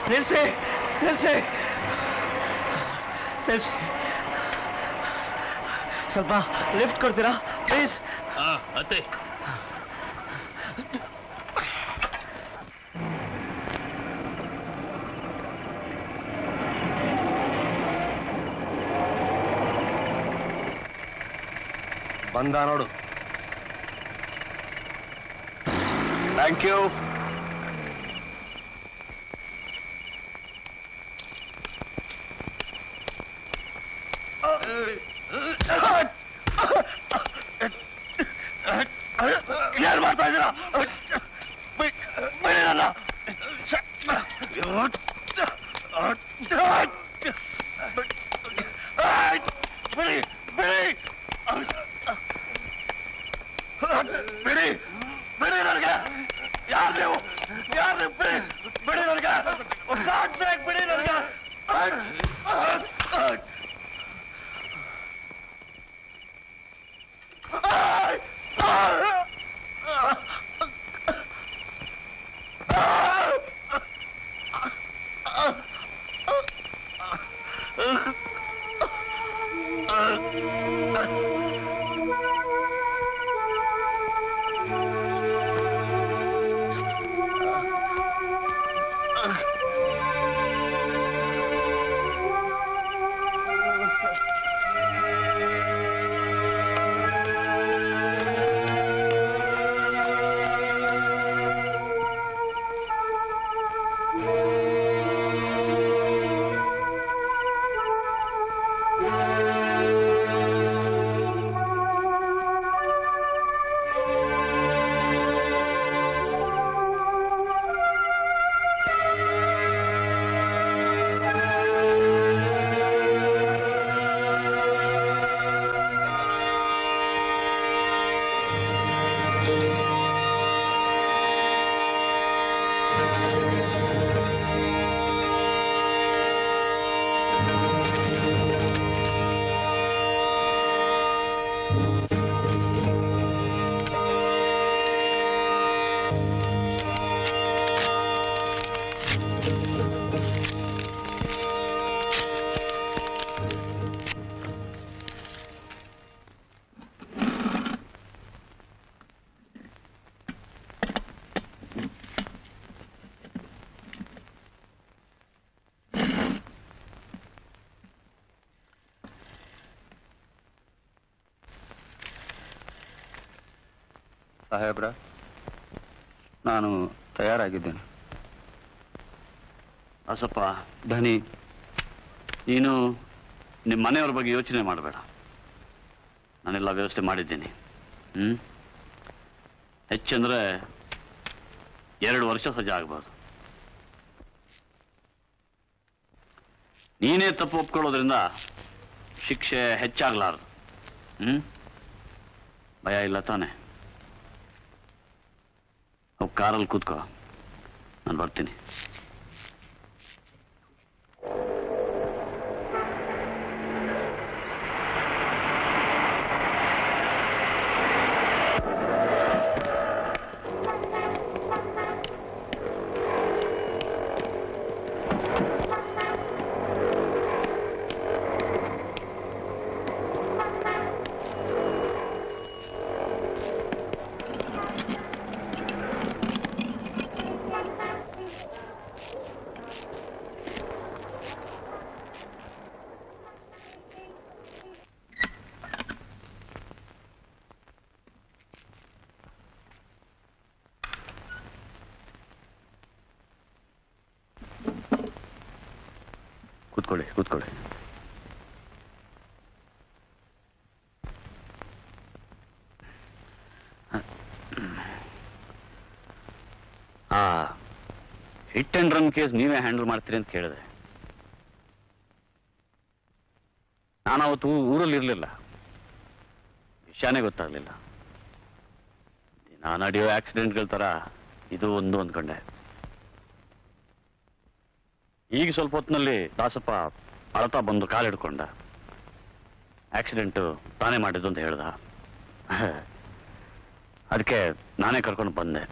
ನಿಲ್ಸಿ ನಿಲ್ಸಿ ನಿಲ್ಸಿ ಸ್ವಲ್ಪ ಲಿಫ್ಟ್ ಕೊಡ್ತೀರಾ ಪ್ಲೀಸ್? ಅತ್ತೆ ಬಂದ ನೋಡು. Thank you. ಏನ್ ಮಾಡ್ತಾ ಇದ್ದೀರಾ? ಬಿಡಿ ನನ್ನ. ಬಿಡಿ ಬಿಡಿ ಬಿಡಿ ಬಿಡಿ ನನಗೆ. ಯಾರು ನೀವು? ಯಾರು ನೀವು? ಬಿಡಿ ಬಿಡಿ ನನಗೆ. ಬಿಡಿ ನನಗೆ. ಸಾಹೇಬ್ರ, ನಾನು ತಯಾರಾಗಿದ್ದೇನೆ. ಅಸಪ್ಪ, ಧನಿ, ನೀನು ನಿಮ್ಮ ಮನೆಯವ್ರ ಬಗ್ಗೆ ಯೋಚನೆ ಮಾಡಬೇಡ. ನಾನೆಲ್ಲ ವ್ಯವಸ್ಥೆ ಮಾಡಿದ್ದೀನಿ. ಹೆಚ್ಚಂದ್ರೆ 2 ವರ್ಷ ಸಜಾ ಆಗ್ಬೋದು. ನೀನೇ ತಪ್ಪು ಒಪ್ಕೊಳ್ಳೋದ್ರಿಂದ ಶಿಕ್ಷೆ ಹೆಚ್ಚಾಗ್ಲಾರ್ದು. ಭಯ ಇಲ್ಲ ತಾನೆ? ಕಾರಲ್ಲಿ ಕೂತ್ಕೋ, ನಾನು ಬರ್ತೀನಿ. ಕೂತ್ಕೊಳ್ಳಿ ಕೂತ್ಕೊಳ್ಳಿ. ಹಿಟ್ ಅಂಡ್ ರನ್ ಕೇಸ್ ನೀವೇ ಹ್ಯಾಂಡಲ್ ಮಾಡ್ತೀರಿ ಅಂತ ಕೇಳಿದೆ. ನಾನವತ್ತು ಊರಲ್ಲಿ ಇರಲಿಲ್ಲ. ವಿಷ ವಿಷಯನೇ ಗೊತ್ತಾಗ್ಲಿಲ್ಲ. ನಾನು ನಡೆಯೋ ಆಕ್ಸಿಡೆಂಟ್ಗಳ ತರ ಇದು ಒಂದು ಅಂದ್ಕೊಂಡೆ. ಈಗ ಸ್ವಲ್ಪ ಹೊತ್ತಿನಲ್ಲಿ ದಾಸಪ್ಪ ಅಳತಾ ಬಂದು ಕಾಲು ಹಿಡ್ಕೊಂಡ. ಆಕ್ಸಿಡೆಂಟ್ ತಾನೇ ಮಾಡಿದ್ದು ಅಂತ ಹೇಳ್ದ. ಅದಕ್ಕೆ ನಾನೇ ಕರ್ಕೊಂಡು ಬಂದೆ.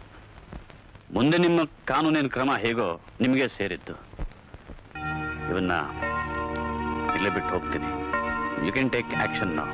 ಮುಂದೆ ನಿಮ್ಮ ಕಾನೂನಿನ ಕ್ರಮ ಹೇಗೋ ನಿಮಗೆ ಸೇರಿತ್ತು. ಇವನ್ನ ಇಲ್ಲೇ ಬಿಟ್ಟು ಹೋಗ್ತೀನಿ. You can take action now.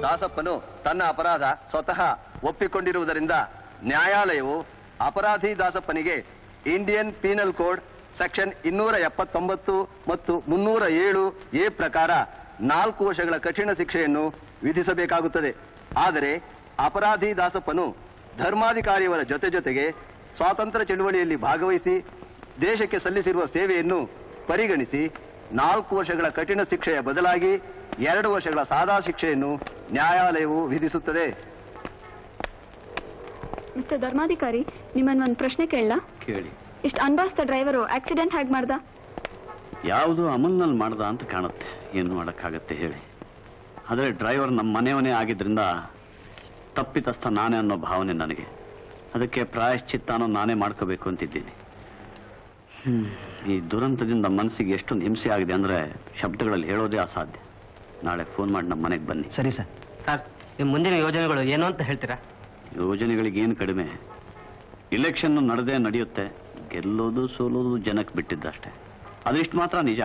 ದಾಸಪ್ಪನು ತನ್ನ ಅಪರಾಧ ಸ್ವತಃ ಒಪ್ಪಿಕೊಂಡಿರುವುದರಿಂದ ನ್ಯಾಯಾಲಯವು ಅಪರಾಧಿ ದಾಸಪ್ಪನಿಗೆ ಇಂಡಿಯನ್ ಪೀನಲ್ ಕೋಡ್ ಸೆಕ್ಷನ್ 279 ಮತ್ತು 307 ಪ್ರಕಾರ 4 ವರ್ಷಗಳ ಕಠಿಣ ಶಿಕ್ಷೆಯನ್ನು ವಿಧಿಸಬೇಕಾಗುತ್ತದೆ. ಆದರೆ ಅಪರಾಧಿ ದಾಸಪ್ಪನು ಧರ್ಮಾಧಿಕಾರಿಯವರ ಜೊತೆಗೆ ಸ್ವಾತಂತ್ರ್ಯ ಚಳುವಳಿಯಲ್ಲಿ ಭಾಗವಹಿಸಿ ದೇಶಕ್ಕೆ ಸಲ್ಲಿಸಿರುವ ಸೇವೆಯನ್ನು ಪರಿಗಣಿಸಿ 4 ವರ್ಷಗಳ ಕಠಿಣ ಶಿಕ್ಷೆಯ ಬದಲಾಗಿ 2 ವರ್ಷಗಳ ಸಾದಾ ಶಿಕ್ಷೆಯನ್ನು ನ್ಯಾಯಾಲಯವು ವಿಧಿಸುತ್ತದೆ. ಮಿಸ್ಟರ್ ಧರ್ಮಾಧಿಕಾರಿ, ನಿಮ್ಮನ್ನು ಒಂದು ಪ್ರಶ್ನೆ ಕೇಳಲ್ಲ? ಕೇಳಿ. ಇಷ್ಟು ಅನ್ಭವಿಸ್ತ ಡ್ರೈವರು ಆಕ್ಸಿಡೆಂಟ್ ಹೇಗೆ ಮಾಡ್ದ? ಯಾವುದು ಅಮಲ್ನಲ್ಲಿ ಮಾಡ್ದ ಅಂತ ಕಾಣುತ್ತೆ. ಏನು ಮಾಡೋಕ್ಕಾಗತ್ತೆ ಹೇಳಿ. ಆದರೆ ಡ್ರೈವರ್ ನಮ್ಮ ಮನೆಯವನೇ ಆಗಿದ್ರಿಂದ ತಪ್ಪಿತಸ್ಥ ನಾನೇ ಅನ್ನೋ ಭಾವನೆ ನನಗೆ. ಅದಕ್ಕೆ ಪ್ರಾಯಶ್ಚಿತ್ತಾನೋ ನಾನೇ ಮಾಡ್ಕೋಬೇಕು ಅಂತಿದ್ದೀನಿ. ಈ ದುರಂತದಿಂದ ಮನಸ್ಸಿಗೆ ಎಷ್ಟೊಂದು ಹಿಂಸೆ ಆಗಿದೆ ಅಂದ್ರೆ ಶಬ್ದಗಳಲ್ಲಿ ಹೇಳೋದೇ ಅಸಾಧ್ಯ. ನಾಳೆ ಫೋನ್ ಮಾಡಿ ನಮ್ಮ ಮನೆಗೆ ಬನ್ನಿ. ಸರಿ ಸರ್. ಸರ್, ನಿಮ್ಮ ಮುಂದಿನ ಯೋಜನೆಗಳು ಏನು ಅಂತ ಹೇಳ್ತೀರಾ? ಯೋಜನೆಗಳಿಗೆ ಏನು ಕಡಿಮೆ. ಇಲೆಕ್ಷನ್ ನಡೆಯುತ್ತೆ. ಗೆಲ್ಲೋದು ಸೋಲೋದು ಜನಕ್ಕೆ ಬಿಟ್ಟಿದ್ದಷ್ಟೇ. ಅದಿಷ್ಟು ಮಾತ್ರ ನಿಜ.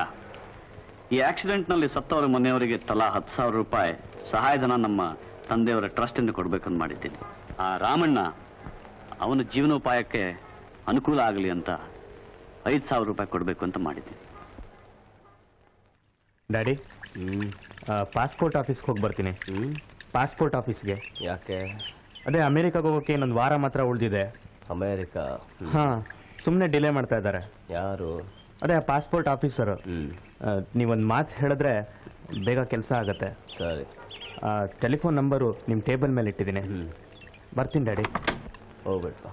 ಈ ಆಕ್ಸಿಡೆಂಟ್ನಲ್ಲಿ ಸತ್ತವರ ಮನೆಯವರಿಗೆ ತಲಾ 10,000 ರೂಪಾಯಿ ಸಹಾಯಧನ ನಮ್ಮ ತಂದೆಯವರ ಟ್ರಸ್ಟಿಂದ ಕೊಡಬೇಕಂತ ಮಾಡಿದ್ದೀನಿ. ಆ ರಾಮಣ್ಣ ಅವನ ಜೀವನೋಪಾಯಕ್ಕೆ ಅನುಕೂಲ ಆಗಲಿ ಅಂತ 5,000 ರೂಪಾಯಿ ಕೊಡಬೇಕು ಅಂತ ಮಾಡಿದ್ದೀನಿ. ಡ್ಯಾಡಿ, ಪಾಸ್ಪೋರ್ಟ್ ಆಫೀಸ್ಗೆ ಹೋಗಿ ಬರ್ತೀನಿ. ಪಾಸ್ಪೋರ್ಟ್ ಆಫೀಸ್ಗೆ? ಯಾಕೆ? ಅದೇ ಅಮೆರಿಕಾಗೆ ಹೋಗೋಕೆ ಇನ್ನೊಂದು ವಾರ ಮಾತ್ರ ಉಳಿದಿದೆ. ಅಮೇರಿಕಾ? ಹಾ, ಸುಮ್ಮನೆ ಡಿಲೇ ಮಾಡ್ತಾ ಇದ್ದಾರೆ. ಯಾರು? ಅದೇ ಪಾಸ್ಪೋರ್ಟ್ ಆಫೀಸರು. ನೀವೊಂದು ಮಾತು ಹೇಳಿದ್ರೆ ಬೇಗ ಕೆಲಸ ಆಗತ್ತೆ. ಸರಿ. ಟೆಲಿಫೋನ್ ನಂಬರು ನಿಮ್ಮ ಟೇಬಲ್ ಮೇಲೆ ಇಟ್ಟಿದ್ದೀನಿ. ಬರ್ತೀನಿ ಡ್ಯಾಡಿ. ಹೋಗ್ಬಿಟ್ಟು.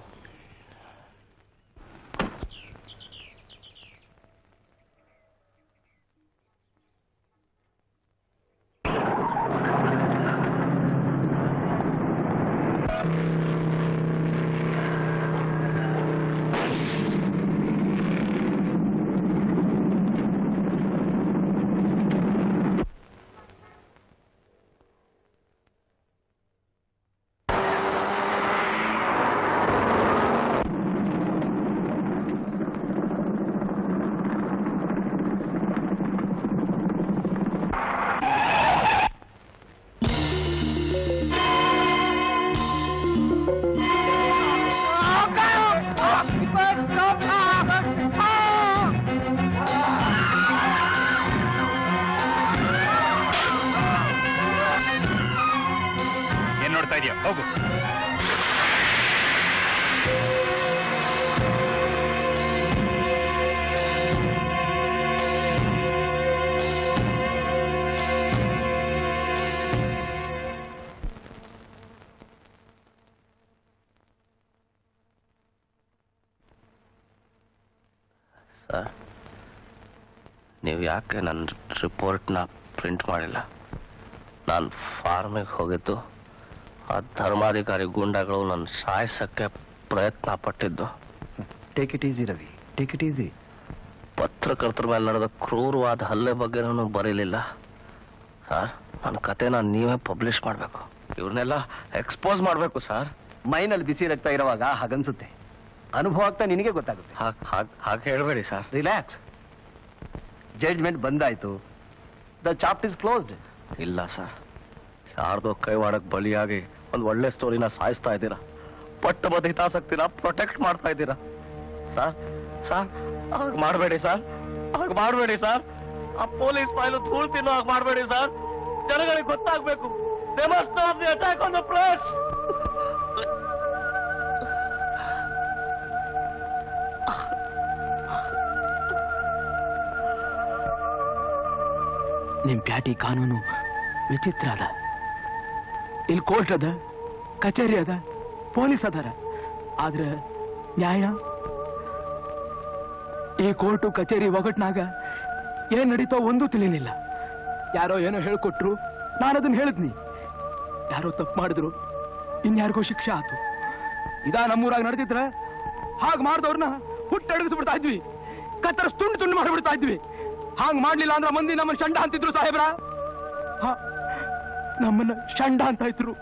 ನೋಡ್ತಾ ಇದೆಯಾ? ಹೋಗು. ಸರ್, ನೀವು ಯಾಕೆ ನನ್ನ ರಿಪೋರ್ಟ್ನ ಪ್ರಿಂಟ್ ಮಾಡಿಲ್ಲ? ನಾನು ಫಾರ್ಮಿಗೆ ಹೋಗಿದ್ದು ಆ ಧರ್ಮಾಧಿಕಾರಿ ಗೂಂಡಾಗಳು ನನ್ನ ಸಾಯಿಸಕ್ಕೆ ಪ್ರಯತ್ನ ಪಟ್ಟಿದ್ದು. Take it easy Ravi, take it easy. ಪತ್ರಕರ್ತರ ಮೇಲೆ ನಡೆದ ಕ್ರೂರವಾದ ಹಲ್ಲೆ ಬಗ್ಗೆ ನಾನು ಬರೀಲಿಲ್ಲ ಸರ್. ನನ್ನ ಕತೆನ ನೀವೇ ಪಬ್ಲಿಷ್ ಮಾಡಬೇಕು, ಇವ್ರನ್ನೆಲ್ಲ ಎಕ್ಸ್ಪೋಸ್ ಮಾಡಬೇಕು ಸರ್. ಮೈನಲ್ಲಿ ಬಿಸಿ ರಕ್ತ ಇರುವಾಗ ಹಾಗನ್ಸುತ್ತೆ, ಅನುಭವ ಆಗ್ತಾ ನಿನಗೆ ಗೊತ್ತಾಗುತ್ತೆ. ಹಾಗೆ ಹೇಳಬೇಡಿ ಸರ್. ರಿಲ್ಯಾಕ್ಸ್, ಜಡ್ಜ್ಮೆಂಟ್ ಬಂದಾಯ್ತು, ದ ಚಾಪ್ಟ್ ಇಸ್ ಕ್ಲೋಸ್ಡ್. ಇಲ್ಲ ಸರ್, ಯಾರ್ದೋ ಕೈವಾಡಕ್ಕೆ ಬಲಿಯಾಗಿ ಒಂದು ಒಳ್ಳೆ ಸ್ಟೋರಿನ ಸಾಯಿಸ್ತಾ ಇದ್ದೀರಾ. ಪಟ್ಟಬದ್ಧ ಹಿತಾಸಕ್ತಿನ ಪ್ರೊಟೆಕ್ಟ್ ಮಾಡ್ತಾ ಇದ್ದೀರಾ ಸರ್. ಸರ್ ಹಾಗೆ ಮಾಡಬೇಡಿ ಸರ್, ಹಾಗೆ ಮಾಡಬೇಡಿ ಸರ್. ಆ ಪೊಲೀಸ್ ಫೈಲು ಧೂಳು ತಿನ್ನೋ ಹಾಗೆ ಮಾಡಬೇಡಿ ಸರ್. ಜನಗಳಿಗೆ ಗೊತ್ತಾಗಬೇಕು. They must stop the attack on the press. ನಿಮ್ ಪ್ಯಾಟಿ ಕಾನೂನು ವಿಚಿತ್ರ ಅದ. ಇಲ್ಲಿ ಕೋರ್ಟ್ ಅದ, ಕಚೇರಿ ಅದ, ಪೊಲೀಸ್ ಅದಾರ, ಆದ್ರೆ ನ್ಯಾಯ ಈ ಕೋರ್ಟು ಕಚೇರಿ ಒಗಟ್ನಾಗ ಏನ್ ನಡೀತೋ ಒಂದೂ ತಿಳಿಲಿಲ್ಲ. ಯಾರೋ ಏನೋ ಹೇಳ್ಕೊಟ್ರು, ನಾನದನ್ನ ಹೇಳಿದ್ನಿ. ಯಾರೋ ತಪ್ಪು ಮಾಡಿದ್ರು, ಇನ್ಯಾರಿಗೋ ಶಿಕ್ಷೆ ಆತು. ಇದಾ ನಮ್ಮೂರಾಗ ನಡೆದಿದ್ರ ಹಾಗೆ ಮಾಡಿದವ್ರನ್ನ ಹುಟ್ಟಡಗಿಸ್ಬಿಡ್ತಾ ಇದ್ವಿ, ಕತ್ತರಿಸ್ ತುಂಡು ತುಂಡು ಮಾಡಿಬಿಡ್ತಾ ಇದ್ವಿ. ಹಾಂಗ್ ಮಾಡ್ಲಿಲ್ಲ ಅಂದ್ರೆ ಮಂದಿ ನಮ್ಮನ್ನ ಶಂಡ ಅಂತಿದ್ರು ಸಾಹೇಬ್ರ. ನಮ್ಮನ್ನ ಶಂಡ ಅಂತ ಇದ್ರು.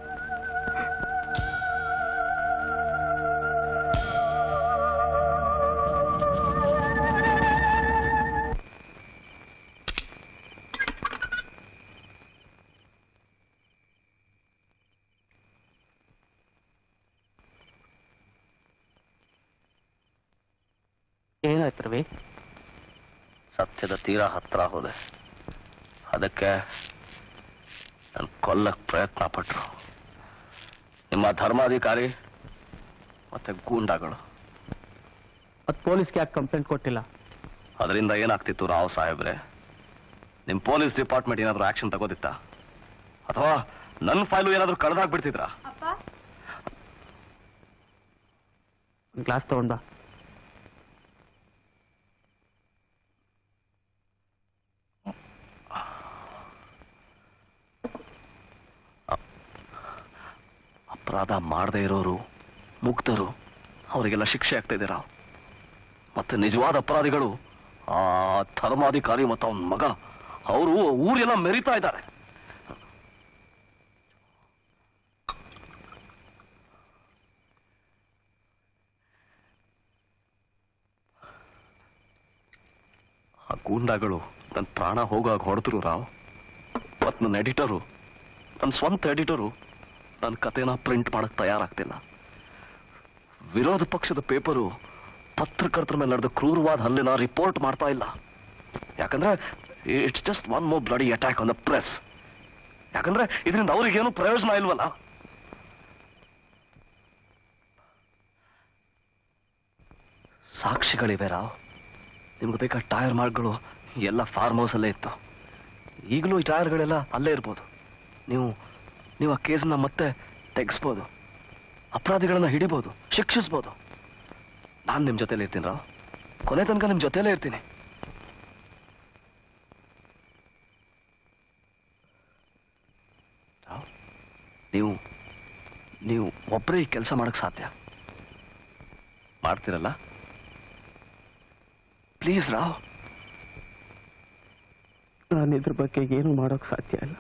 ಏನಾಯ್ತು ರವಿ? ಸತ್ಯದ ತೀರಾ ಹತ್ರ ಹೋದೆ, ಅದಕ್ಕೆ ನಾನು ಕೊಲ್ಲಕ್ಕೆ ಪ್ರಯತ್ನ ಪಟ್ರು ನಿಮ್ಮ ಧರ್ಮಾಧಿಕಾರಿ ಮತ್ತೆ ಗೂಂಡಾಗಳು. ಮತ್ ಪೊಲೀಸ್ಗೆ ಯಾಕೆ ಕಂಪ್ಲೇಂಟ್ ಕೊಟ್ಟಿಲ್ಲ? ಅದರಿಂದ ಏನಾಗ್ತಿತ್ತು ರಾವ್ ಸಾಹೇಬ್ರೆ? ನಿಮ್ ಪೊಲೀಸ್ ಡಿಪಾರ್ಟ್ಮೆಂಟ್ ಏನಾದ್ರು ಆಕ್ಷನ್ ತಗೋದಿತ್ತ, ಅಥವಾ ನನ್ನ ಫೈಲು ಏನಾದ್ರು ಕಳೆದಾಗ್ಬಿಡ್ತಿದ್ರಾ? ಗ್ಲಾಸ್ ತಗೊಂಡ ಅಪರಾಧ ಮಾಡದೇ ಇರೋರು ಮುಗ್ಧರು, ಅವರಿಗೆಲ್ಲ ಶಿಕ್ಷೆ ಆಗ್ತಾ ಇದೆ ರಾವ್. ಮತ್ತೆ ನಿಜವಾದ ಅಪರಾಧಿಗಳು ಆ ಧರ್ಮಾಧಿಕಾರಿ ಮತ್ತು ಅವನ ಮಗ, ಅವರು ಊರೆಲ್ಲ ಮೆರಿತಾ ಇದ್ದಾರೆ. ಆ ಗೂಂಡಾಗಳು ನನ್ನ ಪ್ರಾಣ ಹೋಗಾಗ ಹೊಡೆದ್ರು ರಾವ್. ಮತ್ ನನ್ನ ಎಡಿಟರು, ನನ್ನ ಸ್ವಂತ ಎಡಿಟರು ನನ್ನ ಕತೆನ ಪ್ರಿಂಟ್ ಮಾಡಕ್ ತಯಾರಾಗ್ತಿಲ್ಲ. ವಿರೋಧ ಪಕ್ಷದ ಪೇಪರು ಪತ್ರಕರ್ತರ ಮೇಲೆ ನಡೆದ ಕ್ರೂರವಾದ ಹಲ್ಲೆನ ರಿಪೋರ್ಟ್ ಮಾಡ್ತಾ ಇಲ್ಲ. ಯಾಕಂದ್ರೆ it's just one more bloody attack on the press. ಯಾಕಂದ್ರೆ ಇದರಿಂದ ಅವ್ರಿಗೇನು ಪ್ರಯೋಜನ ಇಲ್ವಲ್ಲ. ಸಾಕ್ಷಿಗಳಿವೆ ರಾವ್. ನಿಮ್ಗೆ ಬೇಕಾ ಟೈರ್ ಮಾರ್ಕ್ಗಳು ಎಲ್ಲ ಫಾರ್ಮ್ ಹೌಸ್ ಅಲ್ಲೇ ಇತ್ತು. ಈಗಲೂ ಈ ಟೈರ್ಗಳೆಲ್ಲ ಅಲ್ಲೇ ಇರ್ಬೋದು. ನೀವು ಆ ಕೇಸನ್ನ ಮತ್ತೆ ತೆಗೆಸ್ಬೋದು, ಅಪರಾಧಿಗಳನ್ನ ಹಿಡಿಬೋದು, ಶಿಕ್ಷಿಸ್ಬೋದು. ನಾನು ನಿಮ್ ಜೊತೆಲೇ ಇರ್ತೀನಿ ರಾವ್, ಕೊನೆ ತನಕ ನಿಮ್ ಜೊತೆಲೇ ಇರ್ತೀನಿ. ರಾವ್, ನೀವು ಒಬ್ಬರೇ ಈ ಕೆಲಸ ಮಾಡಕ್ ಸಾಧ್ಯ ಮಾಡ್ತೀರಲ್ಲ? ಪ್ಲೀಸ್ ರಾವ್. ನಾನು ಇದ್ರ ಬಗ್ಗೆ ಏನು ಮಾಡೋಕ್ ಸಾಧ್ಯ ಇಲ್ಲ,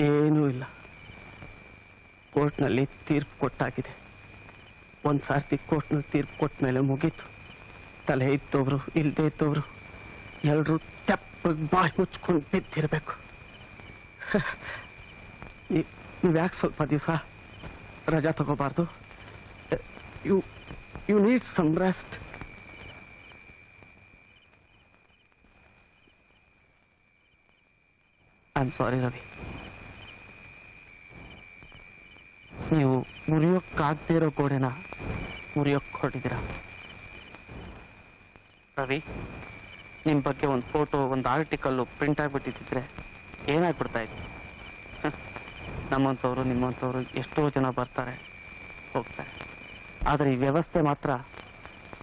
ಏನೂ ಇಲ್ಲ. ಕೋರ್ಟ್ನಲ್ಲಿ ತೀರ್ಪು ಕೊಟ್ಟಾಗಿದೆ. ಒಂದ್ ಸಾರ್ತಿ ಕೋರ್ಟ್ನಲ್ಲಿ ತೀರ್ಪು ಕೊಟ್ಟ ಮೇಲೆ ಮುಗೀತು. ತಲೆ ಇದ್ದವ್ರು ಇಲ್ಲದೆ ಇದ್ದವ್ರು ಎಲ್ರೂ ತೆಪ್ಪಗೆ ಬಾಯಿ ಮುಚ್ಕೊಂಡು ಬಿದ್ದಿರ್ಬೇಕು. ನೀವ್ಯಾಕೆ ಸ್ವಲ್ಪ ದಿವಸ ರಜಾ ತಗೋಬಾರ್ದು? You need some rest. I am sorry Ravi. ನೀವು ಮುರಿಯೋಕ್ಕಾಗದೇ ಇರೋ ಗೋಡೆನ ಮುರಿಯೋಕ್ ಹೊರಟಿದ್ದೀರಾ. ರವಿ, ನಿಮ್ಮ ಬಗ್ಗೆ ಒಂದು ಫೋಟೋ, ಒಂದು ಆರ್ಟಿಕಲ್ಲು ಪ್ರಿಂಟ್ ಆಗಿಬಿಟ್ಟಿದ್ರೆ ಏನಾಗ್ಬಿಡ್ತಾ ಇತ್ತು? ನಮ್ಮಂಥವ್ರು ನಿಮ್ಮಂಥವ್ರು ಎಷ್ಟೋ ಜನ ಬರ್ತಾರೆ ಹೋಗ್ತಾರೆ, ಆದರೆ ಈ ವ್ಯವಸ್ಥೆ ಮಾತ್ರ